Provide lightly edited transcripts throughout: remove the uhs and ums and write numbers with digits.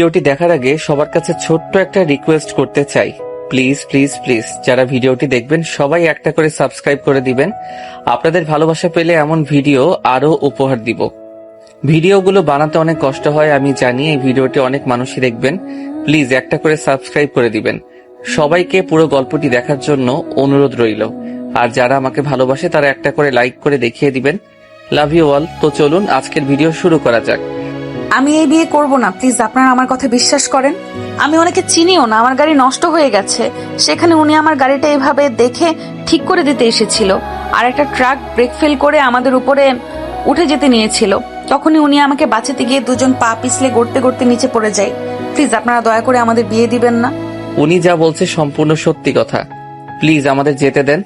ভিডিওটি দেখার আগে সবার কাছে ছোট্ট একটা রিকোয়েস্ট করতে চাই, প্লিজ প্লিজ প্লিজ যারা ভিডিওটি দেখবেন সবাই একটা করে সাবস্ক্রাইব করে দিবেন। আপনাদের ভালোবাসা পেলে এমন ভিডিও আরো উপহার দিব। ভিডিওগুলো বানাতে অনেক কষ্ট হয় আমি জানি, এই ভিডিওটি অনেক মানুষই দেখবেন, প্লিজ একটা করে সাবস্ক্রাইব করে দিবেন। সবাইকে পুরো গল্পটি দেখার জন্য অনুরোধ রইল। আর যারা আমাকে ভালোবাসে তারা একটা করে লাইক করে দেখিয়ে দিবেন। Love you all. তো চলুন আজকের ভিডিও শুরু করা যাক। আমি এই বিয়ে করব না, প্লিজ আপনারা আমার কথা বিশ্বাস করেন। আমি ওনাকে চিনিও না, আমার গাড়ি নষ্ট হয়ে গেছে, সেখানে উনি আমার গাড়িটা এভাবে দেখে ঠিক করে দিতে এসেছিল। আর একটা ট্রাক ব্রেক ফেল করে আমাদের উপরে উঠে যেতে নিয়েছিল, তখনই উনি আমাকে বাঁচাতে গিয়ে দুজন পা পিছলে গড়তে গড়তে নিচে পড়ে যায়। প্লিজ আপনারা দয়া করে আমাদের বিয়ে দিবেন না। উনি যা বলছে সম্পূর্ণ সত্যি কথা, প্লিজ আমাদের যেতে দেন।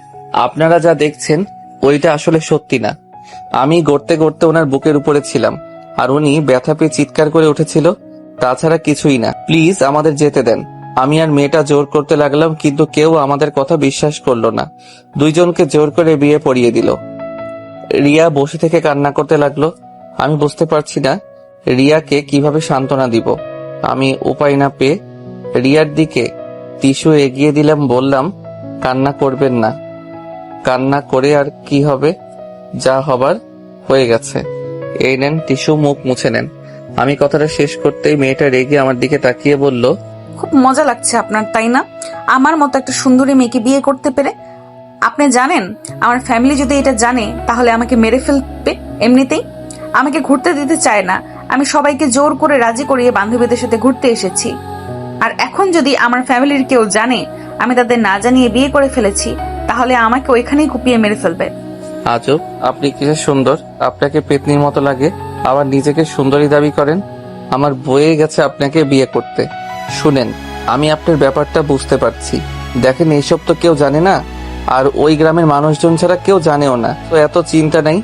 আপনারা যা দেখছেন ওইটা আসলে সত্যি না। আমি গড়তে গড়তে ওনার বুকের উপরে ছিলাম আর উনি ব্যথা পেয়ে চিৎকার করে উঠেছিল, তাছাড়া কিছুই না। প্লিজ আমাদের যেতে দেন। আমি আর মেয়েটা জোর করতে লাগলাম, কিন্তু কেউ আমাদের কথা বিশ্বাস করলো না। দুইজনকে জোর করে বিয়ে পড়িয়ে দিল। রিয়া বসে থেকে কান্না করতে লাগলো। আমি বুঝতে পারছি না রিয়াকে কিভাবে সান্ত্বনা দিব। আমি উপায় না পেয়ে রিয়ার দিকে টিস্যু এগিয়ে দিলাম, বললাম কান্না করবেন না। কান্না করে আর কি হবে, যা হবার হয়ে গেছে। এই নেন টিস্যু, মুখ মুছে নেন। আমি কথাটা শেষ করতেই মেয়েটা রেগে আমার দিকে তাকিয়ে বলল, খুব মজা লাগছে আপনার, তাই না? আমার মতো একটা সুন্দরী মেয়েকে বিয়ে করতে পেরে। আপনি জানেন আমার ফ্যামিলি যদি এটা জানে তাহলে আমাকে মেরে ফেলবে এমনিতেই। আমাকে ঘুরতে দিতে চায় না। আমি সবাইকে জোর করে রাজি করিয়ে বান্ধবীদের সাথে ঘুরতে এসেছি। আর এখন যদি আমার ফ্যামিলির কেউ জানে আমি তাদের না জানিয়ে বিয়ে করে ফেলেছি, তাহলে আমাকে ওইখানেই কুপিয়ে মেরে ফেলবে। আজব, আপনি কিসে সুন্দর, আপনাকে পেতনির মতো লাগে, আবার নিজেকে সুন্দরী দাবি করেন। আমার বয়ে গেছে আপনাকে বিয়ে করতে। শুনেন, আমি আপনার ব্যাপারটা বুঝতে পারছি। দেখেন এইসব তো কেউ জানে না, আর ওই গ্রামের মানুষজন ছাড়া কেউ জানেও না, তো এত চিন্তা নাই।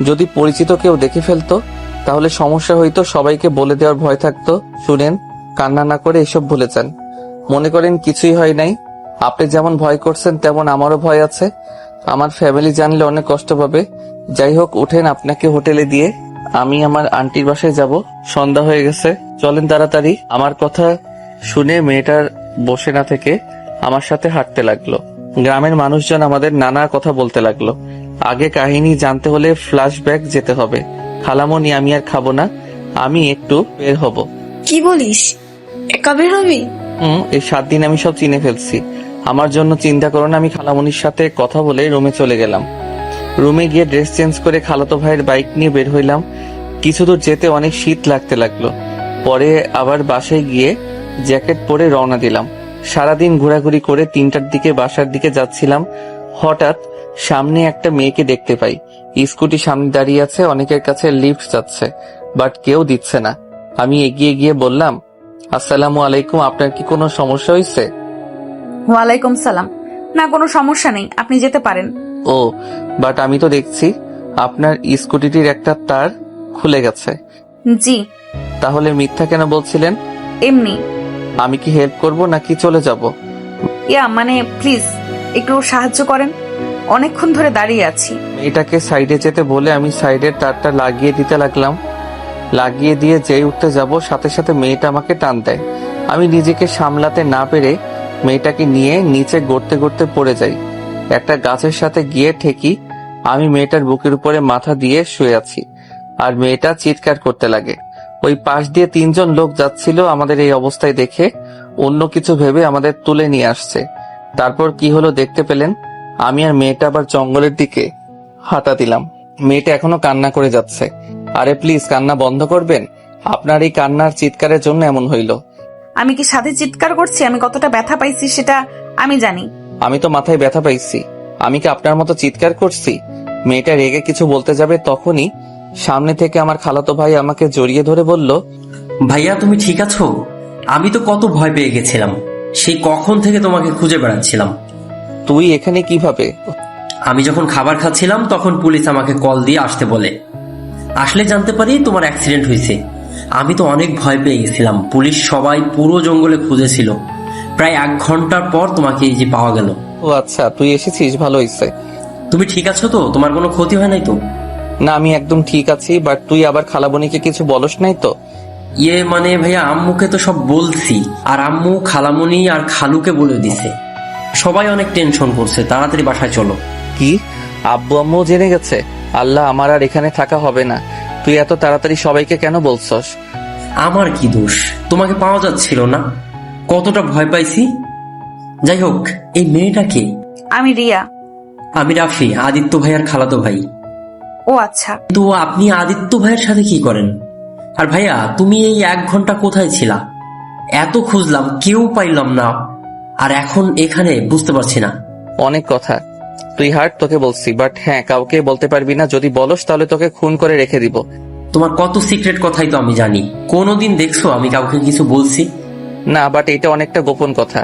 যদি পরিচিত কেউ দেখে ফেলতো তাহলে সমস্যা হইতো, সবাইকে বলে দেওয়ার ভয় থাকতো। শুনেন, কান্না না করে এসব ভুলে যান। মনে করেন কিছুই হয় নাই। আপনি যেমন ভয় করছেন তেমন আমারও ভয় আছে। আমার ফ্যামিলি জানলে অনেক কষ্ট পাবে। যাই হোক, উঠেন, আপনাকে হোটেলে দিয়ে আমি আমার আন্টির বাসায় যাব। সন্ধ্যা হয়ে গেছে, চলেন তাড়াতাড়ি। আমার কথা শুনে মেয়েটার বসে না থেকে আমার সাথে হাঁটতে লাগলো। গ্রামের মানুষজন আমাদের নানা কথা বলতে লাগলো। আগে কাহিনী জানতে হলে ফ্ল্যাশব্যাক যেতে হবে। খালামণি, আমি আর খাবো না, আমি একটু বের হব। কি বলিস, একা বের হবি? এই 7 দিন আমি সব চিনে ফেলছি। আমার জন্য চিন্তা করো না। আমি খালামণির সাথে কথা বলে রুমে চলে গেলাম। রুমে গিয়ে ড্রেস চেঞ্জ করে খালাতো ভাইয়ের বাইক নিয়ে বের হইলাম। কিছু দূর যেতে অনেক শীত লাগতে লাগলো। পরে আবার বাসায় গিয়ে জ্যাকেট পরে রওনা দিলাম। সারাদিন ঘোরাঘুরি করে 3টার দিকে বাসার দিকে যাচ্ছিলাম। হঠাৎ সামনে একটা মেয়েকে দেখতে পাই। স্কুটি সামনে দাঁড়িয়ে আছে, অনেকের কাছে লিফট যাচ্ছে, বাট কেউ দিচ্ছে না। আমি এগিয়ে গিয়ে বললাম, আসসালামু আলাইকুম, আপনার কি কোনো সমস্যা হয়েছে? ওয়ালাইকুম সালাম। না, কোনো সমস্যা নেই, আপনি যেতে পারেন। ও, বাট আমি তো দেখছি আপনার স্কুটিটির একটা তার খুলে গেছে। জি। তাহলে মিথ্যা কেন বলছিলেন? এমনি। আমি কি হেল্প করব নাকি চলে যাব? মানে প্লিজ একটু সাহায্য করেন, অনেকক্ষণ ধরে দাঁড়িয়ে আছি। মেয়েটাকে সাইডে যেতে বলে আমি সাইডের তারটা লাগিয়ে দিতে লাগলাম। লাগিয়ে দিয়ে যেই উঠতে যাব সাথে সাথে মেয়েটা আমাকে টান দেয়। আমি নিজেকে সামলাতে না পেরে মেয়েটাকে নিয়ে নিচে গড়তে গড়তে পড়ে যাই। একটা গাছের সাথে গিয়ে ঠেকি। আমি মেয়েটার বুকের উপরে মাথা দিয়ে শুয়ে আছি আর মেয়েটা চিৎকার করতে লাগে। ওই পাশ দিয়ে 3 জন লোক যাচ্ছিল। আমাদের এই অবস্থায় দেখে অন্য কিছু ভেবে আমাদের তুলে নিয়ে আসছে। তারপর কি হলো দেখতে পেলেন। আমি আর মেয়েটা আবার জঙ্গলের দিকে হাঁটা দিলাম। মেয়েটা এখনো কান্না করে যাচ্ছে। আরে প্লিজ কান্না বন্ধ করবেন? আপনার এই কান্নার চিৎকারের জন্য এমন হইল। আমি কি সাথে চিৎকার করছি? আমি কতটা ব্যথা পাইছি সেটা আমি জানি। আমি তো মাথায় ব্যথা পাইছি। আমি কি আপনার মতো চিৎকার করছি? মেয়েটা রেগে কিছু বলতে যাবে তখনই সামনে থেকে আমার খালাতো ভাই আমাকে জড়িয়ে ধরে বলল, ভাইয়া তুমি ঠিক আছো? আমি তো কত ভয় পেয়ে গেছিলাম, সেই কখন থেকে তোমাকে খুঁজে বেড়াচ্ছিলাম। তুই এখানে কিভাবে? আমি যখন খাবার খাচ্ছিলাম তখন পুলিশ আমাকে কল দিয়ে আসতে বলে। আসলে জানতে পারি তোমার অ্যাক্সিডেন্ট হয়েছে। আমি তো অনেক ভয় পেয়ে গেছিলাম। পুলিশ সবাই পুরো জঙ্গলে খুঁজেছিল। প্রায় 1 ঘন্টার পর তোমাকে এই যে পাওয়া গেল। ও আচ্ছা, তুই এসেছিস, ভালো হয়েছে। তুমি ঠিক আছো তো? তোমার কোনো ক্ষতি হয় নাই তো? না, আমি একদম ঠিক আছি। বাট তুই আবার খালাবনিকে কিছু বলস নাই তো? মানে ভাইয়া আম্মুকে তো সব বলছি, আর আম্মু খালামণি আর খালুকে বলে দিছে। সবাই অনেক টেনশন করছে, তাড়াতাড়ি বাসায় চলো। কি, আব্বু আম্মু জেনে গেছে? আল্লাহ, আমার আর এখানে থাকা হবে না। তুই এত তাড়াতাড়ি সবাইকে কেন বলছস? আমার কি দোষ? তোমাকে পাওয়া যাচ্ছিল না, কতটা ভয় পাইছি। যাই হোক, এই মেয়েটাকে। আমি রিয়া। আমি রাফি, আদিত্য ভাইয়ার খালাতো ভাই। ও আচ্ছা। তো আপনি আদিত্য ভাইয়ের সাথে কি করেন? আর ভাইয়া, তুমি এই 1 ঘন্টা কোথায় ছিলা? এত খুঁজলাম, কেউ পাইলাম না, আর এখন এখানে বুঝতে পারছি না। অনেক কথা, তুই হাট, তোকে বলছি। বাট হ্যাঁ, কাউকে বলতে পারবি না। যদি বলস তাহলে তোকে খুন করে রেখে দিব। তোমার কত সিক্রেট কথাই তো আমি জানি। কোনোদিন দেখছো আমি কাউকে কিছু বলছি? না, বাট এটা অনেকটা গোপন কথা।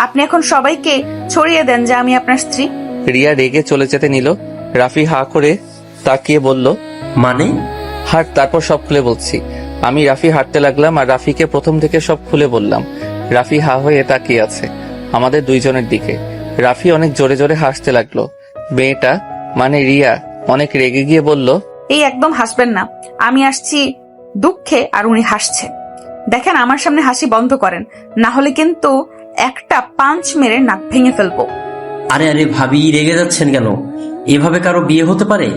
আপনি এখন সবাইকে ছড়িয়ে দেন যে আমি আপনার স্ত্রী। রিয়া রেগে চলে যেতে নিল। রাফি হা করে তাকিয়ে বলল, মানে? হাট, তারপর সব খুলে বলছি। আমি রাফি হাঁটতে লাগলাম আর রাফিকে প্রথম থেকে সব খুলে বললাম। রাফি হা হয়ে তাকিয়ে আছে আমাদের দুইজনের দিকে। রাফি অনেক জোরে জোরে হাসতে লাগলো। মেয়েটা মানে রিয়া অনেক রেগে গিয়ে বলল, এই একদম হাসবেন না। আমি আসছি দুঃখে আর উনি হাসছে। দেখেন, আমার সামনে হাসি বন্ধ করেন, না হলে কিন্তু একটা পাঞ্চ মেরে নাক ভেঙে ফেলবো। আরে আরে ভাবি, রেগে যাচ্ছেন কেন? এভাবে কারো বিয়ে হতে পারে?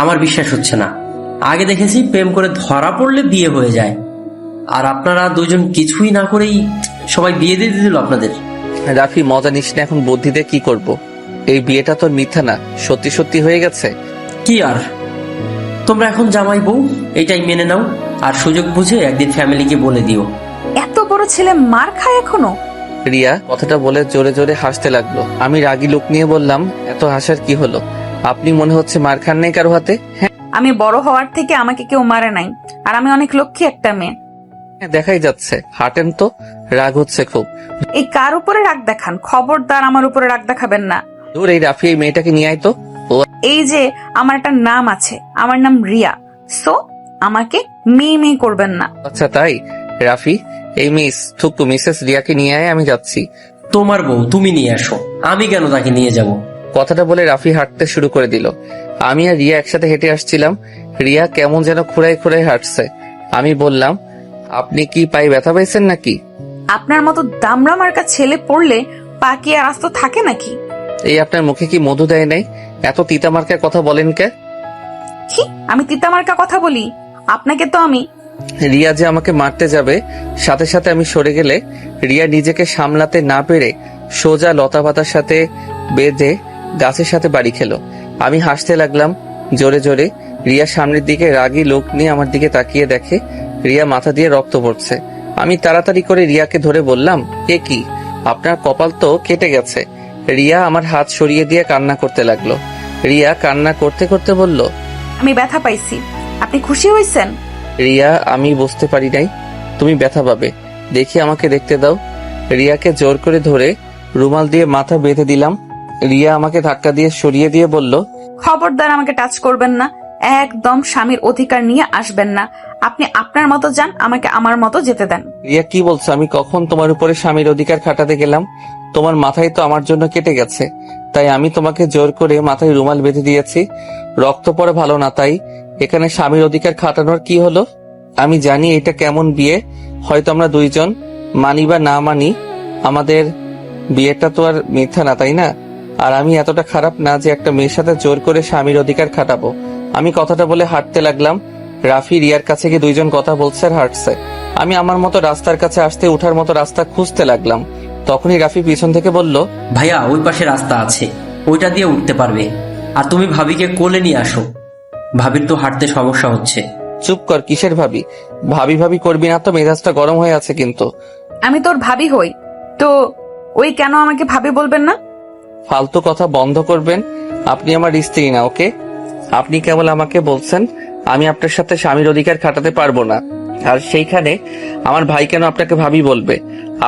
আমার বিশ্বাস হচ্ছে না। আগে দেখেছি প্রেম করে ধরা পড়লে বিয়ে হয়ে যায়, আর আপনারা দুজন কিছুই না করেই সবাই বিয়ে দিয়ে দিল আপনাদের। রাফি, মজা নিস না, এখন বুদ্ধিতে কি করব? এই বিয়েটা তোর মিথ্যা না, সত্যি সত্যি হয়ে গেছে। কি আর, তোমরা এখন জামাই বউ, এটাই মেনে নাও, আর সুযোগ বুঝে একদিন ফ্যামিলিকে বলে দিও। এত বড় ছেলে মার খায় এখনো? রিয়া কথাটা বলে জোরে জোরে হাসতে লাগলো। আমি রাগী লোক নিয়ে বললাম, এত হাসার কি হলো? আপনি মনে হচ্ছে মার খান নাই কারো হাতে? হ্যাঁ, আমি বড় হওয়ার থেকে আমাকে কেউ মারে নাই, আর আমি অনেক লক্ষ্মী একটা মেয়ে। দেখাই যাচ্ছে। হাঁটেন তো, রাগ হচ্ছে খুব। এই কার উপরে রাগ দেখান? খবরদার আমার উপরে রাগ দেখাবেন না। দূর, এই রাফি এই মেয়েটাকে নিয়ে আয় তো। ও এই যে আমার একটা নাম আছে, আমার নাম রিয়া, সো আমাকে মেয়ে মেয়ে করবেন না। আচ্ছা তাই? রাফি, এই মিসেস রিয়াকে নিয়ে আয়, আমি যাচ্ছি। তোমার বউ তুমি নিয়ে আসো, আমি কেন তাকে নিয়ে যাব? কথাটা বলে রাফি হাঁটতে শুরু করে দিল। আমি আর রিয়া একসাথে হেঁটে আসছিলাম। রিয়া কেমন যেন খুঁড়াই খুঁড়াই হাঁটছে। আমি বললাম, আপনি কি পায়ে ব্যথা পাইছেন নাকি? আপনার মতো দামড়া মার্কা ছেলে পড়লে পা কি আর আস্ত থাকে নাকি? এই আপনার মুখে কি মধু দেয় নাই? এত তিতা মার্কার কথা বলেন কে? কি আমি তিতা মার্কা কথা বলি? আপনাকে তো আমি। রিয়া যে আমাকে মারতে যাবে, সাথে সাথে আমি সরে গেলে রিয়া নিজেকে সামলাতে না পেরে সোজা লতা পাতার সাথে বেঁধে গাছের সাথে বাড়ি খেলো। আমি হাসতে লাগলাম জোরে জোরে। রিয়া সামনের দিকে রাগী লোক নিয়ে আমার দিকে তাকিয়ে দেখে রিয়া মাথা দিয়ে রক্ত পড়ছে। আমি তাড়াতাড়ি করে রিয়াকে ধরে বললাম, এ কি, আপনার কপাল তো কেটে গেছে। রিয়া আমার হাত সরিয়ে দিয়ে কান্না করতে লাগলো। রিয়া কান্না করতে করতে বলল, আমি ব্যথা পাইছি। আপনি খুশি হয়েছেন? রিয়া, আমি বুঝতে পারি নাই তুমি ব্যথা পাবে। দেখি আমাকে দেখতে দাও। রিয়াকে জোর করে ধরে রুমাল দিয়ে মাথা বেঁধে দিলাম। রিয়া আমাকে ধাক্কা দিয়ে সরিয়ে দিয়ে বলল, খবরদার আমাকে টাচ করবেন না। একদম স্বামীর অধিকার নিয়ে আসবেন না। আপনি আপনার মতো যান, আমাকে আমার মতো যেতে দেন। রিয়া কি বলছো? আমি কখন তোমার উপরে স্বামীর অধিকার খাটাতে গেলাম? তোমার মাথায় তো আমার জন্য কেটে গেছে, তাই আমি তোমাকে জোর করে মাথায় রুমাল বেঁধে দিয়েছি। রক্ত পড়ে ভালো না, তাই এখানে স্বামীর অধিকার খাটানোর কি হলো? আমি জানি এটা কেমন বিয়ে, হয়তো আমরা দুইজন মানি বা না মানি, আমাদের বিয়েটা তো আর মিথ্যা না, তাই না? আর আমি এতটা খারাপ না যে একটা মেয়ের সাথে জোর করে স্বামীর অধিকার খাটাবো। আমি কথাটা বলে হাঁটতে লাগলাম। রাফি রিয়ার কাছে গিয়ে দুইজন কথা বলছে আর হাঁটছে। আমি আমার মতো রাস্তার কাছে আসতে উঠার মতো রাস্তা খুঁজতে লাগলাম। তখনই রাফি পিছন থেকে বলল, ভাইয়া, ওই পাশে রাস্তা আছে, ওইটা দিয়ে উঠতে পারবে। আর তুমি ভাবিকে কোলে নিয়ে আসো, ভাবির তো হাঁটতে সমস্যা হচ্ছে। চুপ কর, কিসের ভাবি? ভাবি ভাবি করবি না তো, মেজাজটা গরম হয়ে আছে কিন্তু। আমি তোর ভাবি হই তো ওই কেন আমাকে ভাবি বলবেন না? ফালতু কথা বন্ধ করবেন। আপনি আমার স্ত্রী না, ওকে? আপনি কেবল আমাকে বলছেন আমি আপনার সাথে স্বামীর অধিকার খাটাতে পারবো না, আর সেইখানে আমার ভাই কেন আপনাকে ভাবি বলবে?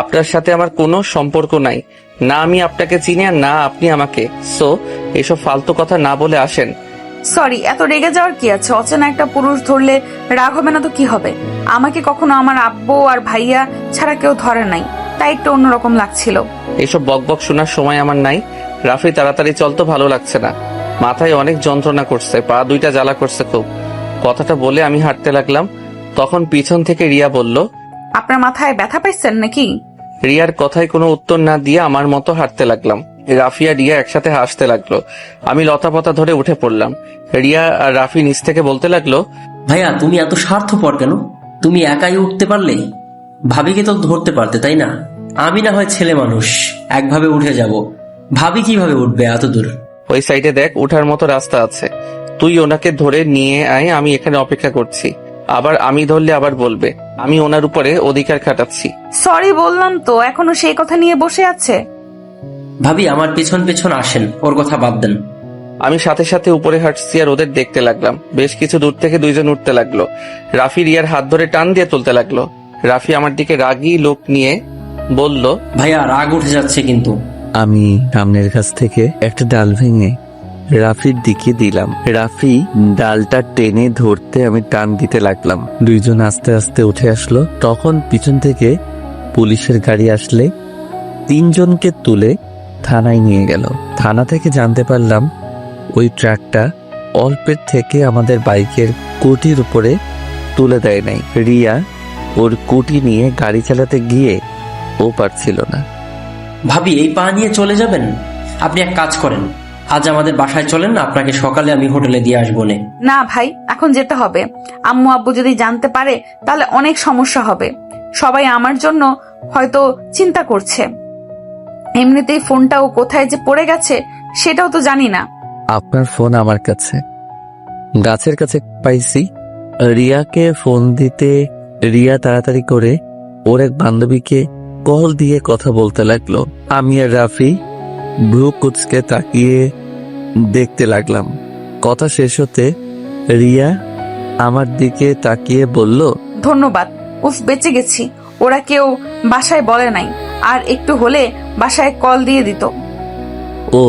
আপনার সাথে আমার কোনো সম্পর্ক নাই, না আমি আপনাকে চিনি আর না আপনি আমাকে। সো এসব ফালতু কথা না বলে আসেন। সরি, এত রেগে যাওয়ার কি আছে? অচেনা একটা পুরুষ ধরলে রাগ হবে না তো কি হবে? আমাকে কখনো আমার আব্বু আর ভাইয়া ছাড়া কেউ ধরে নাই, তাই একটু অন্যরকম লাগছিল। এসব বকবক শোনার সময় আমার নাই। রাফি, তাড়াতাড়ি চল তো, ভালো লাগছে না। মাথায় অনেক যন্ত্রণা করছে, পা দুইটা জ্বালা করছে খুব। কথাটা বলে আমি হাঁটতে লাগলাম। তখন পিছন থেকে রিয়া বলল, আপনার মাথায় ব্যথা পাইছেন নাকি? রিয়ার কথায় কোনো উত্তর না দিয়ে আমার মতো হাঁটতে লাগলাম। রাফি আর রিয়া একসাথে হাসতে লাগলো। আমি লতাপাতা ধরে উঠে পড়লাম। রিয়া আর রাফি নিচ থেকে বলতে লাগলো, ভাইয়া তুমি এত স্বার্থপর কেন? তুমি একাই উঠতে পারলে, ভাবিকে তো ধরতে পারতে, তাই না? আমি না হয় ছেলে মানুষ, একভাবে উঠে যাব, ভাবি কিভাবে উঠবে এত দূর? ওই সাইডে দেখ, উঠার মতো রাস্তা আছে, তুই ওনাকে ধরে নিয়ে আয়, আমি এখানে অপেক্ষা করছি। আবার আমি ধরলে আবার বলবে আমি ওনার উপরে অধিকার খাটাচ্ছি। সরি বললাম তো, এখনো সেই কথা নিয়ে বসে আছে। ভাবি আমার পেছন পেছন আসেন, ওর কথা বাদ দেন। আমি সাথে সাথে উপরে হাঁটছি আর ওদের দেখতে লাগলাম। বেশ কিছু দূর থেকে দুইজন উঠতে লাগলো। রাফি রিয়ার হাত ধরে টান দিয়ে তুলতে লাগলো। রাফি আমার দিকে রাগী লোক নিয়ে বলল, ভাইয়া রাগ উঠে যাচ্ছে কিন্তু। আমি সামনের কাছ থেকে একটা ডাল ভেঙে রাফির দিকে দিলাম। রাফি ডালটা টেনে ধরতে আমি টান দিতে লাগলাম। দুইজন আস্তে আস্তে উঠে আসলো। তখন পিছন থেকে পুলিশের গাড়ি আসলে তিনজনকে তুলে থানায় নিয়ে গেল। থানা থেকে জানতে পারলাম ওই ট্রাকটা অল্পের থেকে আমাদের বাইকের কোটির উপরে তুলে দেয় নাই। রিয়া ওর কোটি নিয়ে গাড়ি চালাতে গিয়ে ও পারছিল না। ভাবি এই পা নিয়ে চলে যাবেন? আপনি এক কাজ করেন, আজ আমাদের বাসায় চলেন, আপনাকে সকালে আমি হোটেলে দিয়ে আসবো নে। না ভাই, এখন যেতে হবে। আম্মু আব্বু যদি জানতে পারে তাহলে অনেক সমস্যা হবে। সবাই আমার জন্য হয়তো চিন্তা করছে। এমনিতেই ফোনটাও কোথায় যে পড়ে গেছে সেটাও তো জানি না। আপনার ফোন আমার কাছে, গাছের কাছে পাইছি। রিয়াকে ফোন দিতে রিয়া তাড়াতাড়ি করে ওর এক বান্ধবীকে কল দিয়ে কথা বলতে লাগলো। আমি আর রাফি ভ্রু কুচকে তাকিয়ে দেখতে লাগলাম। কথা শেষ হতে রিয়া আমার দিকে তাকিয়ে বলল, ধন্যবাদ, উফ বেঁচে গেছি। ওরা কেউ বাসায় বলে নাই, আর একটু হলে বাসায় কল দিয়ে দিত। ও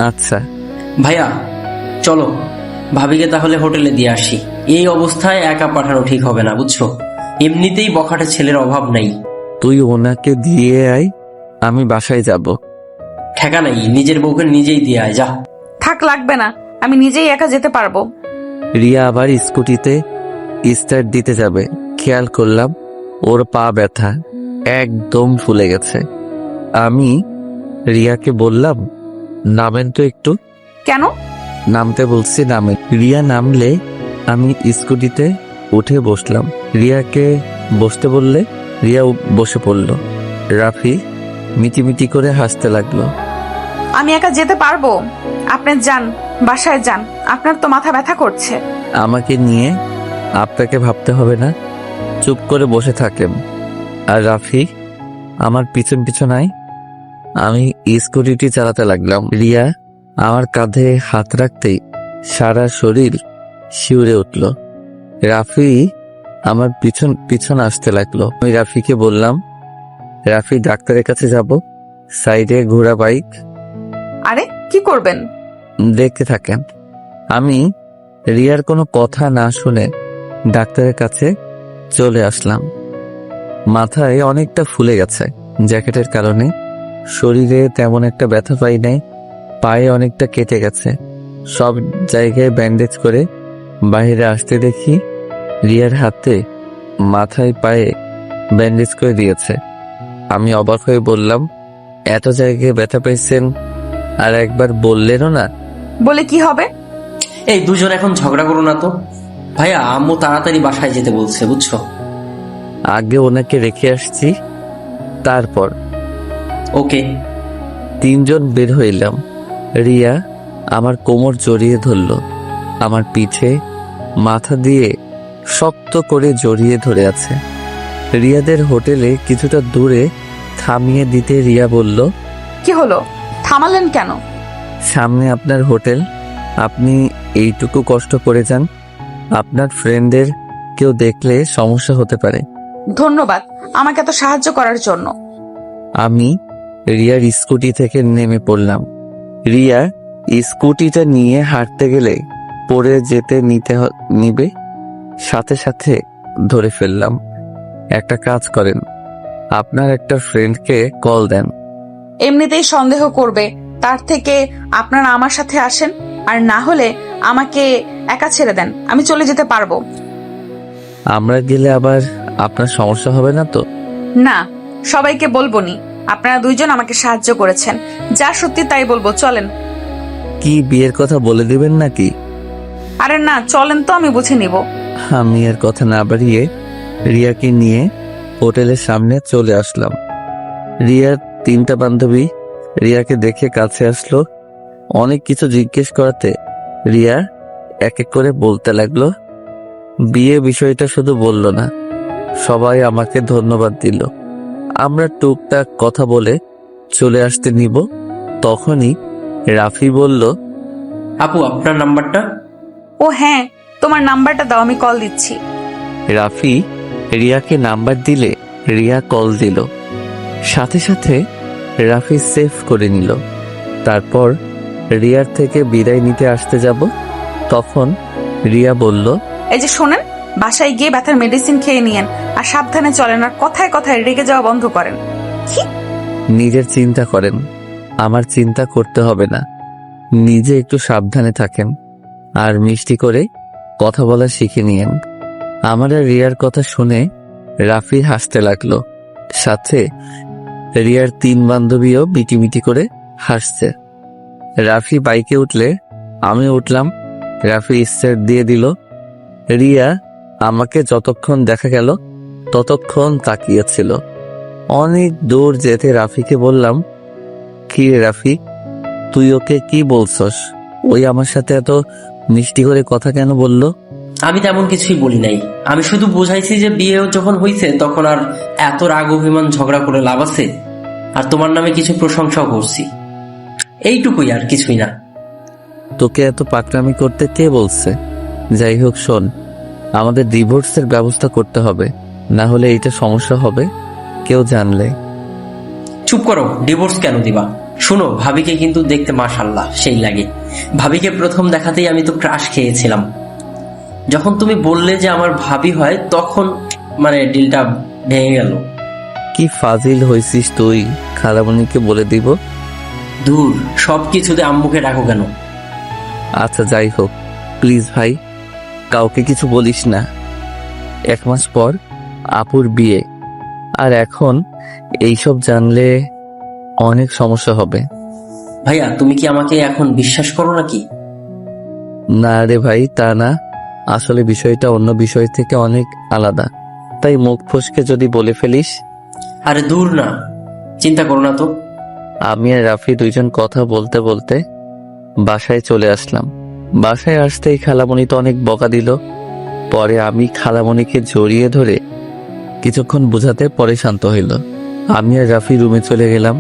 আচ্ছা। ভাইয়া চলো, ভাবিকে তাহলে হোটেলে দিয়ে আসি। এই অবস্থায় একা পাঠানো ঠিক হবে না, বুঝছো? এমনিতেই বখাটে ছেলের অভাব নেই। তুই ওনাকে দিয়ে আয়, আমি বাসায় যাব। ঠেকা নাই, নিজের বউকে নিজেই দিয়ে আয়, যা। থাক, লাগবে না, আমি নিজেই একা যেতে পারবো। রিয়া আবার স্কুটিতে স্টার্ট দিতে যাবে, খেয়াল করলাম ওর পা ব্যথা, একদম ফুলে গেছে। আমি রিয়াকে বললাম, নামেন তো একটু। কেন? নামতে বলছি, নামে। রিয়া নামলে আমি স্কুটিতে উঠে বসলাম। রিয়াকে বসতে বললে রিয়া বসে পড়ল। রাফি মিটিমিটি করে হাসতে লাগলো। আমি একা যেতে পারবো। আপনি যান, বাসায় যান, আপনার তো মাথা ব্যথা করছে। আমাকে নিয়ে আপনাকে ভাবতে হবে না, চুপ করে বসে থাকেন। আর রাফি আমার পিছন পিছন আয়। আমি স্কুটিটি চালাতে লাগলাম। রিয়া আমার কাঁধে হাত রাখতেই সারা শরীর শিউরে উঠল। রাফি আমার পিছন পিছন আসতে লাগলো। আমি রাফিকে বললাম, রাফি ডাক্তারের কাছে যাব, সাইডে ঘোড়া বাইক। আরে কি করবেন? দেখতে থাকেন। আমি রিয়ার কোনো কথা না শুনে ডাক্তারের কাছে চলে আসলাম। মাথায় অনেকটা ফুলে গেছে জ্যাকেটের কারণে, শরীরে তেমন একটা ব্যথা পাই নাই, পায়ে অনেকটা কেটে গেছে। সব জায়গায় ব্যান্ডেজ করে বাইরে আসতে দেখি রিয়ার হাতে মাথায় পায়ে ব্যান্ডেজ করে দিয়েছে। আমি অবাক হয়ে বললাম, এত জায়গায় ব্যথা পাইছেন আর একবার বললেনও না? বলে কি হবে? এই দুজন এখন ঝগড়া করো না তো। ভাইয়া আম্মু তাড়াতাড়ি বাসায় যেতে বলছে, বুঝছো? আগে ওনাকে রেখে আসছি, তারপর। ওকে। তিনজন বের হইলাম। রিয়া আমার কোমর জড়িয়ে ধরল, আমার পিঠে মাথা দিয়ে শক্ত করে জড়িয়ে ধরে আছে। রিয়াদের হোটেলে কিছুটা দূরে থামিয়ে দিতে রিয়া বলল, কি হলো, থামালেন কেন? সামনে আপনার হোটেল, আপনি এইটুকু কষ্ট করে যান, আপনার ফ্রেন্ডদের কেউ দেখলে সমস্যা হতে পারে। ধন্যবাদ আমাকে এত সাহায্য করার জন্য। আমি রিয়ার স্কুটি থেকে নেমে পড়লাম। রিয়া স্কুটিটা নিয়ে হাঁটতে গেলে পড়ে যেতে নিবে, সাথে সাথে ধরে ফেললাম। একটা কাজ করেন, আপনার একটা ফ্রেন্ডকে কল দেন। এমনিতেই সন্দেহ করবে, তার থেকে আপনারা আমার সাথে আসেন, আর না হলে আমাকে একা ছেড়ে দেন, আমি চলে যেতে পারবো। আমরা গেলে আবার আপনার সমস্যা হবে না তো? না, সবাইকে বলবো নি। আপনারা দুইজন আমাকে সাহায্য করেছেন, যা সত্যি তাই বলবো। চলেন। কি বিয়ের কথা বলে দিবেন নাকি? আরে না, চলেন তো, আমি বুঝে নিব। আমি আর কথা না বাড়িয়ে রিয়াকে নিয়ে হোটেলের সামনে চলে আসলাম। রিয়ার 3টা বান্ধবী রিয়াকে দেখে কাছে আসলো। অনেক কিছু জিজ্ঞেস করাতে রিয়া এক এক করে বলতে লাগলো। বিয়ে বিষয়টা শুধু বলল না, সবাই আমাকে ধন্যবাদ দিল। আমরা টুকটাক কথা বলে চলে আসতে নিব, তখনই রাফি বলল, আপু আপনার নাম্বারটা? ও হ্যাঁ, তোমার নাম্বারটা দাও, আমি কল দিচ্ছি। রাফি রিয়াকে নাম্বার দিলে রিয়া কল দিল। সাথে সাথে রাফি সেভ করে নিল। তারপর রিয়ার থেকে বিদায় নিতে আসতে যাব, তখন রিয়া বলল, এই যে শোনেন, বাসায় গিয়ে ব্যথার মেডিসিন খেয়ে নিয়েন, আর সাবধানে চলেন, আর কথায় কথায় রেগে যাওয়া বন্ধ করেন। কি? নিজের চিন্তা করেন, আমার চিন্তা করতে হবে না। নিজে একটু সাবধানে থাকেন আর মিষ্টি করে কথা বলা শিখে নিয়েন। আমার আর রিয়ার কথা শুনে রাফি হাসতে লাগলো। সাথে রিয়ার 3 বান্ধবীও মিটিমিটি করে হাসছে। রাফি বাইকে উঠলে আমি উঠলাম। রাফি স্টার্ট দিয়ে দিল। রিয়া আমাকে যতক্ষণ দেখা গেল ততক্ষণ তাকিয়েছিল। অনেক দূর যেতে রাফিকে বললাম, কি রে রাফি, তুই ওকে কি বলছস? ওই আমার সাথে এত মিষ্টি করে কথা কেন বললো? আমি তেমন কিছুই বলি নাই, আমি শুধু বোঝাইছি যে বিয়ে যখন হয়েছে তখন আর এত রাগ অভিমান ঝগড়া করে লাভ আছে, আর তোমার নামে কিছু প্রশংসাও করছি, এইটুকুই, আর কিছুই না। তোকে এত পাকড়ামি করতে কে বলছে? যাই হোক শোন, আমাদের ডিভোর্সের ব্যবস্থা করতে হবে, না হলে এইটা সমস্যা হবে কেউ জানলে। চুপ করো, ডিভোর্স কেন দিবা? শোনো, ভাবিকে কিন্তু দেখতে মাশাআল্লাহ সেই লাগে। ভাবিকে প্রথম দেখাতেই আমি তো ক্রাশ খেয়েছিলাম। যখন তুমি বললে যে আমার ভাবি হয়, তখন ডিলটা ভেঙে গেল। কি ফাজিল হয়েছিস তুই, খালামণিকে বলে দিব। দূর, সবকিছুতে আম্মুকে ডাকো কেন? আচ্ছা যাই হোক, প্লিজ ভাই, কাউকে কিছু বলিস না। 1 মাস পর আপুর বিয়ে, আর এখন এইসব জানলে অনেক সমস্যা হবে। ভাইয়া, তুমি কি আমাকে এখন বিশ্বাস করো নাকি? না রে ভাই, তা না, আসলে বিষয়টা অন্য বিষয় থেকে অনেক আলাদা, তাই মুখ ফসকে যদি বলে ফেলিস। আরে দূর না, চিন্তা করো না তো। আমি আর রাফি দুইজন কথা বলতে বলতে বাসায় চলে আসলাম। বাসায় আসতেই খালামণি তো অনেক বকা দিল। পরে আমি খালামণিকে জড়িয়ে ধরে কিছুক্ষণ বোঝাতে পরে শান্ত হইল। আমি আর রাফি রুমে চলে গেলাম।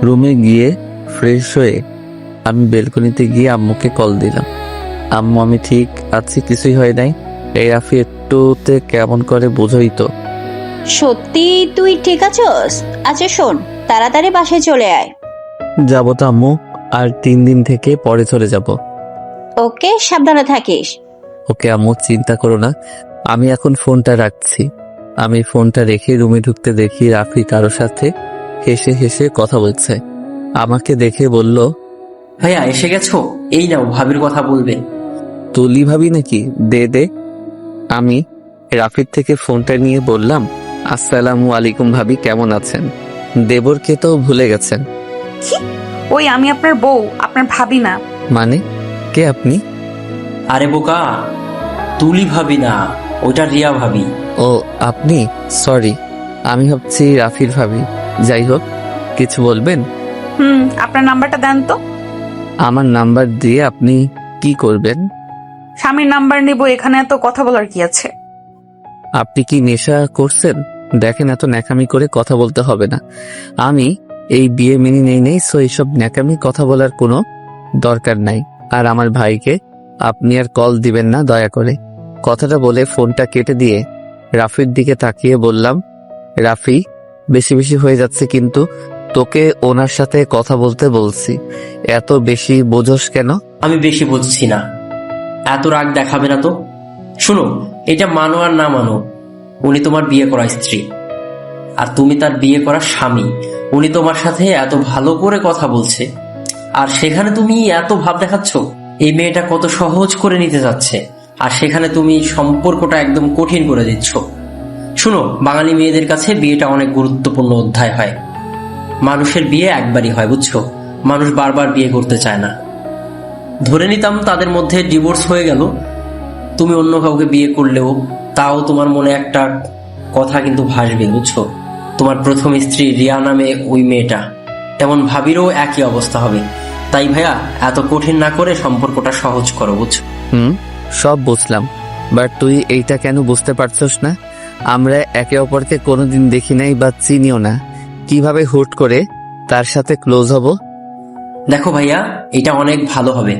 রুমে গিয়ে ফ্রেশ হয়ে আমি বেলকনিতে গিয়ে আম্মুকে কল দিলাম। আম্মু, আমি ঠিক আছি, কিছুই হয় নাই। এই রাফি একটুতে কেমন করে বোঝই তো। সত্যি তুই ঠিক আছস? আচ্ছা শোন, তাড়াতাড়ি বাসায় চলে আয়। যাবো তো আম্মু, আর 3 দিন থেকে পরে চলে যাব। ওকে, সাবধানে থাকিস। ওকে আম্মু, চিন্তা করো না। আমি এখন ফোনটা রাখছি। আমি ফোনটা রেখে রুমে ঢুকতে দেখি রাফি কারোর সাথে হেসে হেসে কথা বলছে। আমাকে দেখে বলল, ভাইয়া এসে গেছো, এই নাও ভাবির কথা বলবে। তুলি ভাবি নাকি? দে দে। আমি রাফির থেকে ফোনটা নিয়ে বললাম, আসসালামু আলাইকুম ভাবি, কেমন আছেন? দেবরকে তো ভুলে গেছেন। কি? ওই আমি আপনার বউ, আপনার ভাবি না। মানে কে আপনি? আরে বোকা, তুলি ভাবি না, ওটা রিয়া ভাবি। ও আপনি, সরি, আমি ভাবছি রাফির ভাবি। যাই হোক, কিছু বলবেন? আপনার নাম্বারটা দেন তো। আমার নাম্বার দিয়ে আপনি কি করবেন? স্বামীর নাম্বার নিব, এখানে এত কথা বলার কি আছে? আপনি কি নেশা করছেন? দেখেন, এত ন্যাকামি করে কথা বলতে হবে না। আমি এই বিয়ে মেনে নেই, সো এইসব ন্যাকামি কথা বলার কোনো দরকার নাই। আর আমার ভাইকে আপনি আর কল দিবেন না দয়া করে। কথাটা বলে ফোনটা কেটে দিয়ে রাফির দিকে তাকিয়ে বললাম, রাফি, বেশি বেশি হয়ে যাচ্ছে কিন্তু। তোকে ওনার সাথে কথা বলতে বলছি, এত বেশি বোঝস কেন? আমি বেশি বুঝছি না, এত রাগ দেখাবে না তো। শুনো, এটা মানো আর না মানো, উনি তোমার বিয়ে করা স্ত্রী, আর তুমি তার বিয়ে করা স্বামী। উনি তোমার সাথে এত ভালো করে কথা বলছে, আর সেখানে তুমি এত ভাব দেখাচ্ছ। এই মেয়েটা কত সহজ করে নিতে যাচ্ছে, আর সেখানে তুমি সম্পর্কটা একদম কঠিন করে দিচ্ছ। শুনো, বাঙালি মেয়েদের কাছে বিয়েটা অনেক গুরুত্বপূর্ণ অধ্যায় হয়। মানুষের বিয়ে একবারই হয়, বুঝছো? মানুষ বারবার বিয়ে করতে চায় না। ধরে নিতাম তাদের মধ্যে ডিভোর্স হয়ে গেল, তুমি অন্য কাউকে বিয়ে করলেও তাও তোমার মনে একটা কথা কিন্তু ভাসবে, বুঝছো? তোমার প্রথম স্ত্রী রিয়া নামে ওই মেয়েটা, তেমন ভাবিরও একই অবস্থা হবে। তাই ভাইয়া, এত কঠিন না করে সম্পর্কটা সহজ করো, বুঝছো? সব বুঝলাম, বাট তুই এইটা কেন বুঝতে পারছস না? আমরা একে অপরকে কোনোদিন দেখি নাই বা চিনিও না, কিভাবে হুট করে তার সাথে ক্লোজ হব? দেখো ভাইয়া, এটা অনেক ভালো হবে।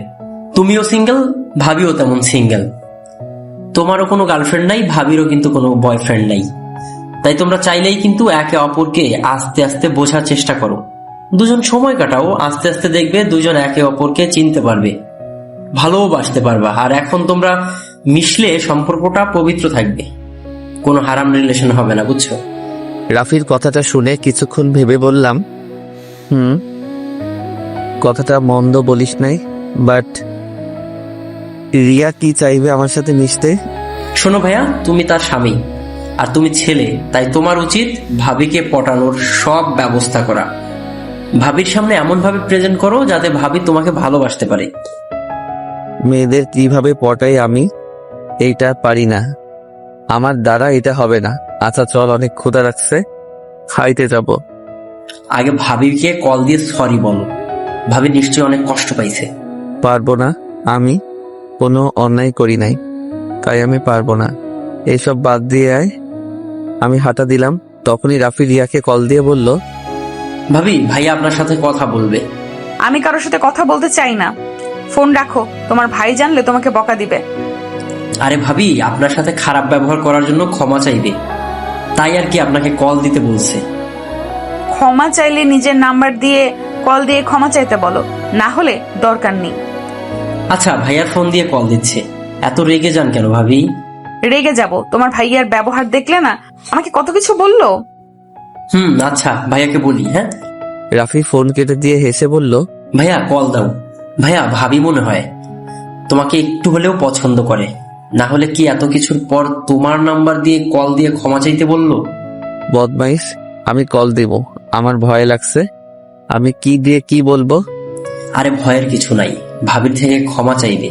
তুমিও সিঙ্গেল, ভাবিও তেমন সিঙ্গেল। তোমারও কোনো গার্লফ্রেন্ড নাই, ভাবিরও কিন্তু কোনো বয়ফ্রেন্ড নাই। তাই তোমরা চাইলেই কিন্তু একে অপরকে আস্তে আস্তে বোঝার চেষ্টা করো। দুজন সময় কাটাও, আস্তে আস্তে দেখবে দুজন একে অপরকে চিনতে পারবে, ভালোবাসতে পারবা। আর এখন তোমরা মিশলে সম্পর্কটা পবিত্র থাকবে, কোনো হারাম রিলেশন হবে না, বুঝছো? রাফির কথাটা শুনে কিছুক্ষণ ভেবে বললাম, কথাটা মন্দ বলিস নাই, বাট রিয়া কি চাইবে আমার সাথে মিশতে? শোনো ভাইয়া, তুমি তার স্বামী আর তুমি ছেলে, তাই তোমার উচিত ভাবিকে পটানোর সব ব্যবস্থা করা। ভাবির সামনে এমন ভাবে প্রেজেন্ট করো যাতে ভাবি তোমাকে ভালোবাসতে পারে। মেয়েদের কিভাবে পটাই আমি এইটা পারি না, আমার দ্বারা এটা হবে না। আচ্ছা চল, অনেক ক্ষুধা লাগছে, খাইতে যাব। আগে ভাবিকে কল দিয়ে সরি বলো, ভাবি নিশ্চয়ই অনেক কষ্ট পাইছে। পারবো না, আমি কোনো অন্যায় করি নাই, তাই আমি পারবো না। এইসব বাদ দিয়ে আয়। আমি হাঁটা দিলাম, তখনই রাফি রিয়াকে কল দিয়ে বলল, ভাবি, ভাইয়া আপনার সাথে কথা বলবে। আমি কারোর সাথে কথা বলতে চাই না, ফোন রাখো, তোমার ভাই জানলে তোমাকে বকা দিবে। আরে ভাবি, আপনার সাথে খারাপ ব্যবহার করার জন্য ক্ষমা চাইবে, তাই আর কি আপনাকে কল দিতে বলছে। ক্ষমা চাইলে নিজের নাম্বার দিয়ে কল দিয়ে ক্ষমা চাইতে বলো, না হলে দরকার নেই। আচ্ছা, ভাইয়ার ফোন দিয়ে কল দিচ্ছে, এত রেগে যান কেন ভাবি? রেগে যাব? তোমার ভাইয়ার ব্যবহার দেখলে না, আমাকে কত কিছু বললো। আচ্ছা, ভাইয়াকে বলি। হ্যাঁ। রাফি ফোন কেটে দিয়ে হেসে বলল, ভাইয়া কল দাও। ভাইয়া, ভাবি মনে হয় তোমাকে একটু হলেও পছন্দ করে, না হলে কি এত কিছুর পর তোমার নাম্বার দিয়ে কল দিয়ে ক্ষমা চাইতে বললো? বদমাইশ, আমি কল দিব, আমার ভয় লাগছে, আমি কি দিয়ে কি বলবো? আরে ভয়ের কিছু নাই, ভাবির থেকে ক্ষমা চাইবে,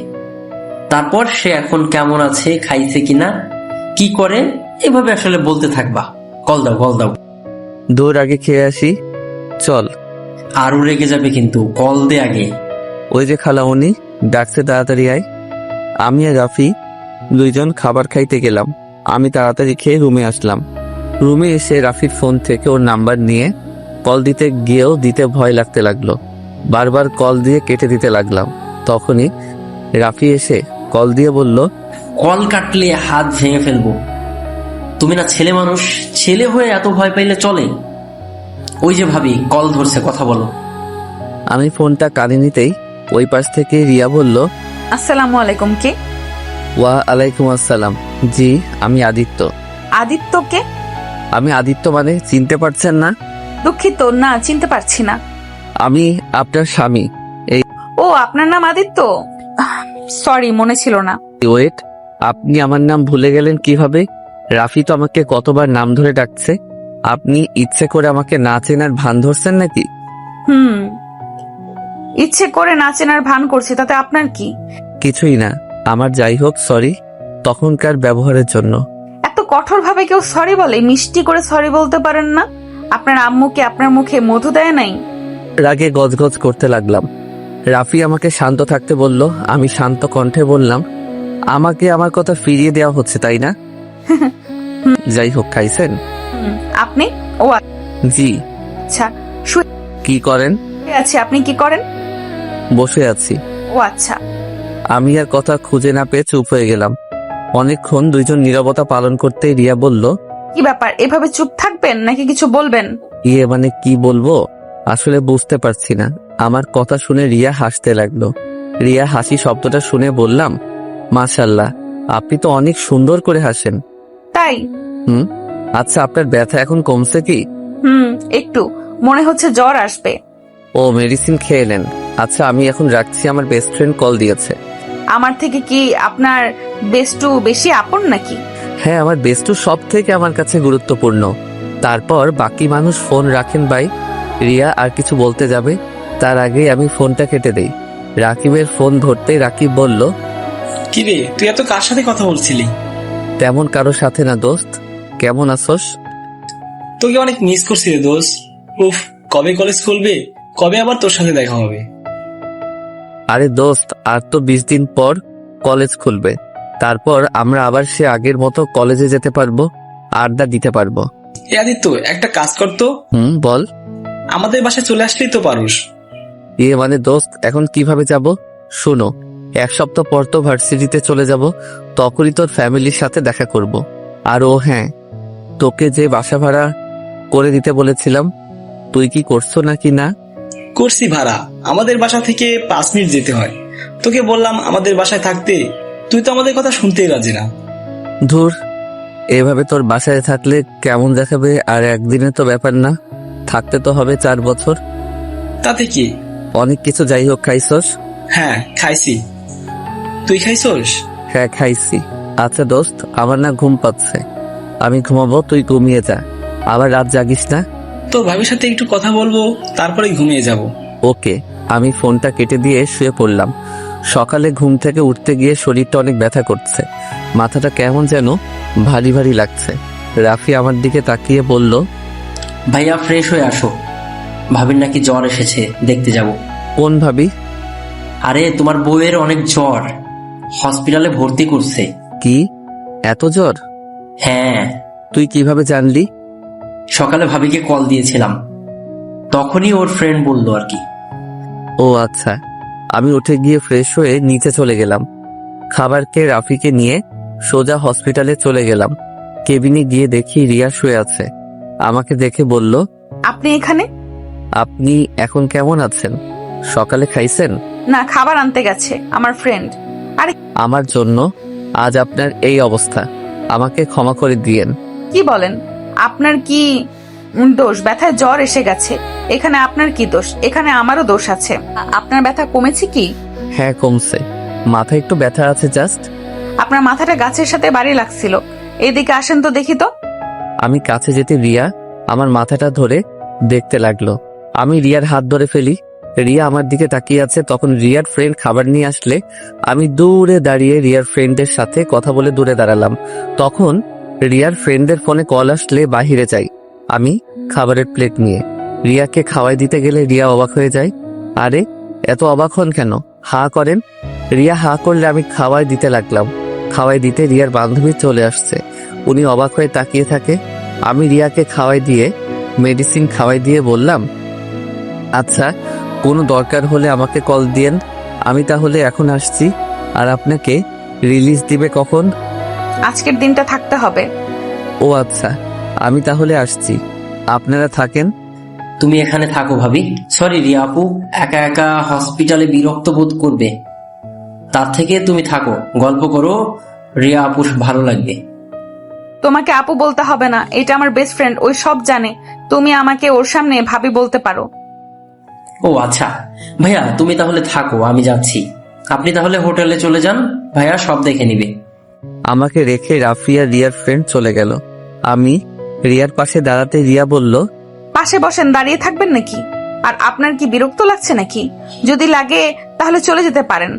তারপর সে এখন কেমন আছে, খাইছে কিনা, কি করে, এভাবে আসলে বলতে থাকবা। কল দাও, কল দাও। দূর আগে খেয়ে আসি, চল। আরো রেগে যাবে কিন্তু, কল দে আগে। ওই যে খালা উনি ডাকছে, তাড়াতাড়ি আয়। আমি আর রাফি দুইজন খাবার খাইতে গেলাম। আমি তাড়াতাড়ি খেয়ে রুমে আসলাম। রুমে এসে রাফির ফোন থেকে ওর নাম্বার নিয়ে কল দিতে গিয়েও দিতে ভয় লাগতে লাগলো, বারবার কল দিয়ে কেটে দিতে লাগলাম। তখনই রাফি এসে কল দিয়ে বলল, কল কাটলে হাত ভেঙে ফেলবো। তুমি না ছেলে মানুষ, ছেলে হয়ে এত ভয় পাইলে চলে? ওই যে ভাবি কল ধরছে, কথা বলো। আমি ফোনটা কানে নিতেই ওই পাশ থেকে রিয়া বলল, আসসালামু আলাইকুম। কে? ওয়া আলাইকুম আসসালাম। জি, আমি আদিত্য। আদিত্যকে? আমি আদিত্য মানে চিনতে পারছেন না? দুঃখিত, না চিনতে পারছি না। আমি আপনার স্বামী। ও, আপনার নাম আদিত্য? সরি, মনে ছিল না। ওয়েট, আপনি আমার নাম ভুলে গেলেন কিভাবে? রাফি তো আমাকে কতবার নাম ধরে ডাকছে, আপনি ইচ্ছে করে আমাকে না চেনার ভান ধরছেন নাকি? ইচ্ছে করে না চেনার ভান করছি, তাতে আপনার কি? কিছুই না, আমার যাই হোক, সরি তখনকার ব্যবহারের জন্য। এত কঠোর ভাবে কেউ সরি বলে? মিষ্টি করে সরি বলতে পারেন না? আপনার আম্মুকে আপনার মুখে মধু দেয় নাই? রাগে গজগজ করতে লাগলাম। রাফি আমাকে শান্ত থাকতে বলল। আমি শান্ত কণ্ঠে বললাম, আমাকে আমার কথা ফিরিয়ে দেওয়া হচ্ছে তাই না? যাই হোক, খাইছেন? আপনি? ও জি। আচ্ছা, শুয়ে কি করেন? আছে। আপনি কি করেন? বসে আছি। ও আচ্ছা। আমি আর কথা খুঁজে না পেয়ে চুপ হয়ে গেলাম। অনেকক্ষণ দুইজন নীরবতা পালন করতে রিয়া বলল, কি ব্যাপার, এভাবে চুপ থাকবেন নাকি কিছু বলবেন? মানে কি বলবো আসলে বুঝতে পারছি না। আমার কথা শুনে রিয়া হাসতে লাগলো। রিয়া হাসি শব্দটা শুনে বললাম, মাশাআল্লাহ, আপনি তো অনেক সুন্দর করে হাসেন। তাই? আচ্ছা, আপনার ব্যথা এখন কমছে কি? একটু, মনে হচ্ছে জ্বর আসবে। ও, মেডিসিন খেয়ে নেন। আচ্ছা, আমি এখন রাখছি, আমার বেস্ট ফ্রেন্ড কল দিয়েছে। আমার থেকে কি আপনার বেস্টু বেশি আপন নাকি? হ্যাঁ, আমার বেস্টু সব থেকে আমার কাছে গুরুত্বপূর্ণ। তারপর বাকি মানুষ ফোন রাখেন ভাই। রিয়া আর কিছু বলতে যাবে, তার আগেই আমি ফোনটা কেটে দেই। রাকিবের ফোন ধরতেই রাকিব বলল, কিরে, তুই এত কার সাথে কথা বলছিলি? তেমন কারো সাথে না দোস্ত। কেমন আছোস? তোকে অনেক মিস করছি রে দোস্ত। উফ, কবে কলেজ খুলবে, কবে আবার তোর সাথে দেখা হবে? আরে দোস্ত, আর তো 20 দিন পর কলেজ খুলবে। তারপর আমরা আবার সে আগের মতো কলেজে যেতে পারবো, আড্ডা দিতে পারবো। এ আদিত্য, একটা কাজ করতো, বল। আমাদের বাসায় চলে আসলেই তো পারুস। মানে দোস্ত, এখন কিভাবে যাব? শোনো, 1 সপ্তাহ পর তো ভার্সিটিতে চলে যাব, তখনই তোর ফ্যামিলির সাথে দেখা করব। আর ও হ্যাঁ, তোকে যে বাসা ভাড়া করে দিতে বলেছিলাম, তুই কি করছো নাকি না? করছি ভাড়া, আমাদের বাসা থেকে 5 মিনিট যেতে হয়। তোকে বললাম আমাদের বাসায় থাকতে, তুই তো আমাদের কথা শুনতেই রাজি না। ধুর, এভাবে তোর বাসায় থাকলে কেমন দেখাবে? আর একদিনে তো ব্যাপার না, থাকতে তো হবে 4 বছর। তাতে কি? অনেক কিছু, যাই হোক, খাইছস? হ্যাঁ খাইছি, তুই খাইছস? হ্যাঁ খাইছি। আচ্ছা দোস্ত, আমার না ঘুম পাচ্ছে, আমি ঘুমাবো, তুই ঘুমিয়ে যা। আবার রাত জাগিস না। তোর ভাবির সাথে একটু কথা বলবো, তারপরে ঘুমিয়ে যাব। ওকে। আমি ফোনটা কেটে দিয়ে শুয়ে পড়লাম। সকালে ঘুম থেকে উঠতে গিয়ে শরীরটা অনেক ব্যথা করছে, মাথাটা কেমন যেন ভারী ভারী লাগছে। রাফি আমার দিকে তাকিয়ে বলল, ভাইয়া ফ্রেশ হয়ে আসো, ভাবির নাকি জ্বর এসেছে, দেখতে যাব। কোন ভাবি? আরে তোমার বউয়ের অনেক জ্বর, হসপিটালে ভর্তি করছে। কি, এত জ্বর? হ্যাঁ, তুই কিভাবে জানলি? সকালে ভাবিকে কল দিয়েছিলাম, তখনই ওর ফ্রেন্ড বললো আর কি। ও আচ্ছা। আমি উঠে গিয়ে ফ্রেশ হয়ে নিচে চলে গেলাম। খাবার খেয়ে রাফিকে নিয়ে সোজা হসপিটালে চলে গেলাম। কেবিনে গিয়ে দেখি রিয়া শুয়ে আছে। আমাকে দেখে বলল, আপনি এখানে? আপনি এখন কেমন আছেন? সকালে খাইছেন? না, খাবার আনতে গেছে আমার ফ্রেন্ড। আরে আমার জন্য আজ আপনার এই অবস্থা, আমাকে ক্ষমা করে দিয়েন। কি বলেন? আপনার কি দোষ? ব্যথায় জ্বর এসে গেছে, এখানে আপনার কি দোষ? এখানে আমারও দোষ আছে। আপনার ব্যথা কমেছে কি? হ্যাঁ কমছে, মাথায় একটু ব্যথা আছে জাস্ট। আপনার মাথাটা গাছের সাথে বাড়ি লাগছিল। এদিকে আসেন তো দেখি তো। আমি কাছে যেতে রিয়া আমার মাথাটা ধরে দেখতে লাগলো। আমি রিয়ার হাত ধরে ফেলি। রিয়া আমার দিকে তাকিয়ে আছে। তখন রিয়ার ফ্রেন্ড খাবার নিয়ে আসলে আমি দূরে দাঁড়িয়ে রিয়ার ফ্রেন্ডের সাথে কথা বলে দূরে দাঁড়ালাম। তখন রিয়ার ফ্রেন্ডের ফোনে কল আসলে বাহিরে যাই আমি খাবারের প্লেট নিয়ে। রিয়াকে খাওয়াই দিতে গেলে রিয়া অবাক হয়ে যায়। আরে এত অবাক হন কেন? হা করেন। রিয়া হা করলে আমি খাওয়াই দিতে লাগলাম। খাওয়াই দিতে রিয়ার বান্ধবী চলে আসছে। উনি অবাক হয়ে তাকিয়ে থাকে। আমি রিয়াকে খাওয়াই দিয়ে মেডিসিন খাওয়াই দিয়ে বললাম, আচ্ছা কোনো দরকার হলে আমাকে কল দিয়েন, আমি তাহলে এখন আসছি। আর আপনাকে রিলিজ দিবে কখন? আজকের দিনটা থাকতে হবে। ও আচ্ছা, আমি তাহলে আসছি, আপনারা থাকেন। তুমি এখানে থাকো ভাবি। সরি রিয়া আপু, একা একা হসপিটালে বিরক্ত বোধ করবে, তার থেকে তুমি থাকো, গল্প করো, রিয়া আপু ভালো লাগবে। তোমাকে আপু বলতে হবে না, এটা আমার বেস্ট ফ্রেন্ড, ওই সব জানে। তুমি আমাকে ওর সামনে ভাবি বলতে পারো। ও আচ্ছা ভাইয়া, তুমি তাহলে থাকো, আমি যাচ্ছি। আপনি তাহলে হোটেলে চলে যান, ভাইয়া সব দেখে নিবে। আমাকে রেখে রাফিয়া রিয়ার ফ্রেন্ড চলে গেল। আমি রিয়ার পাশে দাঁড়াতে রিয়া বলল, পাশে বসেন, দাঁড়িয়ে থাকবেন নাকি? আর আপনার কি বিরক্ত লাগছে নাকি? যদি লাগে তাহলে চলে যেতে পারেন।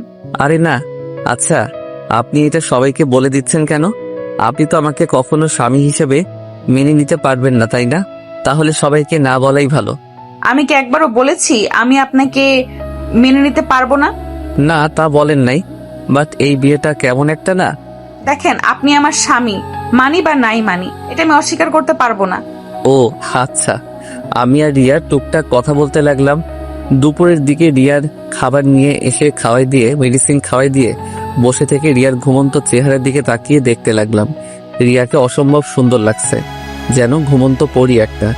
আরে না। আচ্ছা, আপনি এটা সবাইকে বলে দিচ্ছেন কেন? আপনি তো আমাকে কখনো স্বামী হিসেবে মেনে নিতে পারবেন না, তাই না? তাহলে সবাইকে না বলাই ভালো। আমি কি একবারও বলেছি আমি আপনাকে মেনে নিতে পারবো না? না, তা বলেন নাই, বাট এই বিয়েটা কেমন একটা না। দেখেন, আপনি আমার স্বামী, মানি বা নাই মানি, এটা আমি অস্বীকার করতে পারবো না। ও আচ্ছা। আমি আর রিয়ার টুকটাক কথা বলতে লাগলাম। দুপুরের দিকে রিয়ার খাবার নিয়ে এসে খাওয়াই দিয়ে মেডিসিন খাওয়াই দিয়ে বসে থেকে রিয়ার ঘুমন্ত চেহারার দিকে তাকিয়ে দেখতে লাগলাম। রিয়াকে অসম্ভব সুন্দর লাগছে, যেন ঘুমন্ত পরি একটা।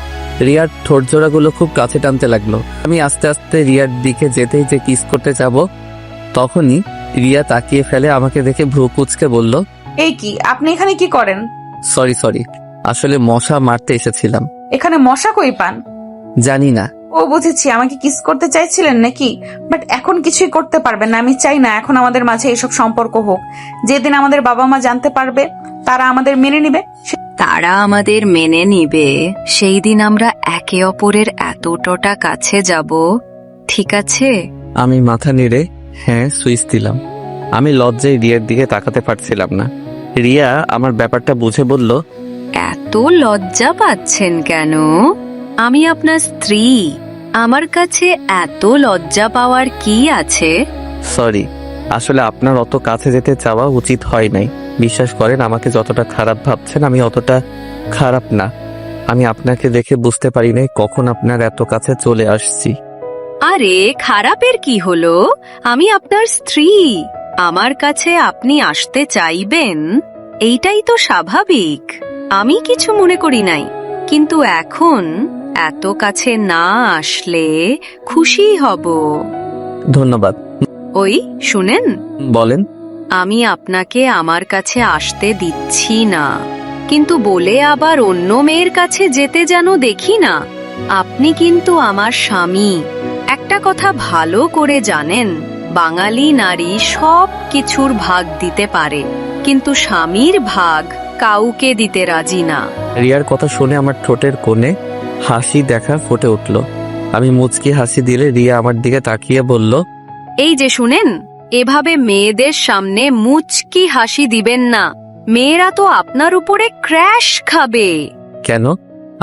রিয়ার ঠোঁট জোড়াগুলো খুব কাছে টানতে লাগলো। আমি আস্তে আস্তে রিয়ার দিকে যেতেই যে কিস করতে যাব, তখনই রিয়া তাকিয়ে ফেলে। আমাকে দেখে ভ্রু কুঁচকে বলল, এই কি, আপনি এখানে কি করেন? সরি, আসলে মশা মারতে এসেছিলাম। এখানে মশা কই পান? জানি না, ও বুঝেছি, আমাকে কিস করতে চাইছিলেন নাকি? বাট এখন কিছুই করতে পারবেন না। আমি চাই না এখন আমাদের মাঝে এসব সম্পর্ক হোক। যেদিন আমাদের বাবা মা জানতে পারবে, তারা আমাদের মেনে নিবে। তারা আমাদের মেনে নিবে সেই দিন আমরা একে অপরের এতটা কাছে যাব, ঠিক আছে? আমি মাথা নেড়ে হ্যাঁ সুইচ দিলাম। আমি লজ্জায় রিয়ার দিকে তাকাতে পারছিলাম না। রিয়া আমার ব্যাপারটা বুঝে বলল, এত লজ্জা পাচ্ছেন কেন? আমি আপনার স্ত্রী, আমার কাছে এত লজ্জা পাওয়ার কি আছে? সরি, আসলে আপনার অত কাছে যেতে চাওয়া উচিত হয় নাই। বিশ্বাস করেন, আমাকে যতটা খারাপ ভাবছেন আমি অতটা খারাপ না। আমি আপনাকে দেখে বুঝতে পারি নাই কখন আপনার এত কাছে চলে আসছি। আরে খারাপের কি হলো? আমি আপনার স্ত্রী, আমার কাছে আপনি আসতে চাইবেন, এইটাই তো স্বাভাবিক। আমি কিছু মনে করি নাই, কিন্তু এখন এত কাছে না আসলে খুশি হব। ধন্যবাদ। ওই শুনেন, বলেন। আমি আপনাকে আমার কাছে আসতে দিচ্ছি না, কিন্তু বলে আবার অন্য মেয়ের কাছে যেতে যেন দেখি না। আপনি কিন্তু আমার স্বামী। একটা কথা ভালো করে জানেন, বাঙালি নারী সব কিছুর ভাগ দিতে পারে, কিন্তু স্বামীর ভাগ কাউকে দিতে রাজি না। রিয়ার কথা শুনে আমার ঠোঁটের কোণে হাসি দেখা ফুটে উঠল। আমি মুচকি হাসি দিলে রিয়া আমার দিকে তাকিয়ে বলল, এই যে শুনেন, এভাবে মেয়েদের সামনে মুচকি হাসি দিবেন না। মেয়েরা তো আপনার উপরে ক্র্যাশ খাবে। কেন,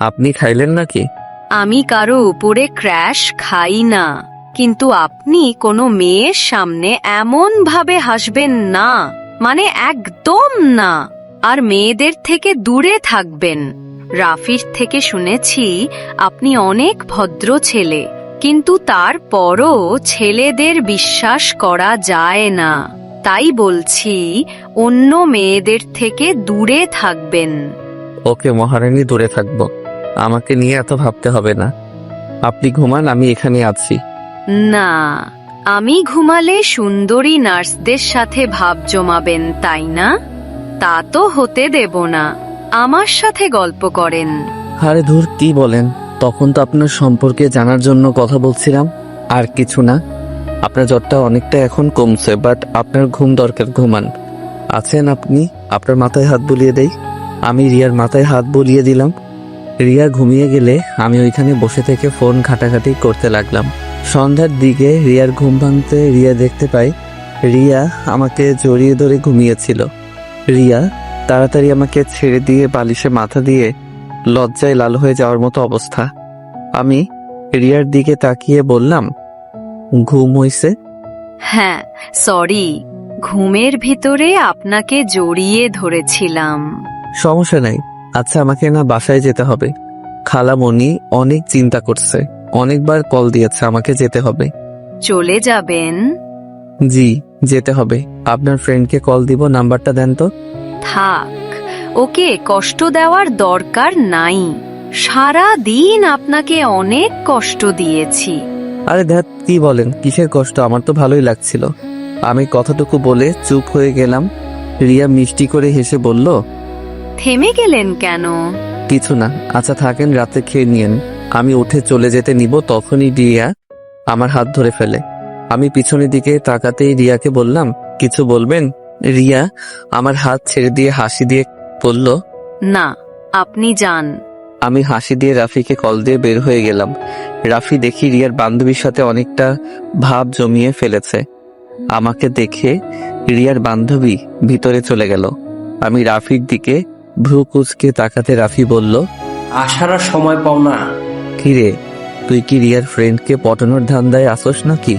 আপনি খাইলেন নাকি? আমি কারো উপরে ক্র্যাশ খাই না, কিন্তু আপনি কোনো মেয়ের সামনে এমন ভাবে হাসবেন না, মানে একদম না। আর মেয়েদের থেকে দূরে থাকবেন। রাফির থেকে শুনেছি আপনি অনেক ভদ্র ছেলে, কিন্তু তারপরও ছেলেদের বিশ্বাস করা যায় না। তাই বলছি, অন্য মেয়েদের থেকে দূরে থাকবেন। ওকে মহারানী, দূরে থাকবো। আমাকে নিয়ে এত ভাবতে হবে না। আপনি ঘুমান, আমি এখানে আছি। না, আমি ঘুমালে সুন্দরী নার্সদের সাথে ভাব জমাবেন, তাই না? তা তো হতে দেব না। আমার সাথে গল্প করেন। আরে ধুর, কি বলেন? তখন তো আপনার সম্পর্কে জানার জন্য কথা বলছিলাম, আর কিছু না। আপনার জ্বরটা অনেকটা এখন কমছে, বাট আপনার ঘুম দরকার, ঘুমান। আছেন আপনি? আপনার মাথায় হাত বুলিয়ে দেই। আমি রিয়ার মাথায় হাত বুলিয়ে দিলাম। রিয়া ঘুমিয়ে গেলে আমি ওইখানে বসে থেকে ফোন ঘাটাঘাটি করতে লাগলাম। সন্ধ্যার দিকে রিয়ার ঘুম ভাঙতে রিয়া দেখতে পাই রিয়া আমাকে জড়িয়ে ধরে ঘুমিয়েছিল। রিয়া তাড়াতাড়ি আমাকে ছেড়ে দিয়ে বালিশে মাথা দিয়ে লজ্জায় লাল হয়ে যাওয়ার মতো অবস্থা। আমি রিয়ার দিকে তাকিয়ে বললাম, ঘুম হইছে? হ্যাঁ, সরি, ঘুমের ভিতরে আপনাকে জড়িয়ে ধরেছিলাম। সমস্যা নাই। আচ্ছা, আমাকে না বাসায় যেতে হবে। খালামণি অনেক চিন্তা করছে, অনেকবার কল দিয়েছে, আমাকে যেতে হবে। চলে যাবেন? জি, যেতে হবে। আপনার ফ্রেন্ডকে কল দিব, নাম্বারটা দেন তো। থাক, ওকে কষ্ট দেওয়ার দরকার নাই। সারা দিন আপনাকে অনেক কষ্ট দিয়েছি। আরে ধ্যাত, কি বলেন? কিসের কষ্ট? আমার তো ভালোই লাগছিল। আমি কথাটুকু বলে চুপ হয়ে গেলাম। রিয়া মিষ্টি করে হেসে বলল, থেমে গেলেন কেন? কিছু না। আচ্ছা থাকেন, রাতে খেয়ে নিয়েন। আমি উঠে চলে যেতে নিব, তখনই রিয়া আমার হাত ধরে ফেলে। আমি পিছনের দিকে তাকাতেই রিয়াকে বললাম, কিছু বলবেন? রিয়া আমার হাত ছেড়ে দিয়ে হাসি দিয়ে বলল, না, আপনি যান। আমি হাসি দিয়ে রাফিকে কল দিয়ে বের হয়ে গেলাম। রাফি দেখি রিয়ার বান্ধবীর সাথে অনেকটা ভাব জমিয়ে ফেলেছে। আমাকে দেখে রিয়ার বান্ধবী ভিতরে চলে গেল। আমি রাফির দিকে ভ্রু কুচকে তাকাতে রাফি বলল, আসার আর সময় পাও না। কিরে, তুই কি রিয়ার ফ্রেন্ডকে পটানোর ধান্দায় আসোস নাকি?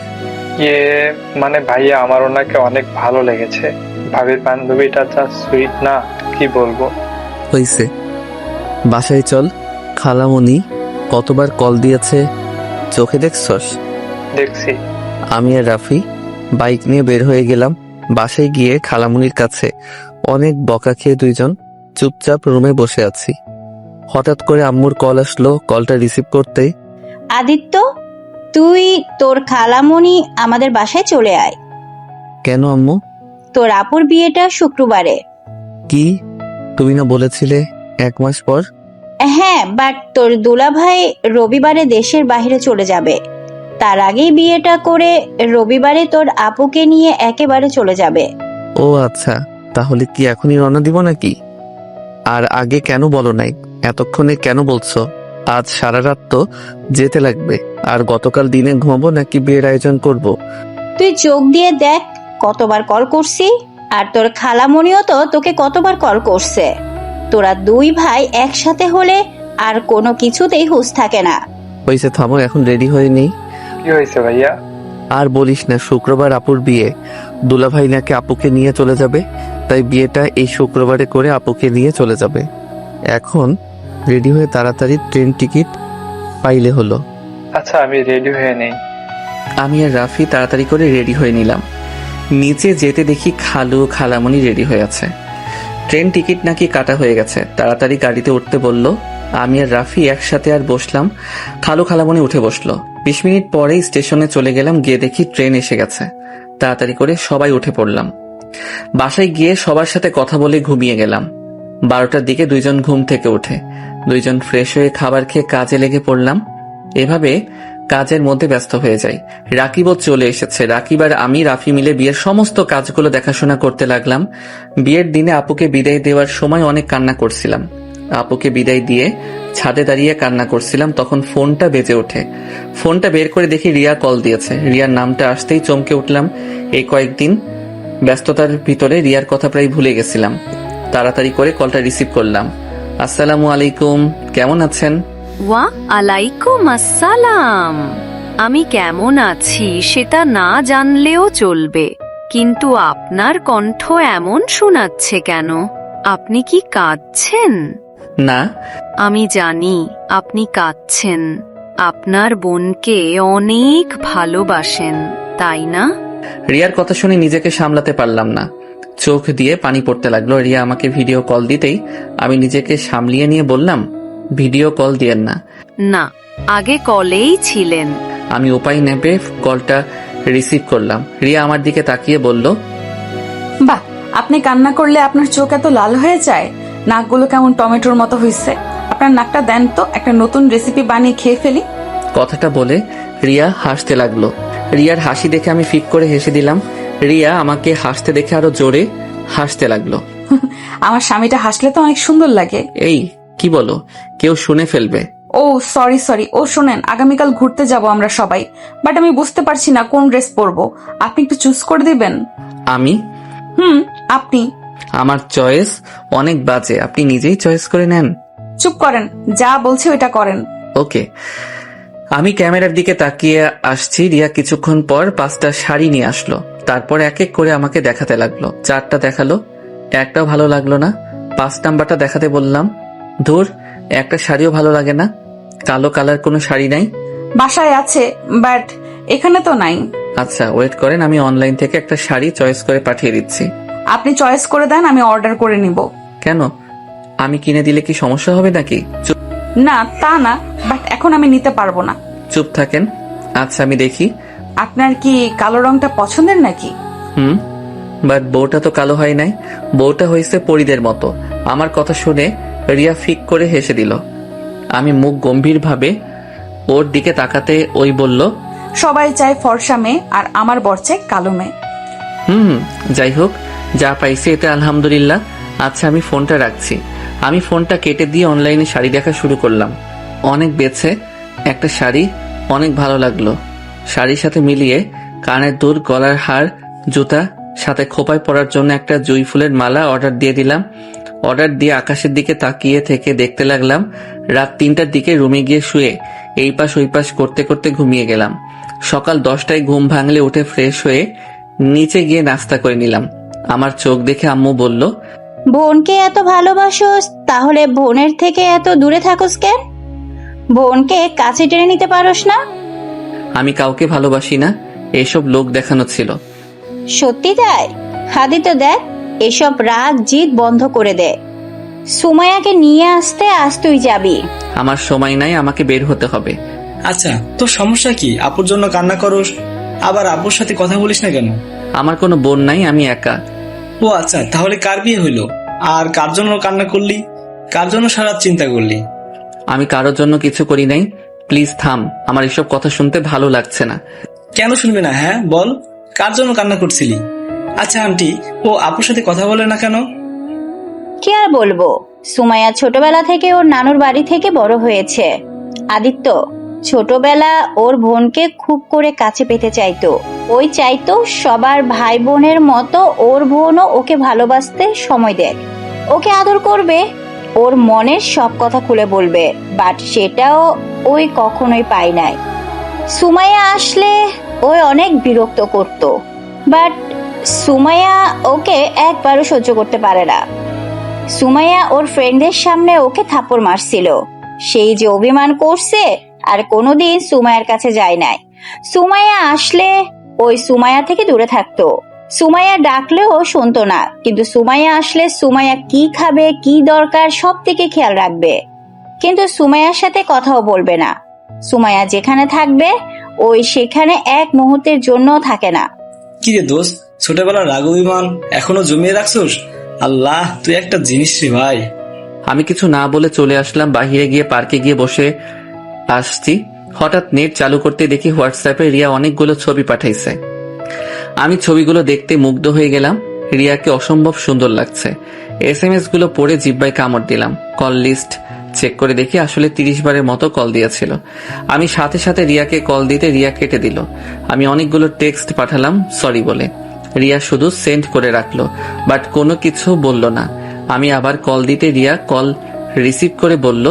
মানে ভাইয়া, আমার ওনাকে অনেক ভালো লেগেছে। ভাবির বান্ধবীটা যা সুইট না, কি বলবো। হইছে, বাসায় চল। খালামণি কতবার কল দিয়েছে চোখে দেখছস? দেখছি। আমি আর রাফি বাইক নিয়ে বের হয়ে গেলাম। বাসায় গিয়ে খালামণির কাছে অনেক বকা খেয়ে দুইজন চুপচাপ রুমে বসে আছি। হঠাৎ করে আম্মুর কল আসলো। কলটা রিসিভ করতেই, আদিত্য, তুই তোর খালামণি আমাদের বাসায় চলে আয়। কেন আম্মু? তোর আপুর বিয়েটা শুক্রবারে। কি? তুমি না বলেছিলে 1 মাস পর? হ্যাঁ, বাট তোর দুলাভাই রবিবারে দেশের বাইরে চলে যাবে। তার আগেই বিয়েটা করে রবিবারে তোর আপুকে নিয়ে একেবারে চলে যাবে। ও আচ্ছা, তাহলে কি এখনই রওনা দিব নাকি? আর আগে কেন বলো নাই? এতক্ষণে কেন বলছো? আজ সারা রাত তো যেতে লাগবে। আর গতকাল দিনে ঘুমাবো নাকি বিয়ের আয়োজন করব? তুই চোখ দিয়ে দেখ কতবার কল করছি, আর তোর খালামণিও তো তোকে কতবার কল করছে। তোরা দুই ভাই একসাথে হলে আর কোনো কিছুতেই হুঁশ থাকে না। হয়েছে, থামো, এখন রেডি হয়ে নেই। কি হয়েছে ভাইয়া? আর বলিস না, শুক্রবার আপুর বিয়ে। দুলাভাই নাকি আপুকে নিয়ে চলে যাবে, তাই বিয়েটা এই শুক্রবারে করে আপুকে নিয়ে চলে যাবে। এখন রেডি হয়ে তাড়াতাড়ি ট্রেন টিকিট পাইলে হলো। আচ্ছা আমি রেডি হয়ে নেই। আমি আর রাফি তাড়াতাড়ি করে রেডি হয়ে নিলাম। নিচে যেতে দেখি খালু খালামণি রেডি হয়ে আছে। ট্রেন টিকিট নাকি কাটা হয়ে গেছে, তাড়াতাড়ি গাড়িতে উঠতে বলল। আমি আর রাফি একসাথে আর বসলাম। খালু খালামণি উঠে বসলো। 20 মিনিট পরেই স্টেশনে চলে গেলাম। গিয়ে দেখি ট্রেন এসে গেছে। তাড়াতাড়ি করে সবাই উঠে পড়লাম। বাসায় গিয়ে সবার সাথে কথা বলে ঘুমিয়ে গেলাম। 12টার দিকে দুইজন ঘুম থেকে উঠে দুইজন ফ্রেশ হয়ে খাবার খেয়ে কাজে লেগে পড়লাম। এভাবে কাজের মধ্যে ব্যস্ত হয়ে যাই। রাকিবও চলে এসেছে। রাকিব আর আমি রাফি মিলে বিয়ের সমস্ত কাজগুলো দেখাশোনা করতে লাগলাম। বিয়ের দিনে আপুকে বিদায় দেওয়ার সময় অনেক কান্না করছিলাম। আপুকে বিদায় দিয়ে ছাদে দাঁড়িয়ে কান্না করছিলাম, তখন ফোনটা বেজে ওঠে। ফোনটা বের করে দেখি রিয়া কল দিয়েছে। রিয়ার নামটা আসতেই চমকে উঠলাম। এই কয়েকদিন ব্যস্ততার ভিতরে রিয়ার কথা প্রায় ভুলে গেছিলাম। তাড়াতাড়ি করে কলটা রিসিভ করলাম। আসসালামু আলাইকুম, কেমন আছেন? ওয়া আলাইকুম আসসালাম। আমি কেমন আছি সেটা না জানলেও চলবে, কিন্তু আপনার কণ্ঠ এমন শোনাচ্ছে কেন? আপনি কি কাঁদছেন? না। আমি জানি আপনি কাঁদছেন। আপনার বোনকে অনেক ভালোবাসেন, তাই না? রিয়ার কথা শুনে নিজেকে সামলাতে পারলাম না, চোখ দিয়ে পানি পড়তে লাগলো। রিয়া আমাকে ভিডিও কল দিতেই আমি নিজেকে সামলিয়ে নিয়ে বললাম, ভিডিও কল দিয়েন না। না, আগে কলেই ছিলেন। আমি উপায় নেপে কলটা রিসিভ করলাম। রিয়া আমার দিকে তাকিয়ে বলল, বাহ, আপনি কান্না করলে আপনার চোখ এত লাল হয়ে যায়? নাকগুলো কেমন টমেটোর মতো হয়েছে। আপনার নাকটা দেন তো, একটা নতুন রেসিপি বানিয়ে খেয়ে ফেলি। কথাটা বলে রিয়া হাসতে লাগলো। রিয়ার হাসি দেখে আমি ফিক করে হেসে দিলাম। রিয়া আমাকে হাসতে দেখে আরো জোরে হাসতে লাগলো। আমার স্বামীটা হাসলে তো অনেক সুন্দর লাগে। এই কি বলো, কেউ শুনে ফেলবে। ও সরি। ও শোনেন, আগামীকাল ঘুরতে যাব আমরা সবাই, বাট আমি বুঝতে পারছি না কোন ড্রেস পরবো। আপনি একটু চুজ করে দিবেন। আমি? আপনি। আমার চয়েস অনেক বাজে, আপনি নিজেই চয়েস করে নেন। চুপ করেন, যা বলছি ওইটা করেন। ওকে। আমি ক্যামেরার দিকে তাকিয়ে আসছি। রিয়া কিছুক্ষণ পর 5টা শাড়ি নিয়ে আসলো। তারপর এক এক করে আমাকে দেখাতে লাগলো। 4টা দেখালো, একটাও ভালো লাগলো না। 5 নাম্বারটা দেখাতে বললাম। ধুর, একটা শাড়িও ভালো লাগে না। কালো কালার কোনো শাড়ি নাই? বাসায় আছে, বাট এখানে তো নাই। আচ্ছা ওয়েট করেন, আমি অনলাইন থেকে একটা শাড়ি চয়েস করে পাঠিয়ে দিচ্ছি। আপনি চয়েস করে দেন, আমি অর্ডার করে নিব। কেন, আমি কিনে দিলে কি সমস্যা হবে নাকি? না তা না, বাট এখন আমি নিতে পারবো না। চুপ থাকেন। আচ্ছা আমি দেখি। আপনার কি কালো রংটা পছন্দের নাকি? বাট বউটা তো কালো হয় নাই, বউটা হয়েছে পরীদের মতো। আমার কথা শুনে রিয়া ফিক করে হেসে দিল। আমি মুখ গম্ভীর ভাবে ওর দিকে তাকাতে ওই বলল, সবাই চায় ফর্সা মেয়ে, আর আমার বর চায় কালো মেয়ে। যাই হোক, যা পাইছি এতে আলহামদুলিল্লাহ। আচ্ছা আমি ফোনটা রাখছি। আমি ফোনটা কেটে দিয়ে অনলাইনে শাড়ি দেখা শুরু করলাম। অনেক বেছে একটা শাড়ি অনেক ভালো লাগলো। শাড়ির সাথে মিলিয়ে কানের দুল, গলার হার, জুতা, সাথে খোপায় পরার জন্য একটা জুঁই ফুলের মালা অর্ডার দিয়ে দিলাম। অর্ডার দিয়ে আকাশের দিকে তাকিয়ে থেকে দেখতে লাগলাম। রাত 3টার দিকে রুমে গিয়ে শুয়ে এই পাশ ওই পাশ করতে করতে ঘুমিয়ে গেলাম। সকাল 10টায় ঘুম ভাঙলে উঠে ফ্রেশ হয়ে নিচে গিয়ে নাস্তা করে নিলাম। আমার চোখ দেখে আম্মু বলল, বোনকে এত ভালোবাসোস, তাহলে বোনের থেকে এত দূরে থাকোস কেন? বোনকে কাছে টেনে নিতে পারোস না? আমি কাউকে ভালোবাসি না, এসব লোক দেখানো ছিল। সত্যি তাই? হাদি তো দেখ, এসব রাগ জিদ বন্ধ করে দে। সুমাইয়াকে নিয়ে আসতে আজ তুই যাবি। আমার সময় নাই, আমাকে বের হতে হবে। আচ্ছা, তোর সমস্যা কি? আপুর জন্য কান্না করস, আবার আপুর সাথে কথা বলিস না কেন? আমার কোনো বোন নাই, আমি একা। ও আচ্ছা, তাহলে কার বিয়ে হইলো? আর কার জন্য কান্না করলি? কার জন্য সারা চিন্তা করলি? আমি কারোর জন্য কিছু করি নাই। প্লিজ থাম, আমার এসব কথা শুনতে ভালো লাগছে না। কেন শুনবি না? হ্যাঁ বল, কার জন্য কান্না করছিলি? আচ্ছা আন্টি, ও আপুর সাথে কথা বলে না কেন? কি আর বলবো, সুমাইয়া ছোটবেলা থেকে ওর নানুর বাড়ি থেকে বড় হয়েছে। আদিত্য ছোটবেলা ওর বোনকে খুব করে কাছে পেতে চাইতো। ওই চাইতো সবার ভাই বোনের মতো ওর বোনও ওকে ভালোবাসতে সময় দেয়, ওকে আদর করবে, ওর মনের সব কথা খুলে বলবে। বাট সেটাও ওই কখনোই পায় নাই। সুমাইয়া আসলে ওই অনেক বিরক্ত করত, বাট সুমাইয়া ওকে একবারও সহ্য করতে পারে না। সুমাইয়া ওর ফ্রেন্ডদের সামনে ওকে থাপ্পড় মারছিল। সেই যে অভিমান করছে, আর কোনোদিন সুমাইয়ার কাছে যায় নাই। সুমাইয়া আসলে ওই সুমাইয়া থেকে দূরে থাকতো। সুমাইয়া ডাকলেও শুনতো না, কিন্তু সুমাইয়া আসলে সুমাইয়া কি খাবে, কি দরকার সব থেকে খেয়াল রাখবে। কিন্তু সুমাইয়ার সাথে কথাও বলবে না। সুমাইয়া যেখানে থাকবে ওই সেখানে এক মুহূর্তের জন্য থাকে না। কি রে দোস্ত, ছোটবেলার রাগ অভিমান এখনো জমিয়ে রাখছোস? আল্লাহ, তুই একটা জিনিস রে ভাই। আমি কিছু না বলে চলে আসলাম। বাহিরে গিয়ে পার্কে গিয়ে বসে আসছি, হঠাৎ নেট চালু করতে দেখি হোয়াটসঅ্যাপে রিয়া অনেকগুলো ছবি পাঠাইছে। আমি ছবিগুলো দেখতে মুগ্ধ হয়ে গেলাম। রিয়াকে অসম্ভব সুন্দর লাগছে। SMS গুলো পড়ে জিব্বায় কামড় দিলাম। কল লিস্ট চেক করে দেখি আসলে 30 বারের মতো কল দিয়েছিল। আমি সাথে সাথে রিয়াকে কল দিতে রিয়া কেটে দিল। আমি অনেকগুলো টেক্সট পাঠালাম সরি বলে। রিয়া শুধু সেন্ড করে রাখলো, বাট কোনো কিছু বলল না। আমি আবার কল দিতে রিয়া কল রিসিভ করে বলল,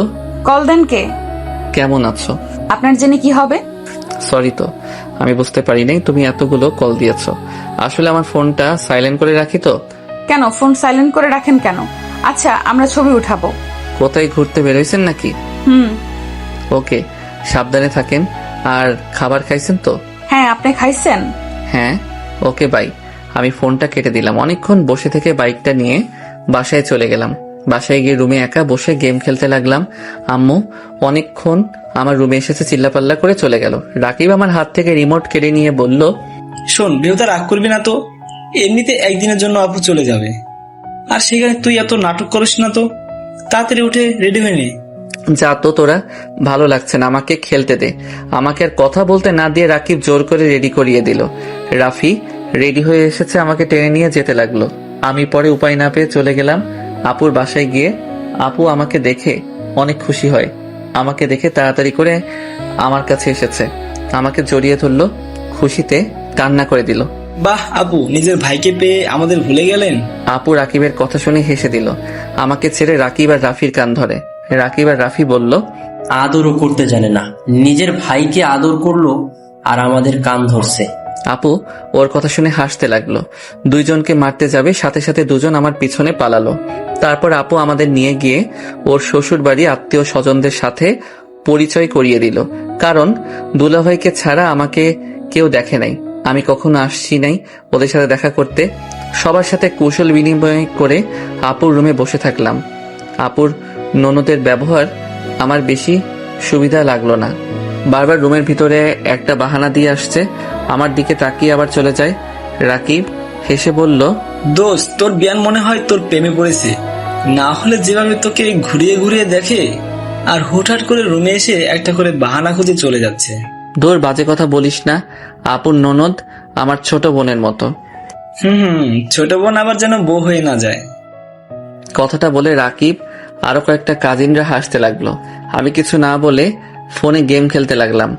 কল দেন কে? কেমন আছো? আপনার জেনে কি হবে? সরি তো, আমি বুঝতে পারি নাই তুমি এতগুলো কল দিয়েছো। আসলে আমার ফোনটা সাইলেন্ট করে রাখি তো। কেন ফোন সাইলেন্ট করে রাখেন কেন? আচ্ছা, আমরা ছবি উঠাবো। কোথায় ঘুরতে বেরোইছেন নাকি? ওকে, সাবধানে থাকেন। আর খাবার খাইছেন তো? হ্যাঁ, আপনি খাইছেন? হ্যাঁ। Okay bye. আমি ফোনটা কেটে দিলাম। অনেকক্ষণ বসে থেকে বাইকটা নিয়ে বাসায় চলে গেলাম। বাসায় গিয়ে রুমে একা বসে গেম খেলতে লাগলাম। আম্মু অনেকক্ষণ আমার রুমে এসেছে, চিল্লাপাল্লা করে চলে গেল। রাকিব আমার হাত থেকে রিমোট কেড়ে নিয়ে বলল, শোন বৃহতা, রাগ করবি না তো, এমনিতে একদিনের জন্য আপু চলে যাবে। আর সেখানে তুই এত নাটক করিস না তো, তাড়াতাড়ি উঠে রেডি হয়ে নে। যা তো তোরা, ভালো লাগছে না, আমাকে খেলতে দে। আমাকে আর কথা বলতে না দিয়ে রাকিব জোর করে রেডি করিয়ে দিল। রাফি রেডি হয়ে এসেছে, আমাকে টেনে নিয়ে যেতে লাগলো। আমি পরে উপায় না পেয়ে চলে গেলাম আপুর বাসায়। গিয়ে আপু আমাকে দেখে অনেক খুশি হয়। আমাকে দেখে তাড়াতাড়ি করে আমার কাছে এসেছে, আমাকে জড়িয়ে ধরলো, খুশিতে কান্না করে দিল। বাহ আপু, নিজের ভাইকে পেয়ে আমাদের ভুলে গেলেন। আপু রাকিবের কথা শুনে হেসে দিল। আমাকে ছেড়ে রাকিব আর রাফির কান ধরে। রাকিব আর রাফি বলল, আদরও করতে জানে না, নিজের ভাইকে আদর করলো আর আমাদের কান ধরছে। আপু ওর কথা শুনে হাসতে লাগলো। দুইজনকে মারতে যাবে, সাথে সাথে দুজন আমার পিছনে পালালো। তারপর আপু আমাদের নিয়ে গিয়ে ওর শ্বশুর বাড়ি আত্মীয় স্বজনদের সাথে পরিচয় করিয়ে দিল। কারণ দুলাভাইকে ছাড়া আমাকে কেউ দেখে নাই, আমি কখনো আসছি নাই ওদের সাথে দেখা করতে। সবার সাথে কৌশল বিনিময় করে আপুর রুমে বসে থাকলাম। আপুর ননদের ব্যবহার আমার বেশি সুবিধা লাগলো না। বারবার রুমের ভিতরে একটা বাহানা দিয়ে আসছে, আমার দিকে তাকিয়ে আবার চলে যায়। রাকিব হেসে বলল, দোস্ত, তোর বিয়ান মনে হয় তোর প্রেমে পড়েছে। না হলে যেভাবে তোকে ঘুরিয়ে ঘুরিয়ে দেখে আর হুটহাট করে রুমে এসে একটা করে বাহানা খুঁজে চলে যাচ্ছে। দূর, বাজে কথা বলিস না। আপুর ননদ আমার ছোট বোনের মতো। ছোট বোন আবার যেন বউ হয়ে না যায়। কথাটা বলে রাকিব আরো কয়েকটা কাজিনরা হাসতে লাগলো। আমি কিছু না বলে ফোনে গেম খেলতে লাগলাম।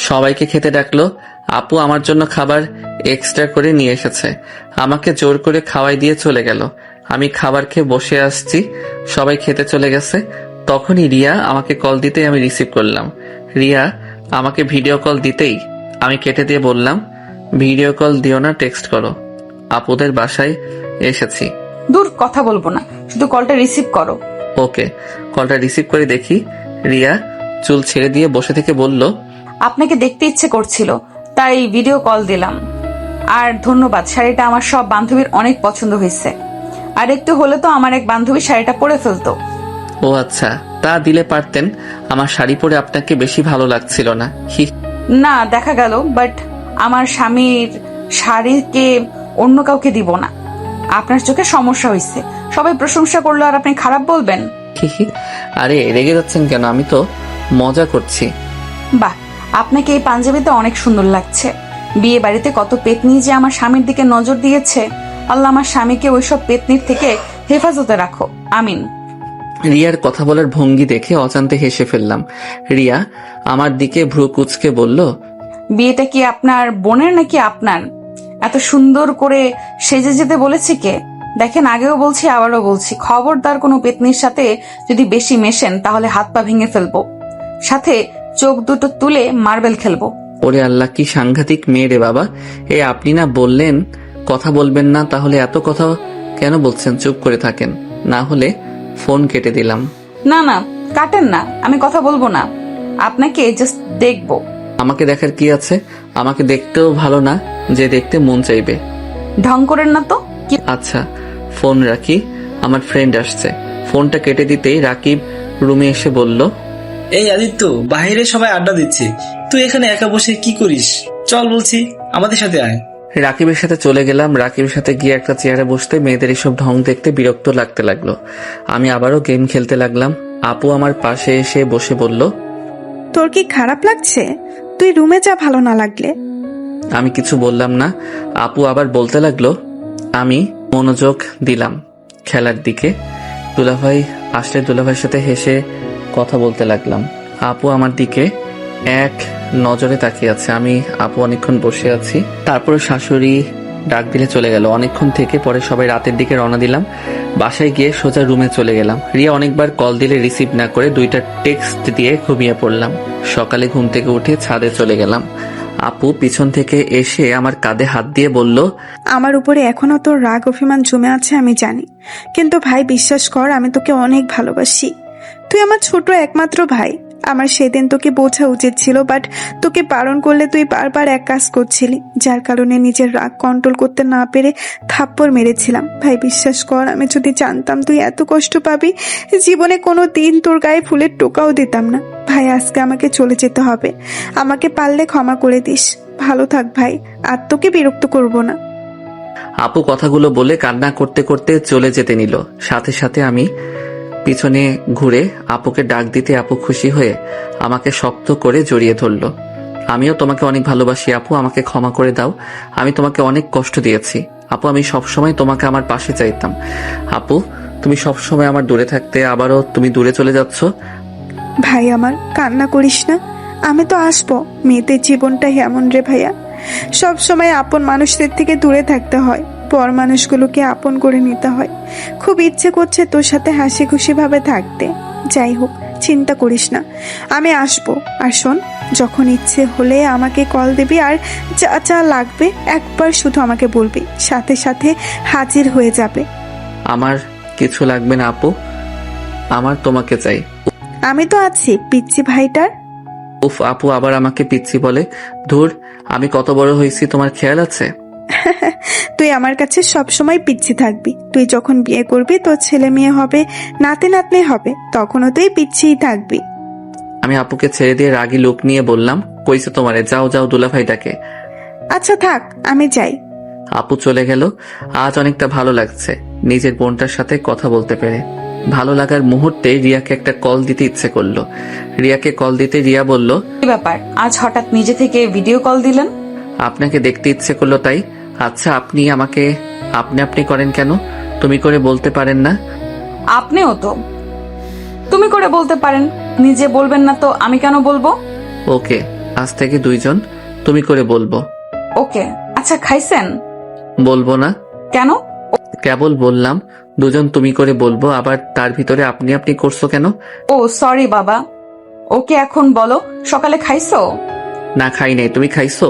সবাইকে খেতে ডাকলো। আপু আমার জন্য খাবার এক্সট্রা করে নিয়ে এসেছে, আমাকে জোর করে খাওয়াই দিয়ে চলে গেল। আমি খাবার খেয়ে বসে আসছি, সবাই খেতে চলে গেছে। তখনই রিয়া আমাকে কল দিতেই আমি রিসিভ করলাম। রিয়া আমাকে ভিডিও কল দিতেই আমি কেটে দিয়ে বললাম, ভিডিও কল দিও না, টেক্সট করো, আপুদের বাসায় এসেছি। দূর, কথা বলবো না, শুধু কলটা রিসিভ করো। ওকে। কলটা রিসিভ করে দেখি রিয়া চুল ছেড়ে দিয়ে বসে থেকে বলল, আপনাকে দেখতে ইচ্ছে করছিল তাই ভিডিও কল দিলাম। আর ধন্যবাদ, শাড়িটা আমার সব বান্ধবীর অনেক পছন্দ হয়েছে। আর একটু হলে তো আমার এক বান্ধবী শাড়িটা পরে ফেলতো। ও আচ্ছা, তা দিলে পারতেন, আমার শাড়ি পরে আপনাকে বেশি ভালো লাগছিল না। না, দেখা গেল, বাট আমার স্বামীর শাড়িকে অন্য কাউকে দিব না। আপনার চোখে সমস্যা হয়েছে, সবাই প্রশংসা করলো আর আপনি খারাপ বলবেন? হি। আরে রেগে যাচ্ছেন কেন? আমি তো মজা করছি। বাহ, আপনাকে এই পাঞ্জাবিতে অনেক সুন্দর লাগছে। বিয়ে বাড়িতে কত পেতনি যে আমার স্বামীর দিকে নজর দিয়েছে। আল্লাহ আমার স্বামীকে ওইসব পেতনির থেকে হেফাজতে রাখো, আমিন। রিয়ার কথা বলার ভঙ্গি দেখে অজান্তে হেসে ফেললাম। রিয়া আমার দিকে ভ্রু কুঁচকে বলল, বিয়েটা কি আপনার বোনের নাকি আপনার? এত সুন্দর করে সেজে যেতে বলেছি কে? দেখেন, আগেও বলছি আবারও বলছি, খবরদার কোনো পেতনির সাথে যদি বেশি মেশেন তাহলে হাত পা ভেঙে ফেলবো, সাথে চোখ দুটো তুলে মার্বেল খেলবো। ওরে আল্লাহ, কি সাংঘাতিক মেয়ে রে বাবা। আপনি না বললেন কথা বলবেন না, তাহলে এত কথা কেন বলছেন? চুপ করে থাকেন, না হলে ফোন কেটে দিলাম। না না, কাটেন না, আমি কথা বলবো না, আপনাকে জাস্ট দেখবো। আমাকে দেখার কি আছে? আমাকে দেখতেও ভালো না যে দেখতে মন চাইবে। ঢং করেন না তো। কি আচ্ছা, ফোন রাখি, আমার ফ্রেন্ড আসছে। ফোনটা কেটে দিতেই রাকিব রুমে এসে বলল, এই আদিত্য, বাইরে সবাই আড্ডা দিচ্ছে, তুই এখানে একা বসে কি করিস? চল বলছি, আমাদের সাথে আয়। রাকিবের সাথে চলে গেলাম। রাকিবের সাথে গিয়ে একটা চেয়ারে বসতে মেয়েদের এসব ঢং দেখতে বিরক্ত লাগতে লাগলো। আমি আবারও গেম খেলতে লাগলাম। আপু আমার পাশে এসে বসে বলল, তোর কি খারাপ লাগছে? তুই রুমে যা, ভালো না লাগলে। আমি কিছু বললাম না। আপু আবার বলতে লাগলো। আমি মনোযোগ দিলাম খেলার দিকে। দুলাভাই আসলে দুলাভাইয়ের সাথে হেসে কথা বলতে লাগলাম। আপু আমার দিকে এক নজরে তাকিয়ে আছে। আমি আপু অনেকক্ষণ বসে আছি। তারপরে শাশুড়ি ডাক দিলে চলে গেল। অনেকক্ষণ থেকে পরে সবাই রাতের দিকে রওনা দিলাম। বাসায় গিয়ে সোজা রুমে চলে গেলাম। রিয়া অনেকবার কল দিলে রিসিভ না করে 2টা টেক্সট দিয়ে ঘুমিয়ে পড়লাম। সকালে ঘুম থেকে উঠে ছাদে চলে গেলাম। আপু পিছন থেকে এসে আমার কাঁধে হাত দিয়ে বলল, আমার উপরে এখনো তোর রাগ অভিমান জমে আছে আমি জানি, কিন্তু ভাই বিশ্বাস কর, আমি তোকে অনেক ভালোবাসি। তুই আমার ছোট একমাত্র ভাই। আমার সেদিন তোকে বোঝা উচিত ছিল, বাট তোকে বারণ করলে তুই বারবার এক কাজ করছিলি, যার কারণে নিজের রাগ কন্ট্রোল করতে না পেরে থাপ্পড় মেরেছিলাম। ভাই বিশ্বাস কর, আমি যদি জানতাম তুই এত কষ্ট পাবি, জীবনে কোনো দিন তোর গায়ে ফুলের টোকাও দিতাম না। ভাই আজকে আমাকে চলে যেতে হবে, আমাকে পারলে ক্ষমা করে দিস। ভালো থাক ভাই, আর তোকে বিরক্ত করব না। আপু কথাগুলো বলে কান্না করতে করতে চলে যেতে নিল। সাথে সাথে আমি পিছনে ঘুরে আপুকে ডাক দিতে আপু খুশি হয়ে আমাকে শক্ত করে জড়িয়ে ধরল। আমিও তোমাকে অনেক ভালোবাসি আপু, আমাকে ক্ষমা করে দাও। আমি তোমাকে অনেক কষ্ট দিয়েছি আপু। আমি সবসময় তোমাকে আমার পাশে চাইতাম আপু। তুমি সবসময় আমার দূরে থাকতে, আবারও তুমি দূরে চলে যাচ্ছ। ভাই আমার, কান্না করিস না, আমি তো আসবো। মেয়েদের জীবনটাই এমন রে ভাইয়া, সব সময় আপন মানুষদের থেকে দূরে থাকতে হয়, পর মানুষগুলোকে আপন করে নিতে হয়। খুব ইচ্ছে করছে তোর সাথে হাসি খুশি ভাবে থাকতে। যাই হোক, চিন্তা করিস না, আমি আসবো। আর শোন, যখন ইচ্ছে হলে আমাকে কল দিবি, আর যা যা লাগবে একবার শুধু আমাকে বলবি, সাথে সাথে হাজির হয়ে যাবে। আমার কিছু লাগবে না আপু, আমার তোমাকে চাই। আমি তো আছি পিচ্ছি ভাইটার। উফ, আপু আবার আমাকে পিচ্ছি বলে। ধুর, আমি কত বড় হয়েছি তোমার খেয়াল আছে? তুই আমার কাছে সবসময় পিচ্ছি থাকবি। তুই যখন বিয়ে করবি, তোর ছেলে মেয়ে হবে, নাতি নাতনি হবে, তখনও তুই পিচ্ছিই থাকবি। আমি আপুকে ছেড়ে দিয়ে রাগী লোক নিয়ে বললাম, কইছে তোমারে, যাও যাও দুলাভাইটাকে। আচ্ছা থাক, আমি যাই। আপু চলে গেল। আজ অনেকটা ভালো লাগছে নিজের বোনটার সাথে কথা বলতে পেরে। ভালো লাগার মুহূর্তে রিয়াকে একটা কল দিতে ইচ্ছে করলো। রিয়াকে কল দিতে রিয়া বলল, কি ব্যাপার, আজ হঠাৎ নিজে থেকে ভিডিও কল দিলেন? আপনাকে দেখতে ইচ্ছে করলো তাই। আচ্ছা, আপনি আমাকে আপনি আপনি করেন কেন? তুমি করে বলতে পারেন না? আপনিও তো তুমি করে বলতে পারেন, নিজে বলবেন না তো আমি কেন বলবো? ওকে, আজ থেকে 2জন তুমি করে বলবো। ওকে। আচ্ছা, খাইছেন? বলবো না। কেন? কেবল বললাম 2জন তুমি করে বলবো, আবার তার ভিতরে আপনি আপনি করছো কেন? ও সরি বাবা। ওকে, এখন বলো, সকালে খাইছো? না, খাই নাই। তুমি খাইছো?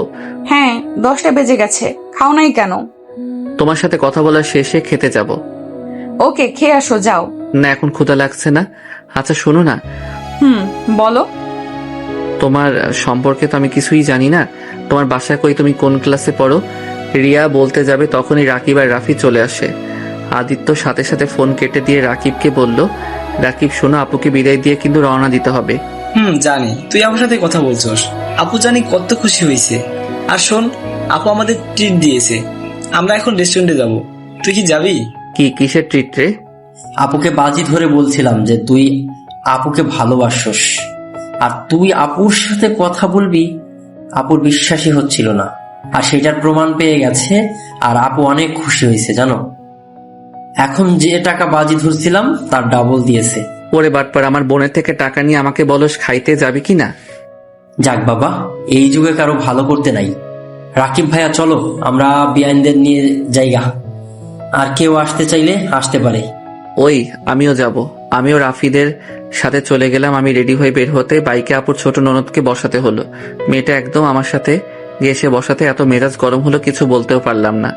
হ্যাঁ, 10টা বেজে গেছে, খাও নাই কেন? তোমার সাথে কথা বলার শেষে খেতে যাব। ওকে, খেয়ে আসো, যাও। না, এখন ক্ষুধা লাগছে না। আচ্ছা শোনো না, বলো। তোমার সম্পর্কে তো আমি কিছুই জানি না। তোমার বাসায় কই, তুমি কোন ক্লাসে পড়ো? রিয়া বলতে যাবে তখনই রাকিব আর রাফি চলে আসে। আদিত্য সাথে সাথে ফোন কেটে দিয়ে রাকিবকে বলল, রাকিব শোনো, আপুকে বিদায় দিয়ে কিন্তু রওনা দিতে হবে। জানি তুই আমার সাথে কথা বলছস। আপু জানি কত খুশি হয়েছে। আর শোন, আপু আমাদের ট্রিট দিয়েছে, আমরা এখন রেস্টুরেন্টে যাব। তুই কি যাবি? কি কিসের ট্রিট রে? আপুকে বাজি ধরে বলছিলাম যে তুই আপুকে ভালোবাসস, আর তুই আপুর সাথে কথা বলবি, আপুর বিশ্বাসই হচ্ছিল না, আর সেটার প্রমাণ পেয়ে গেছে। আর আপু অনেক খুশি হয়েছে জানো, এখন যে টাকা বাজি ধরছিলাম তার ডাবল দিয়েছে। ওরে বাটপার, আমার বোনের থেকে টাকা নিয়ে আমাকে বলস খাইতে যাবি কি না? যাক বাবা, এই যুগে কারো ভালো করতে নাই। রাকিব ভাইয়া চলো আমরা বিয়াইনদের নিয়ে জায়গা, আর কেউ আসতে চাইলে আসতে পারে। ওই আমিও যাব। আমিও রাফিদের সাথে চলে গেলাম। আমি রেডি হয়ে বের হতে বাইকে আপুর ছোট ননদকে বসাতে হলো। মেয়েটা একদম আমার সাথে গেছে বসাতে এত মেজাজ গরম হলো কিছু বলতেও পারলাম না।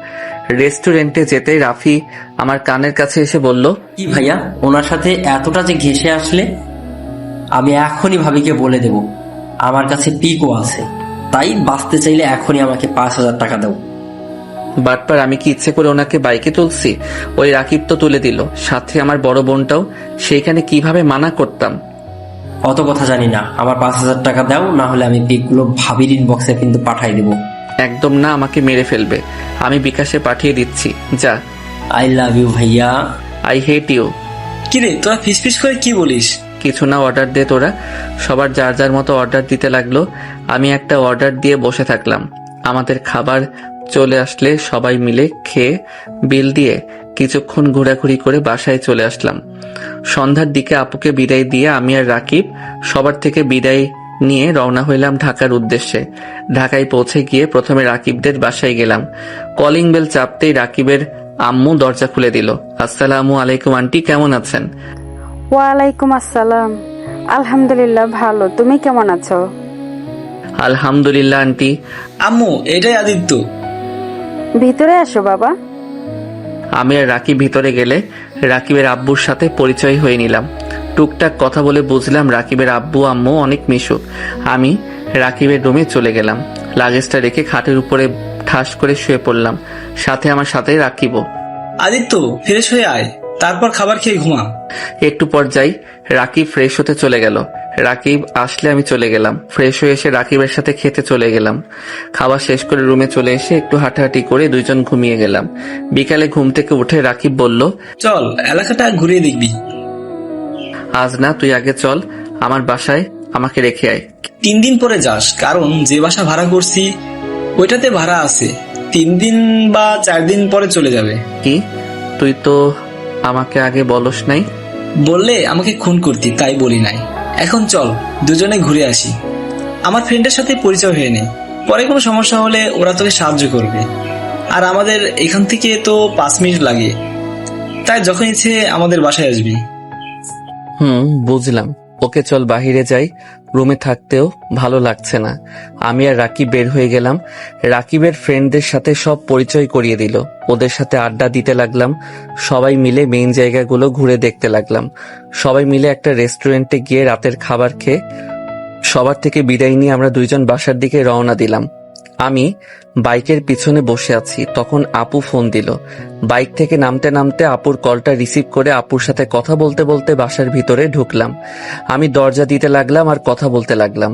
রেস্টুরেন্টে যেতেই রাফি আমার কানের কাছে এসে বলল, কি ভাইয়া, ওনার সাথে এতটা যে ঘেঁষে আসলে? আমি এখনই ভাবিকে বলে দেব, আমার কাছে পিকও আছে, তাই বাঁচতে চাইলে এখনই আমাকে 5,000 টাকা দাও। বাটপার, আমি কি ইচ্ছে করে ওনাকে বাইকে তুলছি? ওই রাকিব তো তুলে দিল, সাথে আমার বড় বোনটাও। সেইখানে কিভাবে মানা করতাম? অত কথা জানি না, আমার 5,000 টাকা দাও, না হলে আমি পিকগুলো ভাবির ইনবক্সে কিন্তু পাঠাই দেব। একদম না, আমাকে মেরে ফেলবে। আমি বিকাশে পাঠিয়ে দিচ্ছি, যা। আই লাভ ইউ ভাইয়া। I hate you. কিরে তোরা ফিস করে কি বলিস? কিছু না, অর্ডার দে তোরা। সবার যার যার মতো অর্ডার দিতে লাগলো। আমি একটা অর্ডার দিয়ে বসে থাকলাম। আমাদের খাবার চলে আসলে সবাই মিলে খেয়ে বিল দিয়ে কিছুক্ষণ ঘোরাঘুরি করে বাসায় চলে আসলাম। সন্ধ্যার দিকে আপুকে বিদায় দিয়ে আমি আর রাকিব সবার থেকে বিদায় নিয়ে রওনা হইলাম ঢাকার উদ্দেশ্যে। ঢাকায় পৌঁছে গিয়ে প্রথমে রাকিবদের বাসায় গেলাম। কলিং বেল চাপতেই রাকিবের আম্মু দরজা খুলে দিল। আসসালামু আলাইকুম আন্টি, কেমন আছেন? ওয়ালাইকুম আসসালাম। আলহামদুলিল্লাহ ভালো, তুমি কেমন আছো? আলহামদুলিল্লাহ আন্টি। আম্মু, এটাই আদিত্য। ভিতরে আসো বাবা। আমি আর রাকিব ভিতরে গেলে রাকিবের আব্বুর সাথে পরিচয় হয়ে নিলাম। টুকটাক কথা বলে বুঝলাম রাকিবের আব্বু আম্মু অনেক মিশুক। আমি রাকিবের রুমে চলে গেলাম। লাগেজটা রেখে খাটের উপরে ঠাস করে শুয়ে পড়লাম। সাথে আমার সাথে রাকিবও। আদিত্য, ফ্রেশ হয়ে আয়, তারপর খাবার খেয়ে ঘুমা। একটু পর যাই, রাকিব ফ্রেশ হতে চলে গেল। রাকিব আসলে আমি চলে গেলাম। ফ্রেশ হয়ে এসে রাকিবের সাথে খেতে চলে গেলাম। খাওয়া শেষ করে রুমে চলে এসে একটু হাঁটাহাঁটি করে দুইজন ঘুমিয়ে গেলাম। বিকালে ঘুম থেকে উঠে রাকিব বলল, চল এলাকাটা ঘুরিয়ে দেখবি। আজ না, তুই আগে চল আমার বাসায়, আমাকে রেখে আয়। 3 দিন পরে যাস, কারণ যে বাসা ভাড়া করছি ওইটাতে ভাড়া আছে। 3 দিন বা 4 দিন পরে চলে যাবে। কি, তুই তো আমাকে আগে বলস নাই? বললে আমাকে খুন করতি, তাই বলি নাই। এখন চল দুজনে ঘুরে আসি, আমার ফ্রেন্ডের সাথে পরিচয় হয়ে নে। পরে কোনো সমস্যা হলে ওরা তোকে সাহায্য করবে। আর আমাদের এখান থেকে তো 5 মিনিট লাগে, তাই যখন ইচ্ছে আমাদের বাসায় আসবি। বুঝলাম। ওকে চল বাহিরে যাই, রুমে থাকতেও ভালো লাগছে না। আমি আর রাকিব বের হয়ে গেলাম। রাকিবের ফ্রেন্ডদের সাথে সব পরিচয় করিয়ে দিল। ওদের সাথে আড্ডা দিতে লাগলাম। সবাই মিলে মেইন জায়গাগুলো ঘুরে দেখতে লাগলাম। সবাই মিলে একটা রেস্টুরেন্টে গিয়ে রাতের খাবার খেয়ে সবার থেকে বিদায় নিয়ে আমরা দুইজন বাসার দিকে রওনা দিলাম। আমি বাইকের পিছনে বসে আছি, তখন আপু ফোন দিল। বাইক থেকে নামতে নামতে আপুর কলটা রিসিভ করে আপুর সাথে কথা বলতে বলতে বাসার ভিতরে ঢুকলাম। আমি দরজা দিতে লাগলাম আর কথা বলতে লাগলাম।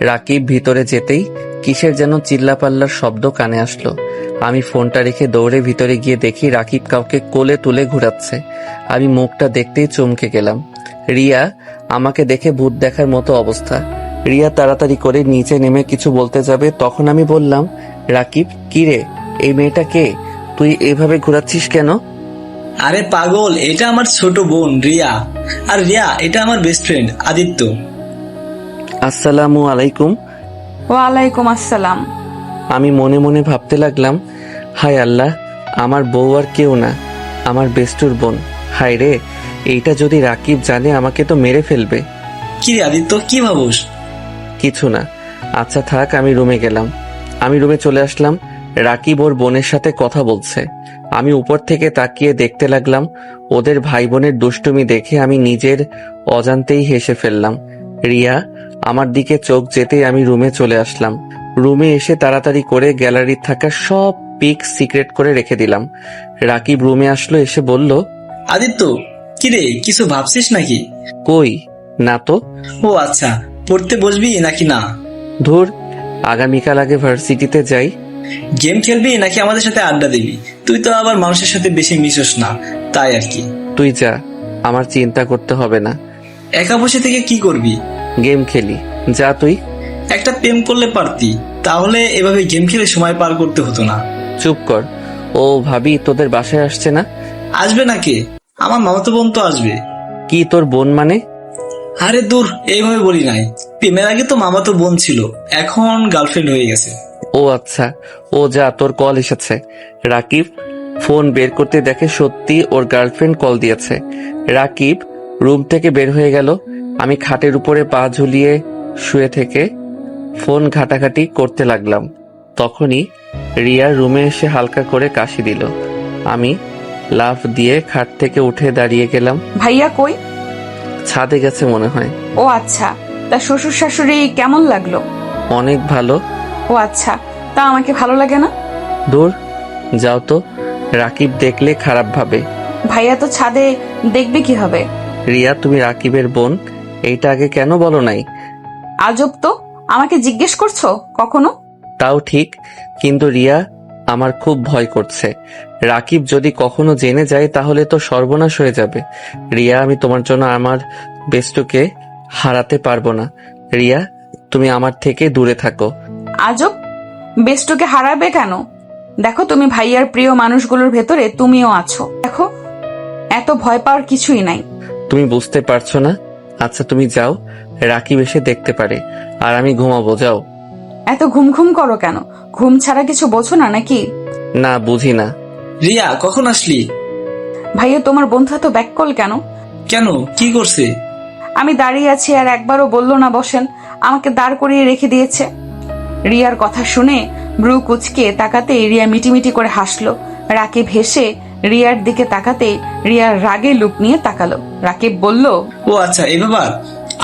রাকিব ভিতরে যেতেই কিসের যেন চিল্লাপাল্লার শব্দ কানে আসলো। আমি ফোনটা রেখে দৌড়ে ভিতরে গিয়ে দেখি রাকিব কাউকে কোলে তুলে ঘুরাচ্ছে। আমি মুখটা দেখতেই চমকে গেলাম। রিয়া। আমাকে দেখে ভূত দেখার মতো অবস্থা। রিয়া তাড়াতাড়ি করে নিচে নেমে কিছু বলতে যাবে, তখন আমি বললাম, রাকিব, কি রে, এই মেয়েটা কে? তুই এভাবে ঘোরাচ্ছিস কেন? আরে পাগল, এটা আমার ছোট বোন রিয়া। আর রিয়া, এটা আমার বেস্ট ফ্রেন্ড আদিত্য। আসসালামু আলাইকুম। ওয়ালাইকুম আসসালাম। আমি মনে মনে ভাবতে লাগলাম, হায় আল্লাহ, আমার বউ আর কেউ না, আমার বেস্টুর বোন। হায় রে, এইটা যদি রাকিব জানে আমাকে তো মেরে ফেলবে। কি রে আদিত্য, কি ভাবস? কিছু না। আচ্ছা থাক, আমি রুমে গেলাম। আমি রুমে চলে আসলাম। রাকিব ওর বোনের সাথে কথা বলছে। আমি উপর থেকে তাকিয়ে দেখতে লাগলাম। ওদের ভাই বোনের দুষ্টুমি দেখে আমি নিজের অজান্তেই হেসে ফেললাম। রিয়া আমার দিকে চোখ যেতেই আমি রুমে চলে আসলাম। রুমে এসে তাড়াতাড়ি করে গ্যালারির থাকা সব পিক সিক্রেট করে রেখে দিলাম। রাকিব রুমে আসলো, এসে বলল, আদিত্য, কি রে, কিছু ভাবছিস নাকি? কই না তো। ও আচ্ছা, পড়তে বসবি নাকি না? ধুর, আগামীকাল আগে ভার্সিটিতে যাই। গেম খেলবি নাকি আমাদের সাথে আড্ডা দিবি? তুই তো আবার মানুষের সাথে বেশি মিশস না, তাই আর কি। তুই যা, আমার চিন্তা করতে হবে না। একা বসে থেকে কি করবি? গেম খেলি। যা তুই। একটা প্রেম করলে পারতি, তাহলে এভাবে গেম খেলে সময় পার করতে হতো না। চুপ কর। ও ভাবি তোদের বাসায় আসছে না? আসবে না কে? আমার মামাতো বোন তো আসবে। কি তোর বোন মানে? আরে দূর, এইভাবে বলি নাই। প্রেমের আগে তো মামাতো বোন ছিল, এখন গার্লফ্রেন্ড হয়ে গেছে। ও আচ্ছা। ও যা, তোর কল এসেছে। রাকিব ফোন বের করতে দেখে সত্যি ওর গার্লফ্রেন্ড কল দিয়েছে। রাকিব রুম থেকে বের হয়ে গেল। আমি খাটের উপরে পা ঝুলিয়ে শুয়ে থেকে ফোন ঘাটাঘাটি করতে লাগলাম। তখনই রিয়া রুমে এসে হালকা করে কাশি দিল। আমি লাফ দিয়ে খাট থেকে উঠে দাঁড়িয়ে গেলাম। ভাইয়া কই? ছাদে গেছে মনে হয়। ও আচ্ছা, তা শ্বশুর শাশুড়ি কেমন লাগলো? অনেক ভালো। ও আচ্ছা, তা আমাকে ভালো লাগে না? দূর, যাও তো। রাকিব দেখলে খারাপ ভাবে। ভাইয়া তো ছাদে দেখবে কি হবে? রিয়া, তুমি রাকিবের বোন, এইটা আগে কেন বলো নাই? আজব তো, আমাকে জিজ্ঞেস করছো কখনো? তাও ঠিক, কিন্তু রিয়া আমার খুব ভয় করছে। রাকিব যদি কখনো জেনে যায় তাহলে তো সর্বনাশ হয়ে যাবে। রিয়া, আমি তোমার জন্য আমার বেস্টুকে হারাতে পারবো না। রিয়া, তুমি আমার থেকে দূরে থাকো। আজব, বেস্টুকে হারাবে কেন? দেখো, তুমি ভাইয়ার প্রিয় মানুষগুলোর ভেতরে তুমিও আছো। দেখো, এত ভয় পাওয়ার কিছুই নাই। তুমি বুঝতে পারছো না? আচ্ছা তুমি যাও, রাকিব এসে দেখতে পারে। আর আমি ঘুমাবো, যাও। এত ঘুম ঘুম করো কেন? ঘুম ছাড়া কিছু বোঝো না নাকি? না, বুঝি না। রিয়া, কখন আসলি? ভাইয়া, তোমার বন্ধু এত ব্যাককল কেন? কেন, কি করছে? আমি দাঁড়িয়ে আছি আর একবারও বললো না বসেন, আমাকে দাঁড় করিয়ে রেখে দিয়েছে। রিয়ার কথা শুনে ব্রু কুচকে তাকাতে রিয়া মিটিমিটি করে হাসলো। রাকিব হেসে রিয়ার দিকে তাকাতে রিয়ার রাগে লুক নিয়ে তাকালো। রাকিব বলল, ও আচ্ছা, এই ব্যাপার।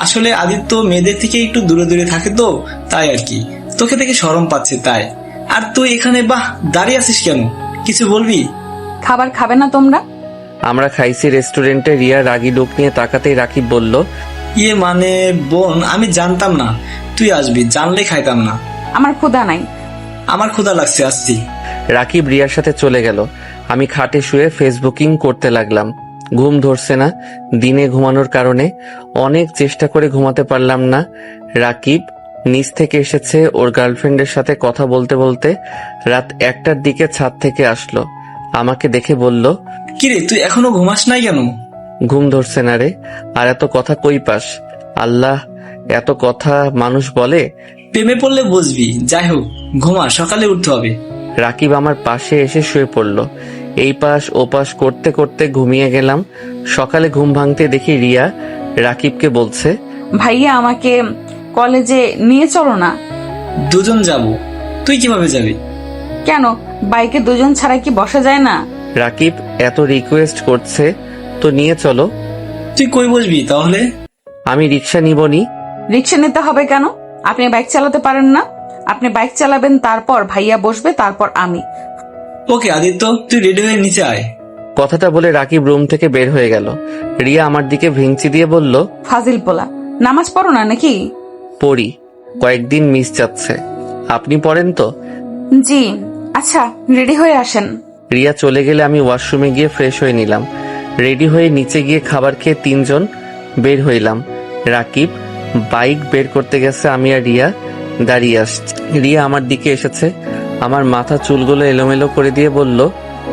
আসলে আদিত্য মেয়েদের থেকে একটু দূরে দূরে থাকে তো, তাই আর কি। তোকে দেখে শরম পাচ্ছে তাই। আর তুই এখানে বাহ দাঁড়িয়ে আছিস কেন? কিছু বলবি? খাবার খাবে না তোমরা? আমরা খাইছি রেস্টুরেন্টে। রিয়া রাগী লোক নিয়ে তাকাতেই রাকিব বলল, ইয়ে মানে বোন, আমি জানতাম না তুই আসবি, জানলে খাইতাম না। আমার ক্ষুধা নাই। আমার ক্ষুধা লাগছে, আসছি। রাকিব রিয়ার সাথে চলে গেল। আমি খাটে শুয়ে ফেসবুকিং করতে লাগলাম। ঘুম ধরছে না। দিনে ঘুমানোর কারণে অনেক চেষ্টা করে ঘুমাতে পারলাম না। রাকিব নিচ থেকে এসেছে। ওর গার্লফ্রেন্ডের সাথে কথা বলতে বলতে রাত 1টার দিকে ছাদ থেকে আসলো। আমাকে দেখে বলল, কিরে, তুই এখনো ঘুমাস নাই কেন? ঘুম ধরছে না রে। আর এত কথা কই পাস? আল্লাহ, এত কথা মানুষ বলে? প্রেমে পড়লে বুঝবি। যাই হোক, ঘুমা, সকালে উঠতে হবে। রাকিব আমার পাশে এসে শুয়ে পড়ল। এই পাশ ও পাশ করতে করতে ঘুমিয়ে গেলাম। সকালে ঘুম ভাঙতে দেখি রিয়া রাকিবকে বলছে, ভাইয়া, আমাকে কলেজে নিয়ে চলো না। দুজন যাব। তুই কিভাবে যাবি? কেন, বাইকে দুজন ছাড়া কি বসা যায় না? রাকিব এত রিকোয়েস্ট করছে তো নিয়ে চলো। তুই কই বসবি তাহলে? আমি রিক্সা নিবনি। রিক্সা নিতে হবে কেন? আপনি বাইক চালাতে পারেন না? আপনি বাইক চালাবেন, তারপর ভাইয়া বসবে, তারপর আমি। ওকে আদিত্য, তুই রেডি হয়ে নিচে আয়। কথাটা বলে রাকিব রুম থেকে বের হয়ে গেল। রিয়া আমার দিকে ভেঙচি দিয়ে বলল, ফাজিল পোলা, নামাজ পড়ো না নাকি? পড়ি, কয়েকদিন মিস যাচ্ছে। আপনি পড়েন তো? জি। আচ্ছা, রেডি হয়ে আসেন। রিয়া চলে গেলে আমি ওয়াশরুমে গিয়ে ফ্রেশ হয়ে নিলাম। রেডি হয়ে নিচে গিয়ে খাবার খেয়ে 3 জন বের হইলাম। রাকিব বাইক বের করতে গেছে, আমি আর রিয়া দাঁড়িয়ে আসছি। রিয়া আমার দিকে এসেছে, আমার মাথা চুলগুলো এলোমেলো করে দিয়ে বলল,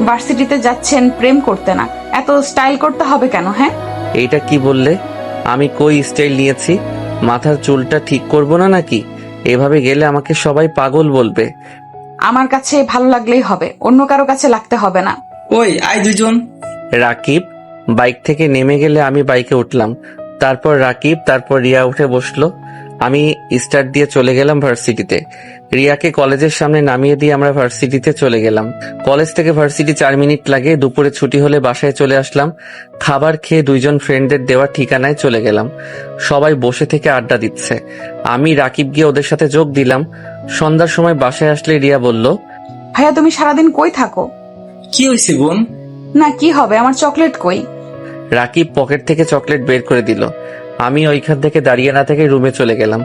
ভার্সিটিতে যাচ্ছেন প্রেম করতে না, এত স্টাইল করতে হবে কেন? হ্যাঁ, এইটা কি বললে? আমি কই স্টাইল নিয়েছি? মাথার চুলটা ঠিক করব না নাকি? এভাবে গেলে আমাকে সবাই পাগল বলবে। আমার কাছে ভালো লাগলেই হবে, অন্য কারো কাছে লাগতে হবে না। ওই আয় দুজন। রাকিব বাইক থেকে নেমে গেলে আমি বাইকে উঠলাম। তারপর রাকিব, তারপর রিয়া উঠে বসলো। আমি স্টার্ট দিয়ে চলে গেলাম ভার্সিটিতে। রিয়াকে কলেজের সামনে নামিয়ে দিয়ে আমরা ভার্সিটিতে চলে গেলাম। কলেজ থেকে ভার্সিটি 4 মিনিট লাগে। দুপুরে ছুটি হলে বাসায় চলে আসলাম। খাবার খেয়ে 2 জন ফ্রেন্ডদের দেওয়া ঠিকানায় চলে গেলাম। সবাই বসে থেকে আড্ডা দিচ্ছে। আমি রাকিব গিয়ে ওদের সাথে যোগ দিলাম। সন্ধ্যার সময় বাসায় আসলে রিয়া বলল, ভাইয়া, তুমি সারাদিন কই থাকো? কি হয়েছে বোন? না, কি হবে, আমার চকলেট কই? রাকিব পকেট থেকে চকলেট বের করে দিল। আমি ওইখান থেকে দাঁড়িয়ে না থেকে রুমে চলে গেলাম।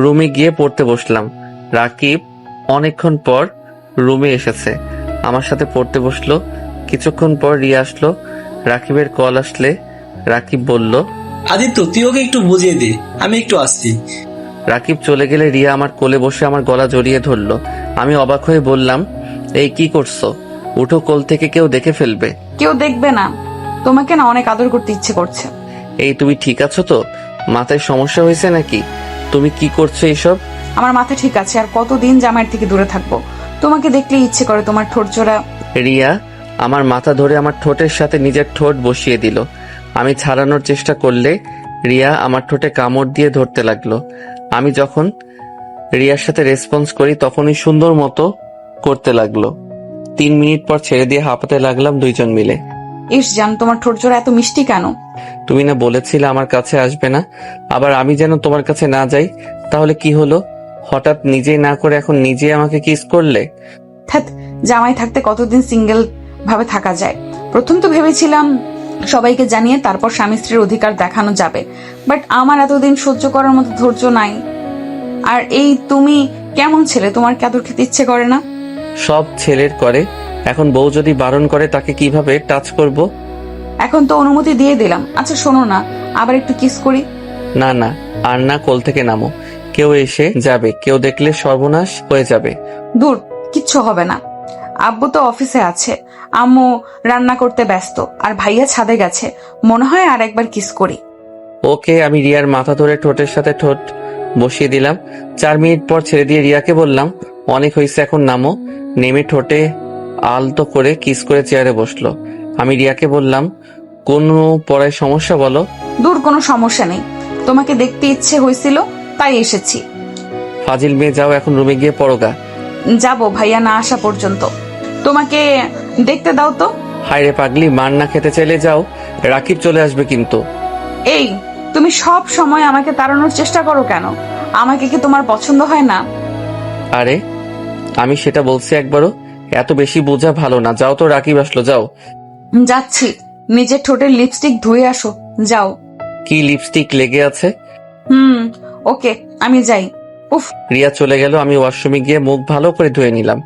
রুমে গিয়ে পড়তে বসলাম। রাকিব অনেকক্ষণ পর রুমে এসেছে, আমার সাথে পড়তে বসলো। কিছুক্ষণ পর রিয়া আসলো। রাকিবের কল আসলে রাকিব বলল। আদিত্য, তুই ওকে একটু বুঝিয়ে দে, আমি একটু আসছি। রাকিব চলে গেলে রিয়া আমার কোলে বসে আমার গলা জড়িয়ে ধরলো। আমি অবাক হয়ে বললাম, এই কি করছো? উঠো, কোল থেকে কেউ দেখে ফেলবে। কেউ দেখবে না, তোমাকে না অনেক আদর করতে ইচ্ছে করছে। এই তুমি ঠিক আছো তো? মাথায় সমস্যা হয়েছে নাকি? তুমি কি করছো এইসব? আমার মাথা ঠিক আছে, আর কতদিন জামাইয়ের থেকে দূরে থাকবো? তোমাকে দেখলেই ইচ্ছে করে তোমার ঠোঁট জোড়া। রিয়া আমার মাথা ধরে আমার ঠোঁটের সাথে নিজের ঠোঁট বসিয়ে দিল। আমি ছাড়ানোর চেষ্টা করলে রিয়া আমার ঠোঁটে কামড় দিয়ে ধরতে লাগলো। আমি যখন রিয়ার সাথে রেসপন্স করি তখনই সুন্দর মতো করতে লাগলো। 3 মিনিট পর ছেড়ে দিয়ে হাঁপাতে লাগলাম দুইজন মিলে। ইস জান, তোমার ঠোঁট জোড়া এত মিষ্টি কেন? তুমি না বলেছিলে আমার কাছে আসবে না, আবার আমি যেন তোমার কাছে না যাই। তাহলে কি হলো? হঠাৎ নিজেই না করে এখন নিজে আমাকে কিস করলে। ধ্যাৎ, জামাই থাকতে কতদিন সিঙ্গেল ভাবে থাকা যায়। প্রথম তো ভেবেছিলাম সবাইকে জানিয়ে তারপর স্বামী স্ত্রীর অধিকার দেখানো যাবে, বাট আমার এতদিন সহ্য করার মতো ধৈর্য নাই। আর এই তুমি কেমন ছেলে, তোমার কি আদর খেতে ইচ্ছে করে না? সব ছেলের করে। এখন বউ যদি বারণ করে তাকে কিভাবে টাচ করব? এখন তো অনুমতি দিয়ে দিলাম। আচ্ছা শোনো না, আবার একটু কিস করি। না না, আর না, কোল থেকে নামো। কেউ এসে যাবে, কেউ দেখলে সর্বনাশ হয়ে যাবে। দূর, কিচ্ছু হবে না। আব্বু তো অফিসে আছে, আম্মু রান্না করতে ব্যস্ত, আর ভাইয়া ছাদে গেছে। মনে হয় আর একবার কিস করি। ওকে। আমি রিয়ার মাথা ধরে ঠোঁটের সাথে ঠোঁট বসিয়ে দিলাম। 4 মিনিট পর ছেড়ে দিয়ে রিয়াকে বললাম, অনেক হয়েছে, এখন নামো। নেমে ঠোঁটে আলতো করে কিস করে চেয়ারে বসলো। আমি রিয়াকে বললাম, কোনো পড়ায় সমস্যা বলো? দূর, কোনো সমস্যা নেই, তোমাকে দেখতে ইচ্ছে হয়েছিল তাই এসেছি। ফাজিল মেয়ে, যাও এখন রুমে গিয়ে পড়োগা। যাব ভাইয়া না আসা পর্যন্ত। তোমাকে দেখতে দাও তো। হায়রে পাগলি, মার না খেতে চাইলে যাও, রাকিব চলে আসবে কিন্তু। এই, তুমি সব সময় আমাকে তাড়ানোর চেষ্টা করো কেন? আমাকে কি তোমার পছন্দ হয় না? আরে আমি সেটা বলছি একবারও? এত বেশি বোঝা ভালো না। যাও তো, রাকিব আসলো, যাও। যাচ্ছি, নিজের ঠোঁটের লিপস্টিক ধুয়ে আসো, যাও। কি লিপস্টিক লেগে আছে? ওকে, আমি যাই। উফ। রিয়া চলে গেল। আমি ওয়াশরুমে গিয়ে মুখ ভালো করে ধুয়ে নিলাম।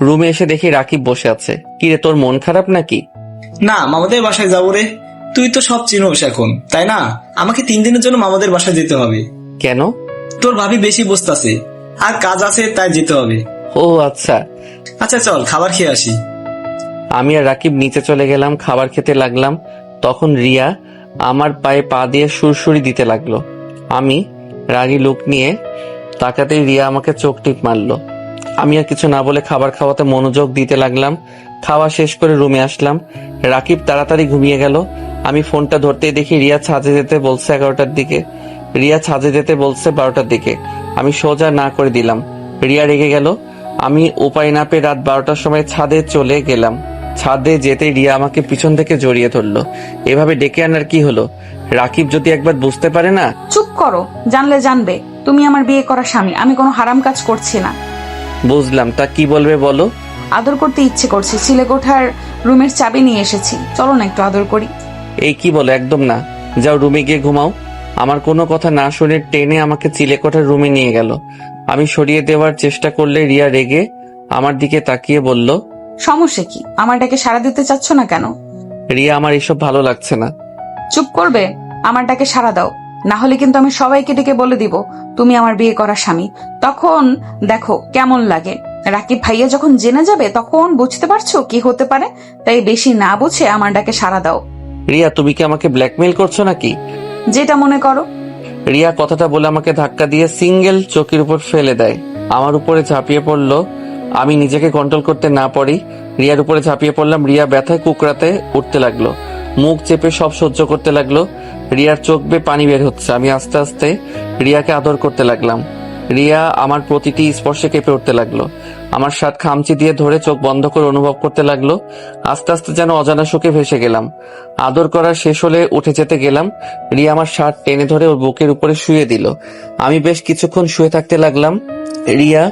রুমে এসে দেখি রাকিব বসে আছে। কি রে, তোর মন খারাপ নাকি? না, মামাদের বাসায় যাবো রে। তুই তো সব চিনোস এখন, তাই না? আমাকে 3 দিনের জন্য মামাদের বাসায় যেতে হবে। কেন? তোর ভাবি বেশি বসতাছে, আর কাজ আছে, তাই যেতে হবে। ও আচ্ছা। আচ্ছা চল, খাবার খেয়ে আসি। আমি আর রাকিব নিচে চলে গেলাম, খাবার খেতে লাগলাম। তখন রিয়া আমার পায়ে পা দিয়ে সুরসুরি দিতে লাগলো। আমি রাগী লুক নিয়ে তাকাতেই রিয়া আমাকে চোখ টিপ মারলো। আমি আর কিছু না বলে খাবার খাওয়াতে মনোযোগ দিতে লাগলাম। খাওয়া শেষ করে রুমে আসলাম। রাকিব তাড়াতাড়ি ঘুমিয়ে গেল। আমি ফোনটা ধরতেই দেখি রিয়া ছাদে যেতে বলছে 11টার দিকে। রিয়া ছাদে যেতে বলছে 12টার দিকে। আমি সোজা না করে দিলাম। রিয়া রেগে গেল। আমি উপায় না পেয়ে রাত 12টার সময় ছাদে চলে গেলাম। ছাদে যেতে রিয়া আমাকে পিছন থেকে জড়িয়ে ধরলো। এভাবে ডেকে আনার কি হলো? রাকিব যদি একবার বুঝতে পারে না। চুপ করো, জানলে জানবে। তুমি আমার বিয়ে করা স্বামী, আমি কোনো হারাম কাজ করছি না। বুঝলাম, তা কি বলবে বলো? আদর করতে ইচ্ছে করছে, চিলেকোঠার রুমের চাবি নিয়ে এসেছি, চলো না একটু আদর করি। এই কি বলো? একদম না, যাও রুমে গিয়ে ঘুমাও। আমার কোনো কথা না শুনে টেনে আমাকে চিলেকোঠার রুমে নিয়ে গেল। আমি সরিয়ে দেওয়ার চেষ্টা করলে রিয়া রেগে আমার দিকে তাকিয়ে বলল, সমস্যা কি? আমার ডাকে সাড়া দিতে চাচ্ছ না কেন? রিয়া, আমার এসব ভালো লাগছে না। চুপ করবে? আমার ডাকে সাড়া দাও, না হলে কিন্তু আমি সবাইকে ডেকে বলে দিব তুমি আমার বিয়ে করা স্বামী। তখন দেখো কেমন লাগে। রাকিব ভাইয়া যখন জেনে যাবে তখন বুঝতে পারছো কি হতে পারে। তাই বেশি না বুঝে আমার ডাকে সাড়া দাও। রিয়া, তুমি কি আমাকে ব্ল্যাকমেইল করছো নাকি? যেটা মনে করো। রিয়া কথাটা বলে আমাকে ধাক্কা দিয়ে সিঙ্গেল চৌকির উপর ফেলে দেয়। আমার উপরে ঝাঁপিয়ে পড়লো। আমি নিজেকে কন্ট্রোল করতে না পারি রিয়ার উপরে ঝাঁপিয়ে পড়লাম। রিয়া ব্যথায় কুকরাতে উঠতে লাগলো, মুখ চেপে সব সহ্য করতে লাগলো। রিয়ার চোখ বেয়ে পানি বের হচ্ছে। আমি আস্তে আস্তে রিয়াকে আদর করতে লাগলাম। রিয়া আমার প্রতিটি স্পর্শে কেঁপে উঠতে লাগলো। আমার শার্ট খামচি দিয়ে ধরে চোখ বন্ধ করে অনুভব করতে লাগলো। আস্তে আস্তে যেন অজানা সুখে ভেসে গেলাম। আদর করা শেষ হলে উঠে যেতে গেলাম। রিয়া আমার শার্ট টেনে ধরে ওর বুকের উপরে শুয়ে দিল। আমি বেশ কিছুক্ষণ শুয়ে থাকতে লাগলাম। রিয়া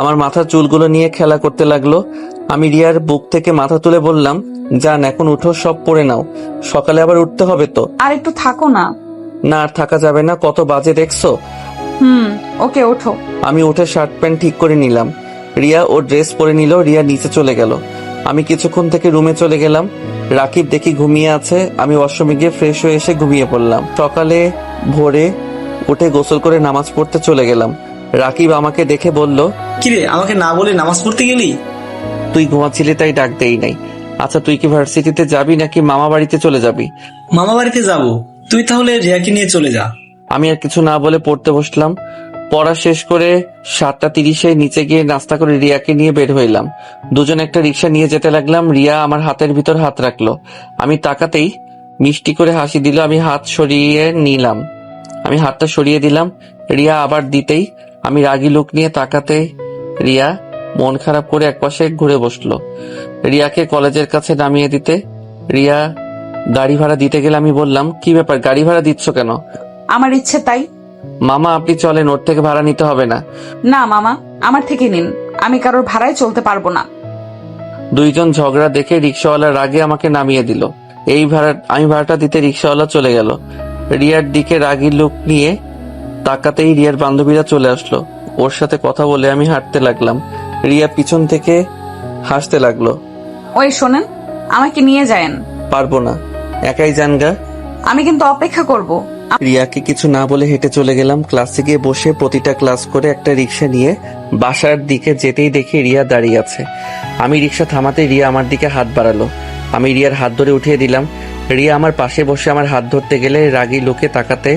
আমার মাথার চুলগুলো নিয়ে খেলা করতে লাগলো। আমি রিয়ার বুক থেকে মাথা তুলে বললাম, যান এখন উঠো, সব পরে নাও, সকালে আবার উঠতে হবে তো। আর একটু থাকো না। না, আর থাকা যাবে না, কত বাজে দেখছো। ওকে, ওঠো। আমি উঠে শার্ট প্যান্ট ঠিক করে নিলাম। রিয়া ওর ড্রেস পরে নিল। রিয়া নিচে চলে গেল। আমি কিছুক্ষণ থেকে রুমে চলে গেলাম। রাকিব দেখি ঘুমিয়ে আছে। আমি ওয়াশরুমে গিয়ে ফ্রেশ হয়ে এসে ঘুমিয়ে পড়লাম। সকালে ভোরে উঠে গোসল করে নামাজ পড়তে চলে গেলাম। রাকিব আমাকে দেখে বলল, কিরে আমাকে না বলে নামাজ পড়তে গেলি? তুই ঘুমাচ্ছিলি তাই ডাক দেই নাই। আচ্ছা, তুই কি ভার্সিটিতে যাবি নাকি মামা বাড়িতে চলে যাবি? মামা বাড়িতে যাব, তুই তাহলে রিয়াকে নিয়ে চলে যা। আমি আর কিছু না বলে পড়তে বসলাম। পড়া শেষ করে 7:30 নিচে গিয়ে নাস্তা করে রিয়াকে নিয়ে বের হইলাম। দুজন একটা রিক্সা নিয়ে যেতে লাগলাম। রিয়া আমার হাতের ভিতর হাত রাখলো। আমি তাকাতেই মিষ্টি করে হাসি দিল। আমি হাত সরিয়ে নিলাম। আমি হাতটা সরিয়ে দিলাম। রিয়া আবার দিতেই আমি রাগী লোক নিয়ে তাকাতে রিয়া মন খারাপ করে একপাশে ঘুরে বসলো। রিয়াকে কলেজের কাছে নামিয়ে দিতে রিয়া গাড়ি ভাড়া দিতে গেলে আমি বললাম, কি ব্যাপার, গাড়ি ভাড়া দিচ্ছ কেন? আমার ইচ্ছে তাই। মামা আপনি চলেন, ওর থেকে ভাড়া নিতে হবে না। না মামা, আমার থেকে নিন, আমি কারোর ভাড়ায় চলতে পারবো না। দুইজন ঝগড়া দেখে রিক্সাওয়ালা রাগে আমাকে নামিয়ে দিল। আমি ভাড়াটা দিতে রিক্সাওয়ালা চলে গেল। রিয়ার দিকে রাগী লোক নিয়ে তাকাতেই রিয়ার বান্ধবীরা চলে আসলো। ওর সাথে কথা বলে আমি হাঁটতে লাগলাম। রিয়া পিছন থেকে হাসতে লাগলো। ওই শোনেন, আমাকে নিয়ে যায়েন। পারবো না, একাই যান গা। আমি কিন্তু অপেক্ষা করব। রিয়াকে কিছু না বলে হেঁটে চলে গেলাম। ক্লাসে গিয়ে বসে প্রতিটা ক্লাস করে একটা রিক্সা নিয়ে বাসার দিকে যেতেই দেখি রিয়া দাঁড়িয়ে আছে। আমি রিক্সা থামাতে রিয়া আমার দিকে হাত বাড়ালো। আমি রিয়ার হাত ধরে উঠিয়ে দিলাম। রিয়া আমার পাশে বসে আমার হাত ধরতে গেলে রাগী লোকে তাকাতে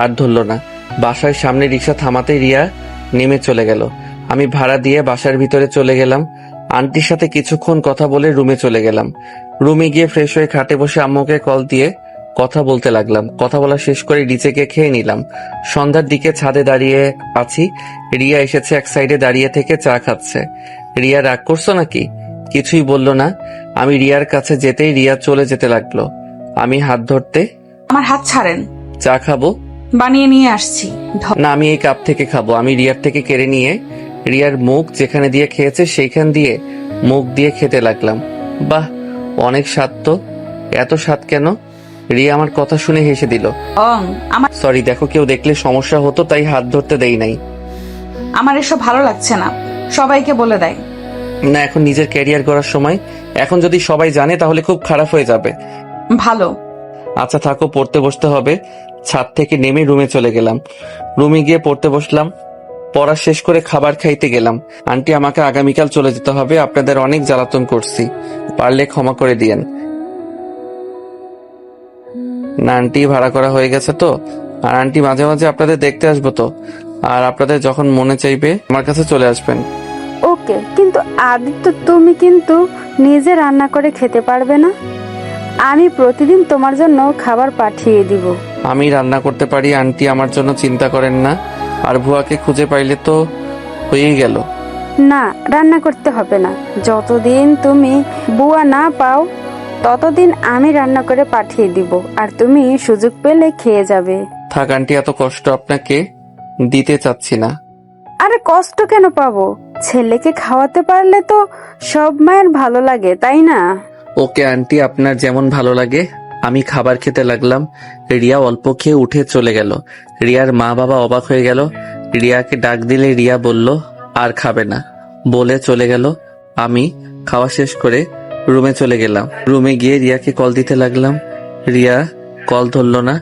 আর ধরলো না। বাসার সামনে রিক্সা থামাতে রিয়া নেমে চলে গেল। আমি ভাড়া দিয়ে বাসার ভিতরে চলে গেলাম। আন্টির সাথে কিছুক্ষণ কথা বলে রুমে চলে গেলাম। রুমে গিয়ে ফ্রেশ হয়ে খাটে বসে আম্মুকে কল দিয়ে কথা বলতে লাগলাম। কথা বলা শেষ করে নিচে গিয়ে খেয়ে নিলাম। সন্ধ্যার দিকে ছাদে দাঁড়িয়ে আছি। রিয়া এসেছে এক সাইডে দাঁড়িয়ে থেকে চা খাচ্ছে। রিয়া রাগ করছো নাকি? কিছুই বললো না। আমি রিয়ার কাছে যেতেই রিয়া চলে যেতে লাগলো। আমি হাত ধরতে, আমার হাত ছাড়েন। চা খাবো? বানিয়ে নিয়ে আসছি। না, আমি এই কাপ থেকে খাবো। আমি রিয়ার থেকে কেড়ে নিয়ে রিয়ার মুখ যেখানে দিয়ে খেয়েছে সেইখান দিয়ে মুখ দিয়ে খেতে লাগলাম। বাহ, অনেক স্বাদ তো। এত স্বাদ কেন? রিয়া আমার কথা শুনে হেসে দিল। আমার সরি, দেখো কেউ দেখলে সমস্যা হতো তাই হাত ধরতে দেই নাই। আমার এসব ভালো লাগছে না, সবাইকে বলে দেয়। না, এখন নিজের ক্যারিয়ার করার সময়। এখন যদি সবাই জানে তাহলে খুব খারাপ হয়ে যাবে। ভালো। আচ্ছা থাকো, পড়তে বসতে হবে। ছাদ থেকে নেমে রুমে চলে গেলাম। রুমে গিয়ে পড়তে বসলাম। পড়া শেষ করে খাবার খাইতে গেলাম। আন্টি, আমাকে আগামীকাল চলে যেতে হবে। আপনাদের অনেক জ্বালাতন করছি, পারলে ক্ষমা করে দিয়েন। না আন্টি, ভাড়া করা হয়ে গেছে তো। আর আন্টি, মাঝে মাঝে আপনাদের দেখতে আসবো তো। আর আপনাদের যখন মনে চাইবে আমার কাছে চলে আসবেন। ওকে, কিন্তু আদিত্য তুমি কিন্তু নিজে রান্না করে খেতে পারবে না? আমি প্রতিদিন তোমার জন্য খাবার পাঠিয়ে দিব। আমি রান্না করতে পারি আন্টি, আমার জন্য চিন্তা করেন না। আর ভুয়াকে খুঁজে পাইলে তো হয়েই গেল। না, রান্না করতে হবে না। যতদিন তুমি বুয়া না পাও ততদিন আমি রান্না করে পাঠিয়ে দিব, আর তুমি সুযোগ পেলে খেয়ে যাবে। থাক আন্টি, এত কষ্ট আপনাকে দিতে চাচ্ছি না। আরে কষ্ট কেন পাবো? ছেলেকে খাওয়াতে পারলে তো সব মায়ের ভালো লাগে, তাই না? ওকে আন্টি, আপনার যেমন ভালো লাগে। আমি খাবার খেতে লাগলাম। রিয়া অল্প খেয়ে উঠে চলে গেল। রিয়ার মা বাবা অবাক হয়ে গেল। রিয়াকে ডাক দিলে রিয়া বলল আর খাবে না, বলে চলে গেল। আমি খাওয়া শেষ করে রুমে চলে গেলাম। রুমে গিয়ে রিয়াকে কল দিতে লাগলাম। রিয়া কল ধরলো না।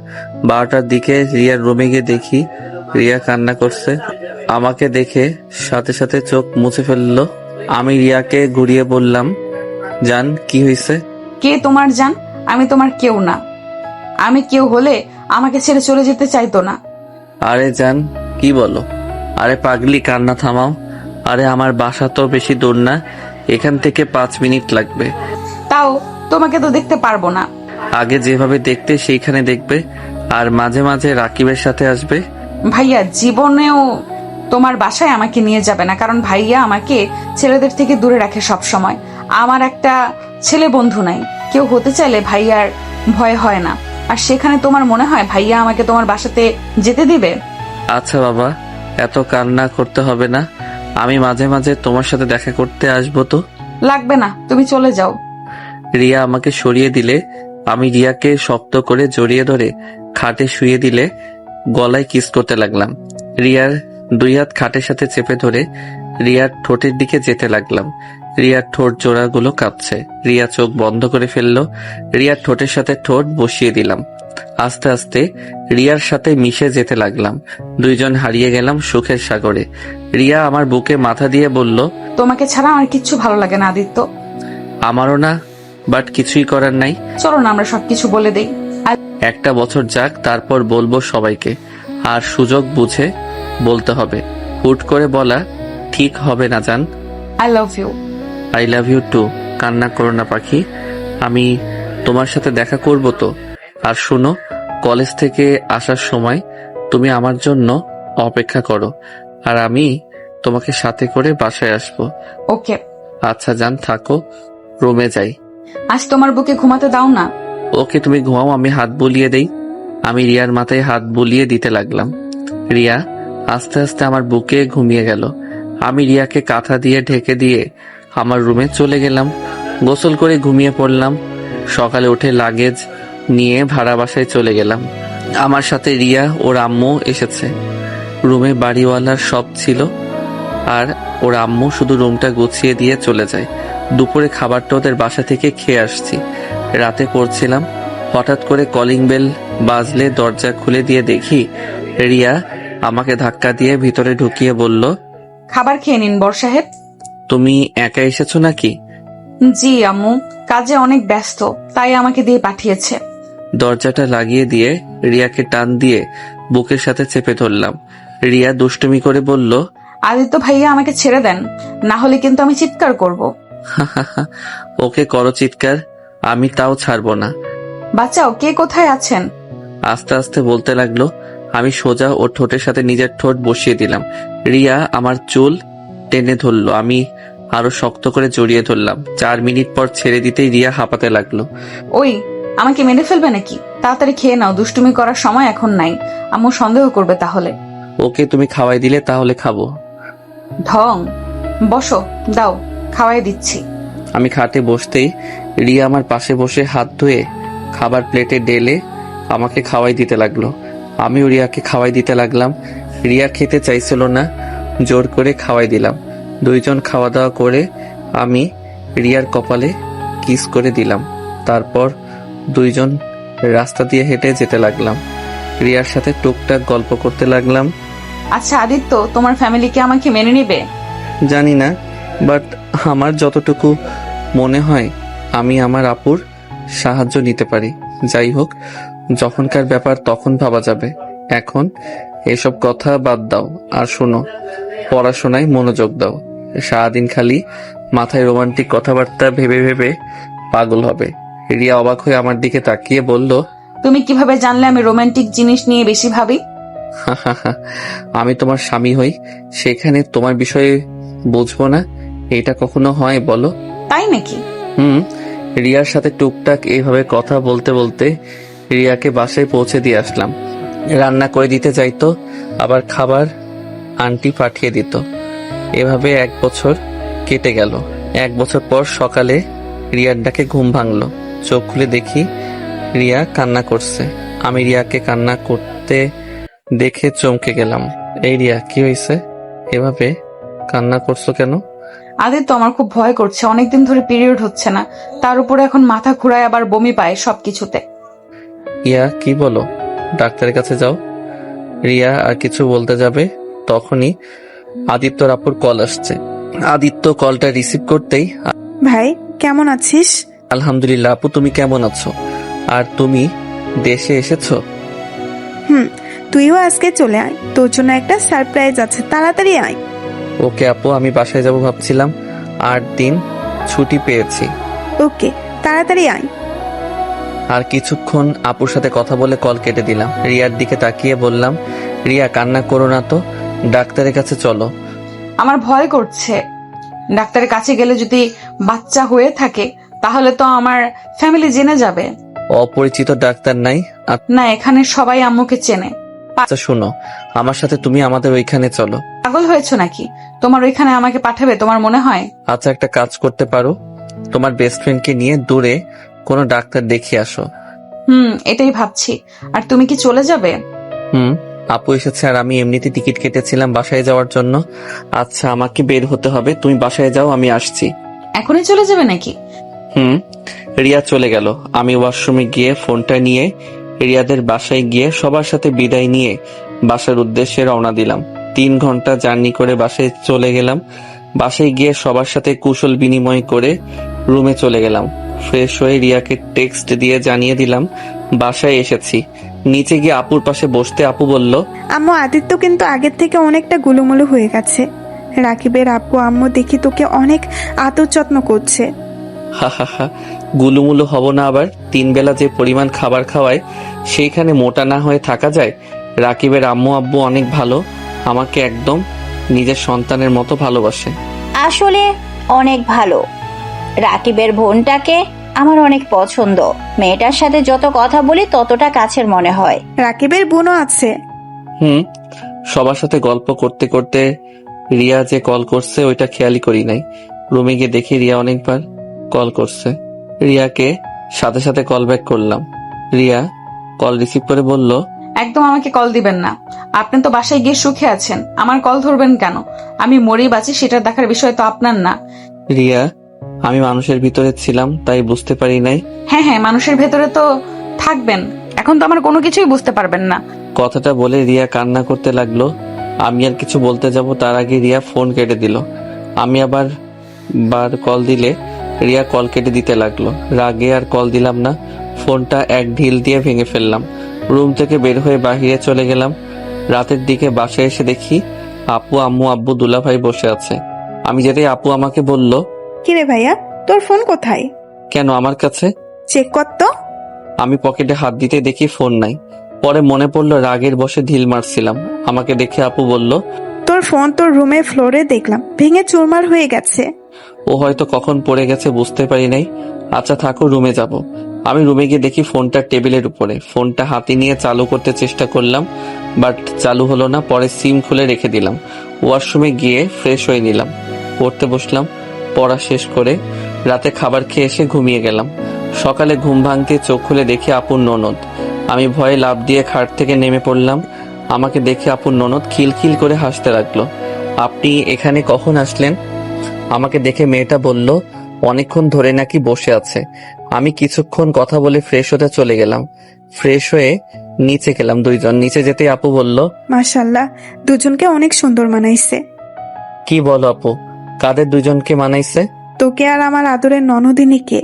12টার দিকে রিয়ার রুমে গিয়ে দেখি রিয়া কান্না করছে। আমাকে দেখে সাথে সাথে চোখ মুছে ফেললো। আমি রিয়াকে ঘুরিয়ে বললাম, জান কি হয়েছে? কে তোমার জান? আমি তোমার কেউ না। আমি কেউ হলে আমাকে ছেড়ে চলে যেতে চাইতো না। আরে জান, কি বলো? আরে পাগলি, কান্না থামাও। আরে আমার বাসা তো বেশি দূর না, এখান থেকে 5 মিনিট লাগবে। তাও তোমাকে তো দেখতে পারবো না। আগে যেভাবে দেখতে সেইখানে দেখবে, আর মাঝে মাঝে রাকিবের সাথে আসবে। ভাইয়া জীবনেও তোমার বাসায় আমাকে নিয়ে যাবে না, কারণ ভাইয়া আমাকে ছেলেদের থেকে দূরে রাখে সব সময়। আমার একটা ছেলে বন্ধু নাই। কেউ হতে চাইলে ভাইয়ার ভয় হয় না। আর সেখানে তোমার মনে হয় ভাইয়া আমাকে তোমার বাসাতে যেতে দিবে? আচ্ছা বাবা, এত কান্না করতে হবে না। আমি মাঝে মাঝে তোমার সাথে দেখা করতে আসবো তো। লাগবে না, তুমি চলে যাও। রিয়া আমাকে সরিয়ে দিলে আমি রিয়াকে শক্ত করে জড়িয়ে ধরে খাটে শুয়ে দিলে গলায় কিস করতে লাগলাম। রিয়ার 2 হাত খাটের সাথে চেপে ধরে রিয়ার ঠোঁটের দিকে যেতে লাগলাম। রিয়ার ঠোঁট জোড়াগুলো কাঁপছে। রিয়া চোখ বন্ধ করে ফেললো। রিয়ার ঠোঁটের সাথে ঠোঁট বসিয়ে দিলাম। আস্তে আস্তে রিয়ার সাথে মিশে যেতে লাগলাম। দুইজন হারিয়ে গেলাম সুখের সাগরে। রিয়া আমার বুকে মাথা দিয়ে বলল, তোমাকে ছাড়া আমার কিচ্ছু ভালো লাগে না আদিত্য। আমারও না, বাট কিছুই করার নাই। চলো না আমরা সবকিছু বলে দেই। একটা বছর যাক, তারপর বলবো সবাইকে। আর সুযোগ বুঝে বলতে হবে। হুট করে বলা ঠিক হবে না জান। I love you. I love you too. কান্না করো না পাখি, আমি তোমার সাথে দেখা করব তো। আর শোনো, কলেজ থেকে আসার সময় তুমি আমার জন্য অপেক্ষা করো, আর আমি তোমাকে সাথে করে বাসায় আসবো। ওকে। আচ্ছা জান, থাকো, রুমে যাই। আজ তোমার বুকে ঘুমাতে দাও না। ওকে, তুমি ঘুমাও, আমি হাত বুলিয়ে দেই। আমি রিয়ার মাথায় হাত বুলিয়ে দিতে লাগলাম। রিয়া আস্তে আস্তে আমার বুকে ঘুমিয়ে গেল। আমি রিয়াকে কাঁথা দিয়ে ঢেকে দিয়ে আমার রুমে চলে গেলাম। গোসল করে ঘুমিয়ে পড়লাম। সকালে উঠে লাগেজ নিয়ে ভাড়া বাসায় চলে গেলাম। আমার সাথে রিয়া ওর আম্মু এসেছে। রুমে বাড়িওয়ালার সব ছিল, আর ওর আম্মু শুধু রুমটা গুছিয়ে দিয়ে চলে যায়। দুপুরে খাবারটা ওদের বাসা থেকে খেয়ে আসছি। রাতে পড়ছিলাম, হঠাৎ করে কলিং বেল বাজলে দরজা খুলে দিয়ে দেখি রিয়া আমাকে ধাক্কা দিয়ে ভিতরে ঢুকিয়ে বলল, খাবার খেয়ে নিন বর সাহেব। তুমি একা এসেছো নাকি? জি আম্মু, কাজে অনেক ব্যস্ত, তাই আমাকে দিয়ে পাঠিয়েছে। দরজাটা লাগিয়ে দিয়ে রিয়াকে টান দিয়ে বুকের সাথে চেপে ধরলাম। রিয়া দুষ্টুমি করে বলল, আদিত্য ভাইয়া আমাকে ছেড়ে দেন, না হলে কিন্তু আমি চিৎকার করব। ওকে করো চিৎকার, আমি তাও ছাড়বো না। বাঁচাও, কে কোথায় আছেন? আস্তে আস্তে বলতে লাগলো। আমি সোজা ওর ঠোঁটের সাথে নিজের ঠোঁট বসিয়ে দিলাম। রিয়া আমার চুল টেনে ধরলো, আমি আরো শক্ত করে জড়িয়ে ধরলাম। 4 মিনিট পর ছেড়ে দিতেই রিয়া হাঁপাতে লাগলো। ওই, আমাকে মেরে ফেলবে নাকি? তাড়াতাড়ি খেয়ে নাও, দুষ্টুমি করার সময় এখন নাই। আম্মু সন্দেহ করবে তাহলে। ওকে তুমি খাওয়াই দিলে তাহলে খাবো। ঢং, বসো, দাও খাওয়াই দিচ্ছি। আমি খাটে বসতেই রিয়া আমার পাশে বসে হাত ধুয়ে খাবার প্লেটে ঢেলে আমাকে খাওয়াই দিতে লাগলো। আমিও রিয়াকে খাওয়াই দিতে লাগলাম। রিয়া খেতে চাইছিল না, জোর করে খাওয়াই দিলাম। দুইজন খাওয়া দাওয়া করে আমি রিয়ার কপালে কিস করে দিলাম। তারপর দুইজন রাস্তা দিয়ে হেঁটে যেতে লাগলাম। রিয়ার সাথে টুকটাক গল্প করতে লাগলাম। আচ্ছা আদিত্য, তোমার ফ্যামিলি কি আমাকে মেনে নেবে? জানি না, বাট আমার যতটুকু মনে হয় আমি আমার আপুর সাহায্য নিতে পারি। যাই হোক, যখনকার ব্যাপার তখন ভাবা যাবে। এখন এসব কথা বাদ দাও, আর শোনো, পড়াশোনায় মনোযোগ দাও। সারাদিন খালি মাথায় রোমান্টিক কথাবার্তা ভেবে ভেবে পাগল হবে। রিয়া অবাক হয়ে আমার দিকে তাকিয়ে বলল, তুমি কিভাবে জানলে আমি রোমান্টিক জিনিস নিয়ে বেশি ভাবি? আমি তোমার স্বামী হই, সেখানে তোমার বিষয়ে বুঝবো না? এটা কখনো হয় বলো? তাই নাকি? রিয়ার সাথে টুকটাক এইভাবে কথা বলতে বলতে রিয়াকে বাসায় পৌঁছে দিয়ে আসলাম। রান্না করে দিতে চাইতো, আবার খাবার আন্টি পাঠিয়ে দিত। এভাবে 1 বছর কেটে গেল। 1 বছর পর সকালে রিয়ার ডাকে ঘুম ভাঙলো। চোখ খুলে দেখি রিয়া কান্না করছে। আমি রিয়াকে কান্না করতে দেখে চমকে গেলাম। এই রিয়া, কি হয়েছে? এভাবে কান্না করছো কেন? আদিত্য, আমার খুব ভয় করছে, অনেকদিন ধরে পিরিয়ড হচ্ছে না, তার উপরে এখন মাথা ঘুরায়, আবার বমি পায় সবকিছুতে। ইয়া, কি বলো? ডাক্তারের কাছে যাও। রিয়া আর কিছু বলতে যাবে, তখনই আদিত্যর আপুর কল আসছে। আদিত্য কলটা রিসিভ করতেই, ভাই কেমন আছিস? আলহামদুলিল্লাহ আপু, তুমি কেমন আছো? আর তুমি দেশে এসেছো? তুইও আজকে চলে আয়, তোর জন্য একটা সারপ্রাইজ আছে, তাড়াতাড়ি আয়। ওকে আপু, আমি বাসায় যাব ভাবছিলাম, 8 দিন ছুটি পেয়েছি। ওকে, তাড়াতাড়ি আয়। আর কিছুক্ষণ আপুর সাথে কথা বলে কল কেটে দিলাম। রিয়ার দিকে তাকিয়ে বললাম, রিয়া কান্না করো না তো, ডাক্তারের কাছে চলো। আমার ভয় করছে, ডাক্তারের কাছে গেলে যদি বাচ্চা হয়ে থাকে তাহলে তো আমার ফ্যামিলি জেনে যাবে। অপরিচিত ডাক্তার নাই? না, এখানে সবাই আম্মুকে চেনে। আচ্ছা শোনো, আমার সাথে তুমি আমাদের ওইখানে চলো। পাগল হয়েছো নাকি? তোমার ওইখানে আমাকে পাঠাবে তোমার মনে হয়? আচ্ছা, একটা কাজ করতে পারো, তোমার বেস্ট ফ্রেন্ডকে নিয়ে দূরে কোনো ডাক্তার দেখিয়ে আসো। এটাই ভাবছি। আর তুমি কি চলে যাবে? আপু এসেছে, আর আমি এমনিতে টিকিট কেটেছিলাম বাসায় যাওয়ার জন্য। আচ্ছা, আমাকে বের হতে হবে, তুমি বাসায় যাও, আমি আসছি। এখনই চলে যাবে নাকি? রিয়া চলে গেল। আমি ওয়াশরুমে গিয়ে ফোনটা নিয়ে রিয়াদের বাসায় গিয়ে সবার সাথে বিদায় নিয়ে বাসার উদ্দেশ্যে রওনা দিলাম। 3 ঘন্টা জার্নি করে বাসায় চলে গেলাম। বাসায় গিয়ে সবার সাথে কুশল বিনিময় করে রুমে চলে গেলাম। ফ্রেশ হয়ে রিয়াকে টেক্সট দিয়ে জানিয়ে দিলাম বাসায় এসেছি। নিচে গিয়ে আপুর পাশে বসতে আপু বলল, আম্মু আদিত্য কিন্তু আগের থেকে অনেকটা গুলুমুলু হয়ে গেছে। রাকিবের আব্বু আম্মু দেখি তোকে অনেক আদর যত্ন করছে। হা হা হা, গুলুমুলু হব না আবার? 3 বেলা যে পরিমাণ খাবার খাওয়ায় সেইখানে মোটা না হয়ে থাকা যায়? রাকিবের আম্মু আব্বু অনেক ভালো, আমাকে একদম নিজের সন্তানের মতো ভালোবাসে। আসলে অনেক ভালো। রাকিবের বোনটাকে আমার অনেক পছন্দ। মেয়েটার সাথে যত কথা বলি ততটা কাছের মনে হয়। রাকিবের বোনও আছে। সবার সাথে গল্প করতে করতে রিয়া যে কল করছে ওইটা খেয়ালই করি নাই। রুমে গিয়ে দেখি রিয়া অনেকবার কল করছে। রিয়াকে সাথে সাথে কল ব্যাক করলাম। রিয়া কল রিসিভ করে বলল, একদম আমাকে কল দিবেন না। আপনি তো বাসায় গিয়ে সুখে আছেন, আমার কল ধরবেন কেন? আমি মরি বাঁচি সেটা দেখার বিষয় তো আপনার না। রিয়া, আমি মানুষের ভিতরে ছিলাম তাই বুঝতে পারি নাই। হ্যাঁ, মানুষের ভেতরে তো থাকবেন, এখন তো আমার কোনো কিছুই বুঝতে পারবেন না। কথাটা বলে রিয়া কান্না করতে লাগলো। আমি আর কিছু বলতে যাব তার আগে রিয়া ফোন কেটে দিল। আমি আবার কল দিলে রিয়া কল কেটে দিতে লাগলো। রাগে আর কল দিলাম না, ফোনটা এক ঢিল দিয়ে ভেঙে ফেললাম। রুম থেকে বের হয়ে বাহিরে চলে গেলাম। রাতের দিকে বাসায় এসে দেখি আপু আম্মু আব্বু দুলাভাই বসে আছে। আমি যেতেই আপু আমাকে বলল, কিরে ভাইয়া, তোর ফোন কোথায়? কেন আমার কাছে? চেক কর তো। আমি পকেটে হাত দিতে দেখি ফোন নাই। পরে মনে পড়লো রাগের বশে ঢিল মারছিলাম। আমাকে দেখে আপু বলল, তোর ফোন তোর রুমের ফ্লোরে দেখলাম ভেঙে চুরমার হয়ে গেছে। ও হয়তো কখন পড়ে গেছে বুঝতে পারি নাই। আচ্ছা থাকো, রুমে যাব। আমি রুমে গিয়ে দেখি ফোনটা টেবিলের উপরে। ফোনটা হাতে নিয়ে চালু করতে চেষ্টা করলাম, বাট চালু হলো না। পরে সিম খুলে রেখে দিলাম। ওয়াশরুমে গিয়ে ফ্রেশ হয়ে নিলাম, পড়তে বসলাম। পড়া শেষ করে রাতে খাবার খেয়ে এসে ঘুমিয়ে গেলাম। সকালে ঘুম ভাঙতে চোখ খুলে দেখি আপুর ননদ। আমি ভয়ে লাফ দিয়ে খাট থেকে নেমে পড়লাম। আমাকে দেখে আপুর ননদ খিলখিল করে হাসতে লাগলো। আপনি এখানে কখন আসলেন? আমাকে দেখে মেয়েটা বলল, অনেকক্ষণ ধরে নাকি বসে আছে। আমি কিছুক্ষণ কথা বলে ফ্রেশ হতে চলে গেলাম। ফ্রেশ হয়ে নিচে গেলাম। 2 জন নিচে যেতে আপু বলল, মাশাআল্লাহ, দুজনকে অনেক সুন্দর মানাইছে। কি বলো আপু, কাদের 2 জনকে মানাইছে? তোকে আর আমার আদরের ননদিনীকে।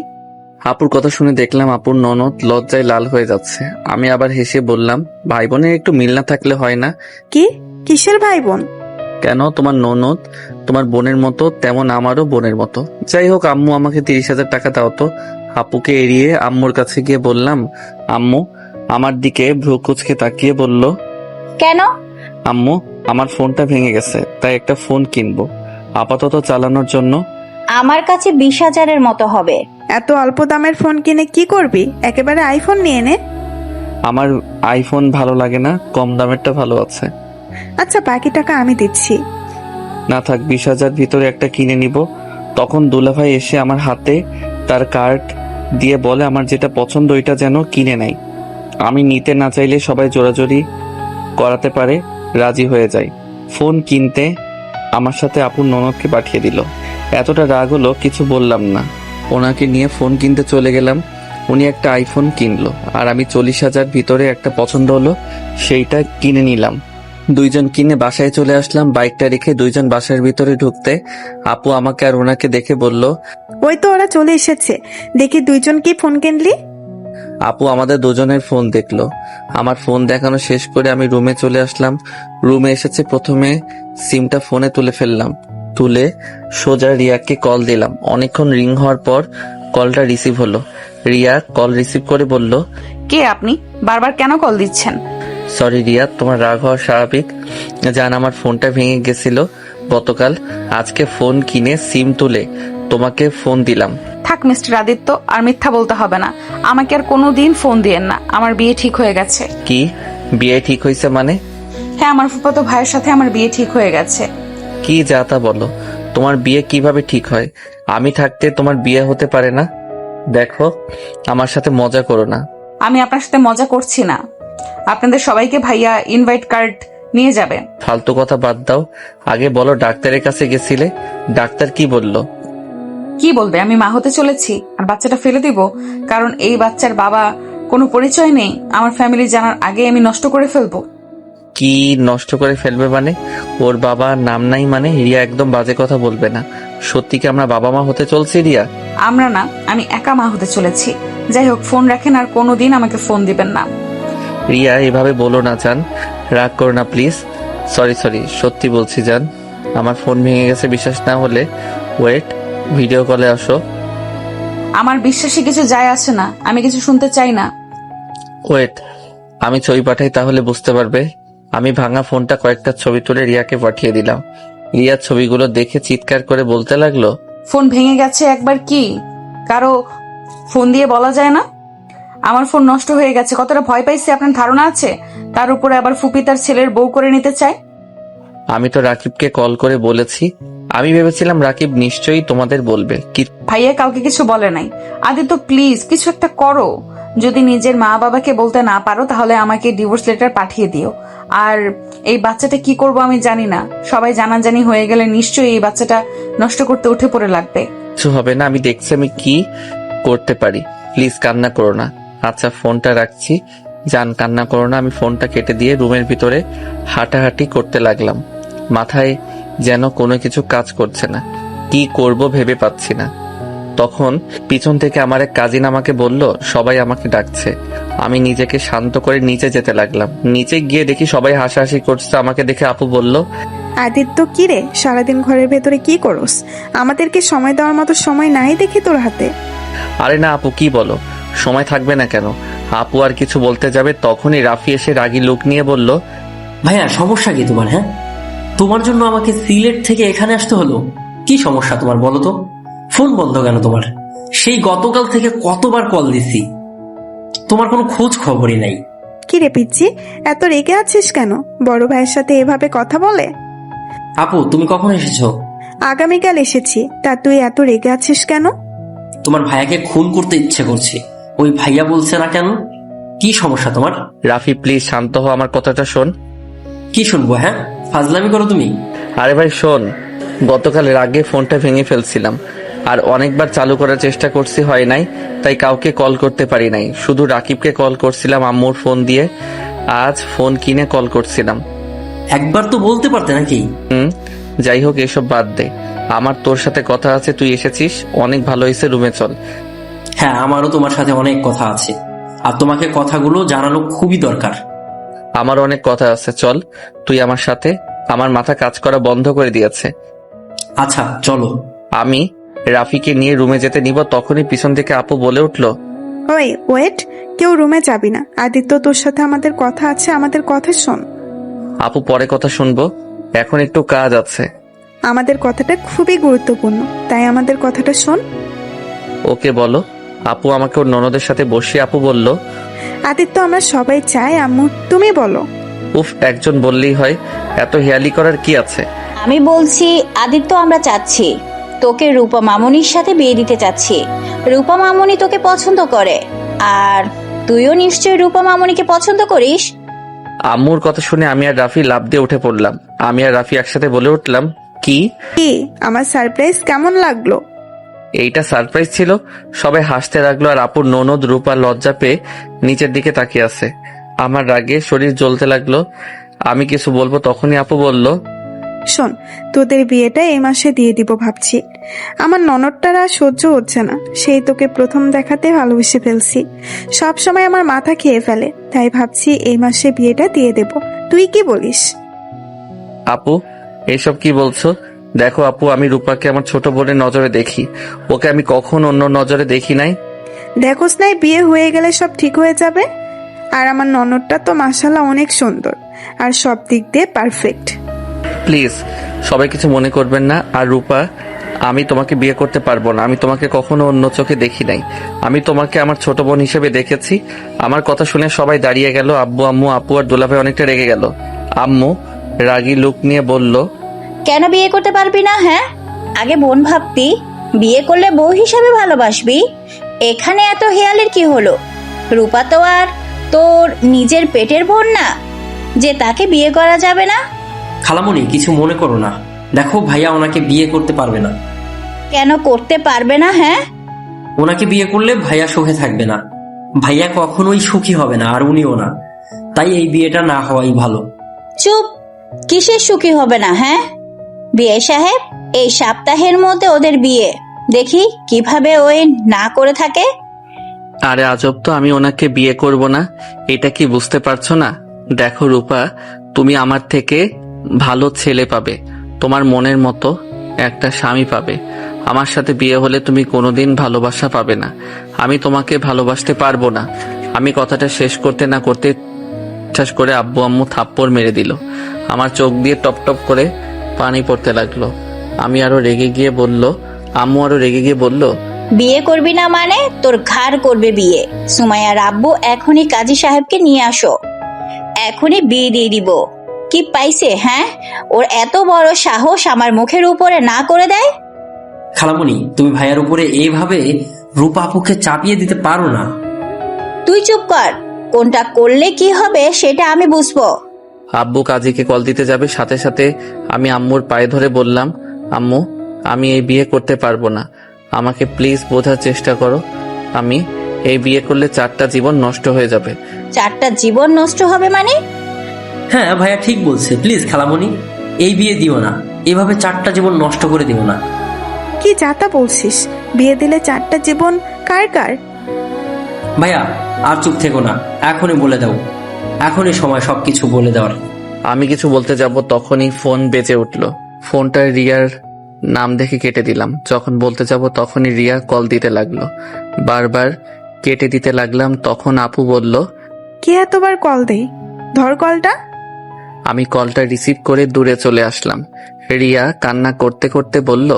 আপুর কথা শুনে দেখলাম আপুর ননদ লজ্জায় লাল হয়ে যাচ্ছে। আমি আবার হেসে বললাম, ভাই বোনের একটু মিল না থাকলে হয় না? কি? কিসের ভাই বোন? কেন, তোমার ননদ তোমার বোনের মতো, তেমন আমারও বোনের মতো। যাই হোক, আম্মু আমাকে 30,000 টাকা দাও তো। আপুকে এড়িয়ে আম্মুর কাছে গিয়ে বললাম, আম্মু আমার দিকে ভ্রু কুচকে তাকিয়ে বলল, কেন? আম্মু আমার ফোনটা ভেঙে গেছে, তাই একটা ফোন কিনবো আপাতত চালানোর জন্য। আমার কাছে 20,000-এর মতো হবে। এত অল্প দামের ফোন কিনে কি করবি? একেবারে আইফোন নিয়ে নে। আমার আইফোন ভালো লাগে না, কম দামেরটা ভালো আছে। আচ্ছা, বাকি টাকা আমি দিচ্ছি। না থাক, 20,000 ভিতরে একটা কিনে নিব। তখন দুলাভাই এসে আমার হাতে তার কার্ড দিয়ে বলে আমার যেটা পছন্দ ওইটা যেন কিনে নেয়। আমি নিতে না চাইলে সবাই জোরাজোরি করাতে পারে, রাজি হয়ে যায়। ফোন কিনতে আমার সাথে আপুর ননদকে পাঠিয়ে দিল। এতটা রাগ হলো কিছু বললাম না। ওনাকে নিয়ে ফোন কিনতে চলে গেলাম। উনি একটা আইফোন কিনলো আর আমি 40,000 ভিতরে একটা পছন্দ হলো সেইটা কিনে নিলাম। 2 জন কিনে বাসায় চলে আসলাম। বাইকটা রেখে 2 জন বাসার ভিতরে ঢুকতে আপু আমাকে আর ওনাকে দেখে বলল, ওই তো ওরা চলে এসেছে। দেখি 2 জন কি ফোন কিনলি? আপু আমাদের 2 জনের ফোন দেখলো। আমার ফোন দেখানো শেষ করে আমি রুমে চলে আসলাম। রুমে এসেছে প্রথমে সিমটা ফোনে তুলে ফেললাম। তুলে সোজা রিয়াকে কল দিলাম। অনেকক্ষণ রিং হওয়ার পর কলটা রিসিভ হলো। রিয়া কল রিসিভ করে বলল, কে আপনি? বারবার কেন কল দিচ্ছেন? সরি রিয়া, তোমার রাগ হওয়া স্বাভাবিক। জান, আমার ফোনটা ভেঙে গেছিল গতকাল। আজকে ফোন কিনে সিম তুলে তোমাকে ফোন দিলাম। থাক মিস্টার আদিত্য, আর মিথ্যা বলতে হবে না। আমাকে আর কোনোদিন ফোন দিয়েন না। আমার বিয়ে ঠিক হয়ে গেছে। কি বিয়ে ঠিক হয়েছে মানে? হ্যাঁ, আমার ফুফাতো ভাইয়ের সাথে আমার বিয়ে ঠিক হয়ে গেছে। কি যা তা বলো, তোমার বিয়ে কিভাবে ঠিক হয়? আমি থাকতে তোমার বিয়ে হতে পারে না। দেখো, আমার সাথে মজা করো না। আমি আপনার সাথে মজা করছি না। আপনাদের সবাইকে ভাইয়া ইনভাইট কার্ড নিয়ে যাবে। ফালতু কথা বাদ দাও, আগে বলো ডাক্তারের কাছে গেছিলে, ডাক্তার কি বলল? কি বলবে আমি মা হতে চলেছি আর বাচ্চাটা ফেলে দিব? কারণ এই বাচ্চার বাবা কোনো পরিচয় নেই, আমার ফ্যামিলি জানার আগে আমি নষ্ট করে ফেলবো। কি নষ্ট করে ফেলবে মানে? ওর বাবা নাম নাই মানে? রিয়া একদম বাজে কথা বলবে না। সত্যি কি আমরা বাবা মা হতে চলছি রিয়া? আমরা না, আমি একা মা হতে চলেছি। যাই হোক, ফোন রাখেন আর কোনোদিন আমাকে ফোন দিবেন না। রিয়া এভাবে বলো না জান, রাগ করো না প্লিজ। সরি সত্যি বলছি জান, আমার ফোন ভেঙে গেছে। বিশ্বাস না হলে ওয়েট, ভিডিও কলে আসো। আমার বিশ্বাসে কিছু যায় আসে না, আমি কিছু শুনতে চাই না। ওয়েট, আমি ছবি পাঠাই তাহলে বুঝতে পারবে। আমি ভাঙা ফোনটা কয়েকটা ছবি তুলে রিয়াকে পাঠিয়ে দিলাম। রিয়ার ছবিগুলো দেখে চিৎকার করে বলতে লাগলো, ফোন ভেঙে গেছে একবার কি কারো ফোন দিয়ে বলা যায় না? আমার ফোন নষ্ট হয়ে গেছে, কতটা ভয় পাইছি আপনার ধারণা আছে? তার উপরে আবার ফুপি তার ছেলের বউ করে নিতে চায়। আমি তো রাকিবকে কল করে বলেছি। আমি ভেবেছিলাম রাকিব নিশ্চয়ই তোমাদের বলবে। কি ভাইয়া কাউকে কিছু বলে নাই। আদিত্য প্লিজ কিছু একটা করো। যদি নিজের মা বাবাকে বলতে না পারো তাহলে আমাকে ডিভোর্স লেটার পাঠিয়ে দিও। আর এই বাচ্চাটা কি করব আমি জানি না, সবাই জানাজানি হয়ে গেলে নিশ্চয়ই এই বাচ্চাটা নষ্ট করতে উঠে পড়ে লাগবে। কিছু হবে না, আমি দেখছি আমি কি করতে পারি। প্লিজ কান্না করো না। আচ্ছা ফোনটা রাখছি, জান কান্না করো না। আমি ফোনটা কেটে দিয়ে রুমের ভিতরে হাঁটাহাঁটি করতে লাগলাম। মাথায় যেন কোনো কিছু কাজ করছে না, কি করব ভেবে পাচ্ছি না। তখন পিছন থেকে আমার এক কাজিন আমাকে বলল সবাই আমাকে ডাকছে। আমি নিজেকে শান্ত করে নিচে যেতে লাগলাম। নিচে গিয়ে দেখি সবাই হাসাহাসি করছে। আমাকে দেখে আপু বলল, আদিত্য কি রে, সারাদিন ঘরের ভেতরে কি করস? আমাদেরকে সময় দেওয়ার মতো সময় নাই দেখি তোর হাতে। আরে না আপু, কি বলো, সময় থাকবে না কেন? আপু আর কিছু বলতে যাবে তখনই রাফি এসে রাগী লুক নিয়ে বলল, ভাইয়া সমস্যা কি তোমার? হ্যাঁ, তোমার জন্য আমাকে সিলেট থেকে এখানে আসতে হলো। কি সমস্যা তোমার বলো তো? ফোন বন্ধ কেন তোমার? সেই গতকাল থেকে কতবার কল দিছি, তোমার কোনো খোঁজ খবরই নাই। কি রে পিচ্ছি, এত রেগে আছিস কেন? বড় ভাইয়ের সাথে এভাবে কথা বলে? আপু তুমি কখন এসেছো? আগামীকাল এসেছি, তা তুই এত রেগে আছিস কেন? তোমার ভাইয়াকে খুন করতে ইচ্ছে করছে, ওই ভাইয়া বলছে না কেন? কি সমস্যা তোমার? রাফি প্লিজ শান্ত হও, আমার কথাটা শোন। কি শুনবো? হ্যাঁ, ফাজলামি করো তুমি। আরে ভাই শোন, গতকাল রাগে ফোনটা ভেঙে ফেলছিলাম আর অনেকবার চালু করার চেষ্টা করছি, হয় নাই, তাই কাউকে কল করতে পারি নাই। শুধু রাকিবকে কল করছিলাম আম্মুর ফোন দিয়ে। আজ ফোন কিনে কল করছিলাম। একবার তো বলতে পারতে নাকি? যাই হোক এসব বাদ দে, আমার তোর সাথে কথা আছে। তুই এসেছিস, অনেক ভালো হয়েছে, রুমে চল। হ্যাঁ, আমারও তোমার সাথে অনেক কথা আছে, আর তোমাকে কথাগুলো জানানো খুবই দরকার। আমার অনেক কথা আছে, চল তুই আমার সাথে। আমার মাথা কাজ করা বন্ধ করে দিয়েছে। আচ্ছা চলো। আমি রাফিকে নিয়ে রুমে যেতে নিব, তখনই পিছন থেকে আপু বলে উঠল, ওই ওয়েট, কেউ রুমে যাবি না। আদিত্য তোর সাথে আমাদের কথা আছে, আমাদের কথা শোন। আপু পরে কথা শুনবো, এখন একটু কাজ আছে। আমাদের কথাটা খুবই গুরুত্বপূর্ণ, তাই আমাদের কথাটা শোন। ওকে বলো। আপু আমাকে ওর ননদের সাথে বসিয়ে আপু বলল, আদিত্য আমরা সবাই চাই, আম্মু তুমি বলো। উফ, একজন বললেই হয়, এত হেয়ালি করার কি আছে? আমি বলছি আদিত্য, আমরা চাচ্ছি তোকে রূপা মামুনির সাথে বিয়ে দিতে চাচ্ছি। রূপা মামুনি তোকে পছন্দ করে, আর তুইও নিশ্চয়ই রূপা মামুনিকে পছন্দ করিস। আম্মুর কথা শুনে আমি আর রাফি লাফ দিয়ে উঠে পড়লাম। আমি আর রাফি একসাথে বলে উঠলাম, কি কি আমার সারপ্রাইজ কেমন লাগলো? এইটা সারপ্রাইজ ছিল? সবাই হাসতে লাগলো আর আপুর ননদ রূপা লজ্জা পেয়ে নিচের দিকে তাকিয়ে আছে। আমার রাগে শরীর জ্বলতে লাগলো। আমি কিছু বলবো তখনই আপু বলল, শোন, তোদের বিয়েটা এই মাসে দিয়ে দিব ভাবছি। আমার ননদটার আর সহ্য হচ্ছে না, সেই তোকে প্রথম দেখাতে ভালোবেসে ফেলছি। সব সময় আমার মাথা খেয়ে ফেলে, তাই ভাবছি এই মাসে বিয়েটা দিয়ে দেব। তুই কি বলিস? আপু এইসব কি বলছো? দেখো আপু, আমি রূপাকে আমার ছোট বোনের নজরে দেখি, ওকে আমি কখন অন্য নজরে দেখি নাই। দেখোস নাই, বিয়ে হয়ে গেলে সব ঠিক হয়ে যাবে। আর আমার ননদটা তো মাশাআল্লাহ অনেক সুন্দর আর সব দিক দিয়ে পারফেক্ট। প্লিজ সবাই কিছু মনে করবেন না। আর রূপা, আমি তোমাকে বিয়ে করতে পারবো না। আমি তোমাকে কখনো অন্য চোখে দেখি নাই। আমি তোমাকে আমার ছোট বোন হিসেবে দেখেছি। আমার কথা শুনে সবাই দাঁড়িয়ে গেল। আব্বু আম্মু আপু আর দুলাভাই অনেকটা রেগে গেল। আম্মু রাগী লুক নিয়ে বলল, কেন বিয়ে করতে পারবি না? হ্যাঁ, আগে বোন ভাবতি, বিয়ে করলে বউ হিসাবে ভালোবাসবি। এখানে এত হেয়ালের কি হলো? রূপা তো আর তোর নিজের পেটের বোন না যে তাকে বিয়ে করা যাবে না। খালামণি কিছু মনে করো না, দেখো ভাইয়া ওনাকে বিয়ে করতে পারবে না। কেন করতে পারবে না? হ্যাঁ, ওনাকে বিয়ে করলে ভাইয়া সুখে থাকবে না, ভাইয়া কখনোই সুখী হবে না, আর উনিও না। তাই এই বিয়েটা না হওয়াই ভালো। চুপ। কিসের সুখী হবে না? হ্যাঁ, বিয়ে সাহেব, এই সপ্তাহের মধ্যে ওদের বিয়ে। দেখি কিভাবে ওই না করে থাকে। আরে আজব তো, আমি ওনাকে বিয়ে করব না এটা কি বুঝতে পারছো না? দেখো রূপা, তুমি আমার থেকে ভালো ছেলে পাবে, তোমার মনের মতো একটা স্বামী পাবে। আমার সাথে বিয়ে হলে তুমি কোনোদিন ভালোবাসা পাবে না। আমি তোমাকে ভালোবাসতে পারবো না। আমি কথাটা শেষ করতে না করতে ঠাস করে আব্বু আম্মু থাপ্পড় মেরে দিল। আমার চোখ দিয়ে টপ টপ করে পানি পড়তে লাগলো। আম্মু আরো রেগে গিয়ে বলল, বিয়ে করবি না মানে তোর ঘাড় করবে বিয়ে। সুমাইয়ার আব্বু এখনই কাজী সাহেবকে নিয়ে আসো, এখনই বিয়ে দিয়ে দিব। কি পাইছে? হ্যাঁ, ওর এত বড় সাহস আমার মুখের উপরে না করে দেয়। খালামণি, তুমি ভাইয়ার উপরে এইভাবে রূপা আপুকে চাপিয়ে দিতে পারো না। তুই চুপ কর। কোনটা করলে কি হবে সেটা আমি বুঝবো। আব্বু কাজীকে কল দিতে যাবে, সাথে সাথে আমি আম্মুর পায়ে ধরে বললাম, আম্মু আমি এই বিয়ে করতে পারবো না, আমাকে প্লিজ বোঝার চেষ্টা করো। আমি এই বিয়ে করলে 4টা জীবন নষ্ট হয়ে যাবে। 4টা জীবন নষ্ট হবে মানে? হ্যাঁ ভাইয়া ঠিক বলছে, প্লিজ খালামণি এই বিয়ে দিও না, এভাবে 4টা জীবন নষ্ট করে দিও না। কি যাতা বলছিস? বিয়ে দিলে 4টা জীবন কার কার? ভাইয়া আর চুপ থেকো না, এখনই বলে দাও, এখনই সময় সবকিছু বলে দেওয়ার। আমি কিছু বলতে যাব তখনই ফোন বেজে উঠলো। ফোনটা রিয়ার নাম দেখে কেটে দিলাম। যখন বলতে যাব তখনই রিয়া কল দিতে লাগলো। বারবার কেটে দিতে লাগলাম। তখন আপু বলল, কে এতবার কল দেই? ধর কলটা। আমি কলটা রিসিভ করে দূরে চলে আসলাম। রিয়া কান্না করতে করতে বলল,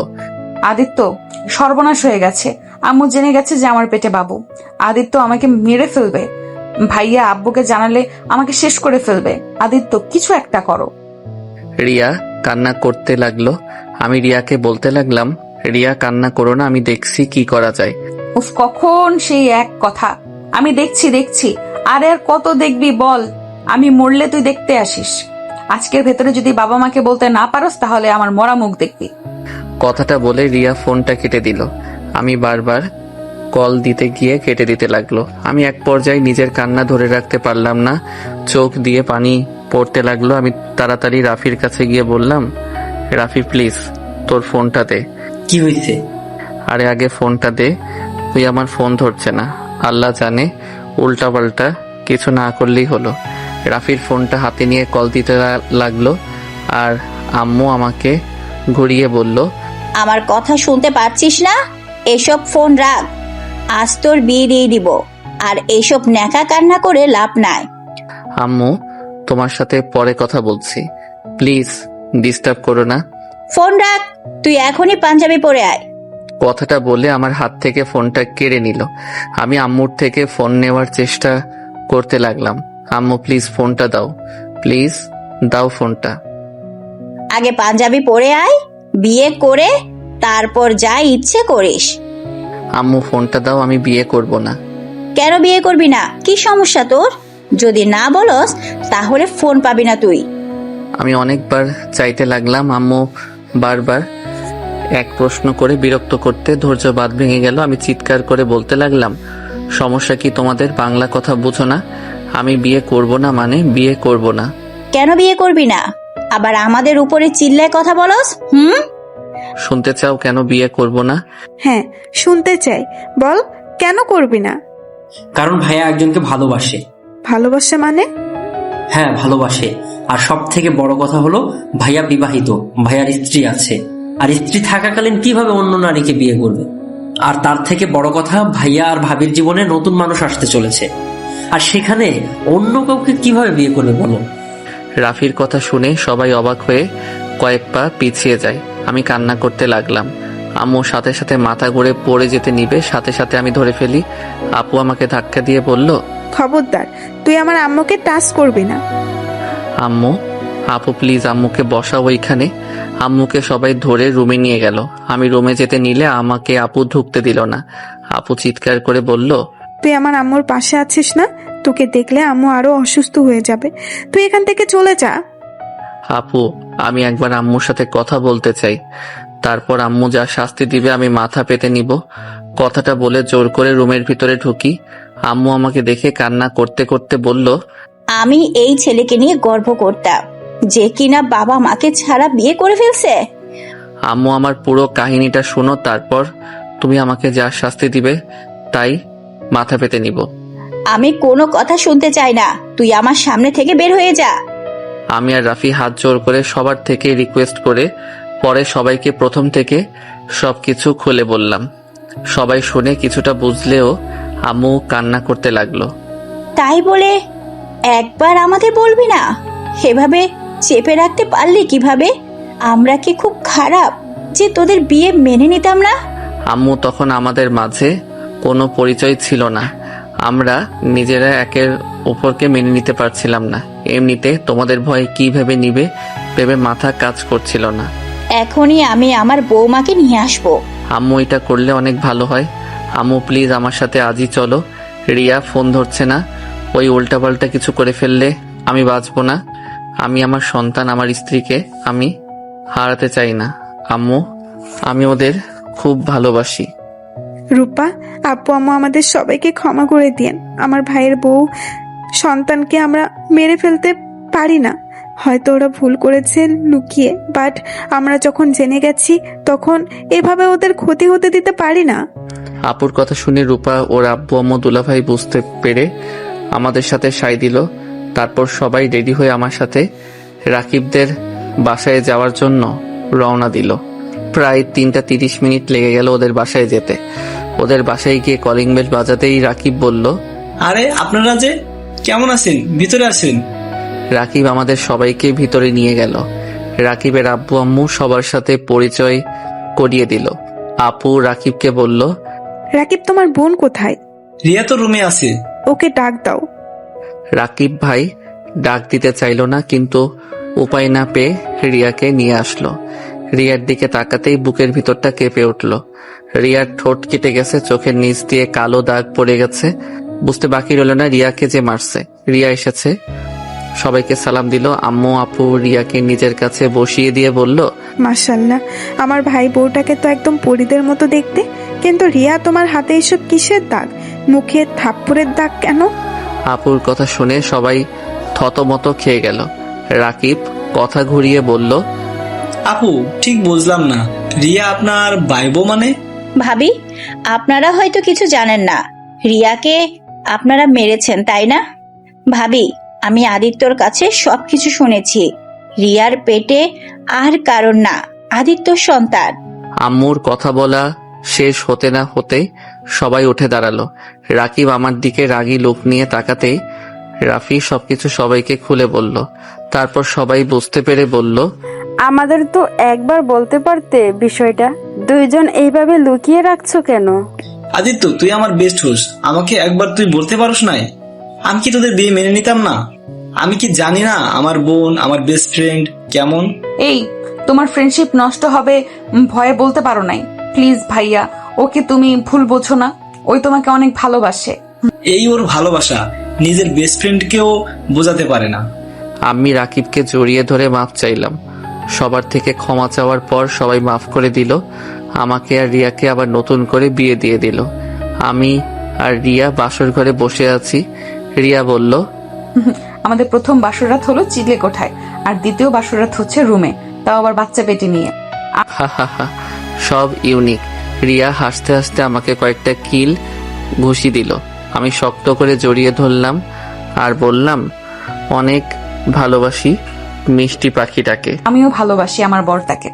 আদিত্য, সর্বনাশ হয়ে গেছে। আম্মু জেনে গেছে যে আমার পেটে বাবু। আদিত্য আমাকে মেরে ফেলবে। ভাইয়া আব্বুকে জানালে আমাকে শেষ করে ফেলবে। আদিত্য, কিছু একটা করো। রিয়া কান্না করতে লাগলো। আমি রিয়াকে বলতে লাগলাম, রিয়া কান্না করো না, আমি দেখছি কি করা যায়। উফ, কখন সেই এক কথা, আমি দেখছি। আরে আর কত দেখবি বল? আমি মরলে তুই দেখতে আসিস। আজকের ভেতরে যদি বাবা মাকে বলতে না পারস তাহলে আমার মরা মুখ দেখবি। কথাটা বলে রিয়া ফোনটা কেটে দিল। আমি বারবার কল দিতে গিয়ে কেটে দিতে লাগলো। আমি এক পর্যায়ে নিজের কান্না ধরে রাখতে পারলাম না, চোখ দিয়ে পানি পড়তে লাগলো। আমি তাড়াতাড়ি রাফির কাছে গিয়ে বললাম, রাফি প্লিজ তোর ফোনটা দে। কি হয়েছে? আরে আগে ফোনটা দে, তুই আমার ফোন ধরছে না। আল্লাহ জানে উল্টাপাল্টা কিছু না করলেই হলো। রাফির ফোনটা হাতে নিয়ে কল দিতে লাগলো। আর আম্মু আমাকে ঘুরিয়ে বলল, আমার কথা শুনতে পাচ্ছিস না? এসব ফোন রাখ, আজ তোর বিয়ে দিয়ে দিব। আর এইসব ন্যাকা কান্না করে লাভ নাই। আম্মু তোমার সাথে পরে কথা বলছি, প্লিজ ডিস্টার্ব করো না। ফোন রাখ, তুই এখনই পাঞ্জাবি পরে আয়। কথাটা বলে আমার হাত থেকে ফোনটা কেড়ে নিল। আমি আম্মুর থেকে ফোন নেওয়ার চেষ্টা করতে লাগলাম। আম্মু প্লিজ ফোনটা দাও, প্লিজ দাও ফোনটা। আগে পাঞ্জাবি পরে আয়, বিয়ে করে তারপর যা ইচ্ছে করিস। আম্মু ফোনটা দাও, আমি বিয়ে করব না। কেন বিয়ে করবি না? কি সমস্যা তোর? যদি না বলস তাহলে ফোন পাবি না তুই। আমি অনেকবার চাইতে লাগলাম। আম্মু বারবার এক প্রশ্ন করে বিরক্ত করতে ধৈর্য বাঁধ ভেঙে গেল। আমি চিৎকার করে বলতে লাগলাম, সমস্যা কি তোমাদের? বাংলা কথা বুঝো না? আমি বিয়ে করব না মানে বিয়ে করব না। কেন বিয়ে করবি না? আবার আমাদের উপরে চিল্লায় কথা বলস? শুনতে চাও কেন বিয়ে করব না? হ্যাঁ, শুনতে চাই, বল কেন করবি না? কারণ ভাইয়া একজনকে ভালোবাসে। ভালোবাসা মানে? হ্যাঁ ভালোবাসে। আর সব থেকে বড় কথা হলো ভাইয়া বিবাহিত, ভাইয়ার স্ত্রী আছে। আর স্ত্রী থাকাকালীন কিভাবে অন্য নারীকে বিয়ে করবে? আর তার থেকে বড় কথা, ভাইয়া আর ভাবির জীবনে নতুন মানুষ আসতে চলেছে, আর সেখানে অন্য কাউকে কিভাবে বিয়ে করবে বলো? রাফির কথা শুনে সবাই অবাক হয়ে কয়েক পা পিছিয়ে যায়। আমি কান্না করতে লাগলাম। আম্মু সাথে সাথে মাথা ঘুরে পড়ে যেতে নিবে, সাথে সাথে আমি ধরে ফেলি। আপু আমাকে ধাক্কা দিয়ে বলল, খবরদার, তুই আমার আম্মুকে টাচ করবি না। আম্মু, আপু প্লিজ আম্মুকে বসাও ওইখানে। আম্মুকে সবাই ধরে রুমে নিয়ে গেল। আমি রুমে যেতে নিলে আমাকে আপু ঢুকতে দিল না। আপু চিৎকার করে বলল, তুই আমার আম্মুর পাশে আছিস না? তোকে দেখলে আম্মু আরো অসুস্থ হয়ে যাবে, তুই এখান থেকে চলে যা। আপু আমি একবার আম্মুর সাথে কথা বলতে চাই। তারপর আম্মু যা শাস্তি দিবে আমি মাথা পেতে নিব। কথাটা বলে জোর করে রুমের ভিতরে ঢুকি। আম্মু আমাকে দেখে কান্না করতে করতে বলল, আমি এই ছেলেকে নিয়ে গর্ব করতাম, যে কিনা বাবা মাকে ছাড়া বিয়ে করে ফেলছে। আম্মু আমার পুরো কাহিনীটা শোনো, তারপর তুমি আমাকে যা শাস্তি দিবে তাই মাথা পেতে নিব। আমি কোনো কথা শুনতে চাই না, তুই আমার সামনে থেকে বের হয়ে যা। আমি আর রাফি হাত জোর করে সবার থেকে রিকোয়েস্ট করে পরে সবাইকে প্রথম থেকে সবকিছু খুলে বললাম। সবাই শুনে কিছুটা বুঝলেও আম্মু কান্না করতে লাগলো। তাই বলে একবার আমাদের বলবি না? এভাবে চেপে রাখতে পারলি কিভাবে? আমরা কি খুব খারাপ যে তোদের বিয়ে মেনে নিতাম না? আম্মু তখন আমাদের মাঝে কোনো পরিচয় ছিল না, আমরা নিজেরা একের উপরকে মেনে নিতে পারছিলাম না। এমনিতে তোমাদের ভয় কি ভেবে নিবে ভেবে মাথা কাজ করছিল না। এখনই আমি আমার বৌমাকে নিয়ে আসবো। আম্মু এটা করলে অনেক ভালো হয়। আম্মু প্লিজ আমার সাথে আজই চলো। রিয়া ফোন ধরছে না, ওই উল্টাপাল্টা কিছু করে ফেললে আমি বাঁচবো না। আমি আমার সন্তান, আমার স্ত্রীকে আমি হারাতে চাই না। আম্মু, আমি ওদের খুব ভালোবাসি। রূপা, আপু আম্মু আমাদের সবাইকে ক্ষমা করে দিয়েন। আমার ভাইয়ের বউ সন্তানকে আমরা মেরে ফেলতে পারি না, হয়তো ওরা ভুল করেছে লুকিয়ে, বাট আমরা যখন জেনে গেছি তখন এভাবে ওদের ক্ষতি হতে দিতে পারি না। আপুর কথা শুনে রূপা ওর আব্বু আম্মু দুলাভাই বুঝতে পেরে আমাদের সাথে সাই দিল। তারপর সবাই রেডি হয়ে আমার সাথে রাকিবদের বাসায় যাওয়ার জন্য রওনা দিল। প্রায় 3:30 মিনিট লেগে গেল ওদের বাসায় যেতে। ওদের বাসায় গিয়ে কলিং বেল বাজাতেই রাকিব বলল, আরে আপনারা যে কেমন আছেন, ভিতরে আসেন। রাকিব আমাদের সবাইকে ভিতরে নিয়ে গেল। রাকিবের আব্বু আম্মু সবার সাথে পরিচয় করিয়ে দিল। আপু রাকিবকে বলল, রাকিব, তোমার বোন কোথায়? রিয়া তো রুমে আছে। ওকে ডাক দাও। রাকিব ভাই ডাক দিতে চাইল না, কিন্তু উপায় না পেয়ে রিয়াকে নিয়ে আসলো। রিয়ার দিকে তাকাতেই বুকের ভিতরটা কেঁপে উঠল। রিয়ার ঠোঁট কেটে গেছে, চোখের নিচ দিয়ে কালো দাগ পড়ে গেছে। বুঝতে বাকি রইল না রিয়াকে যে মারছে। রিয়া এসেছে, সবাইকে সালাম দিল। আম্মু আপু রিয়াকে নিজের কাছে বসিয়ে দিয়ে বলল, মাশাআল্লাহ, আমার ভাই বউটাকে তো একদম পরীদের মতো দেখতে, কিন্তু রিয়া তোমার হাতে এসব কিসের দাগ? মুখে থাপ্পড়ের দাগ কেন? আপুর কথা শুনে সবাই থতমত খেয়ে গেল। রাকিব কথা ঘুরিয়ে বলল, আপু ঠিক বুঝলাম না, রিয়া আপনার বাইবো মানে? ভাবি, আপনারা হয়তো কিছু জানেন না, রিয়াকে আপনারা মেরেছেন তাই না? ভাবি, আমি আদিত্যর কাছে সবকিছু শুনেছি। রিয়ার পেটে আর কারণ না, আদিত্যর সন্তান। আম্মুর কথা বলা শেষ হতে না হতে সবাই উঠে দাঁড়ালো। রাকিব আমার দিকে রাগী লোক নিয়ে তাকাতেই রাফি সবকিছু সবাইকে খুলে বলল। তারপর সবাই বুঝতে পেরে বলল, আমাদের তো একবার বলতে পারতে বিষয়টা, দুইজন এইভাবে লুকিয়ে রাখছো কেন? আদিত্য, তুই আমার বেস্ট হোস, আমাকে একবার তুই বলতে পারোস নাই? আমি কি তোদের বিয়ে মেনে নিতাম না? আমি কি জানি না আমার বোন, আমার বেস্ট ফ্রেন্ড কেমন? এই, তোমার ফ্রেন্ডশিপ নষ্ট হবে ভয়ে বলতে পারো নাই। প্লিজ ভাইয়া, ওকে তুমি ভুল বোঝো না, ওই তোমাকে অনেক ভালোবাসে। এই ওর ভালোবাসা নিজের বেস্ট ফ্রেন্ডকেও বোঝাতে পারে না। আমি রাকিবকে জড়িয়ে ধরে মাফ চাইলাম। সবার থেকে ক্ষমা চাওয়ার পর সবাই মাফ করে দিল। আমাকে আর রিয়াকে আবার নতুন করে বিয়ে দিয়ে দিল। আমি আর রিয়া বাসর ঘরে বসে আছি। রিয়া বলল, আমাদের প্রথম বাসরাত হলো চিলে কোঠায়, আর দ্বিতীয় বাসরাত হচ্ছে রুমে, তাও আবার বাচ্চা পেটে নিয়ে। হা হা হা, সব ইউনিক। রিয়া হাসতে হাসতে আমাকে কয়েকটা কিল ঘুষি দিল। আমি শক্ত করে জড়িয়ে ধরলাম আর বললাম, অনেক ভালোবাসি মিষ্টি পাখিটাকে। আমিও ভালোবাসি আমার বরটাকে।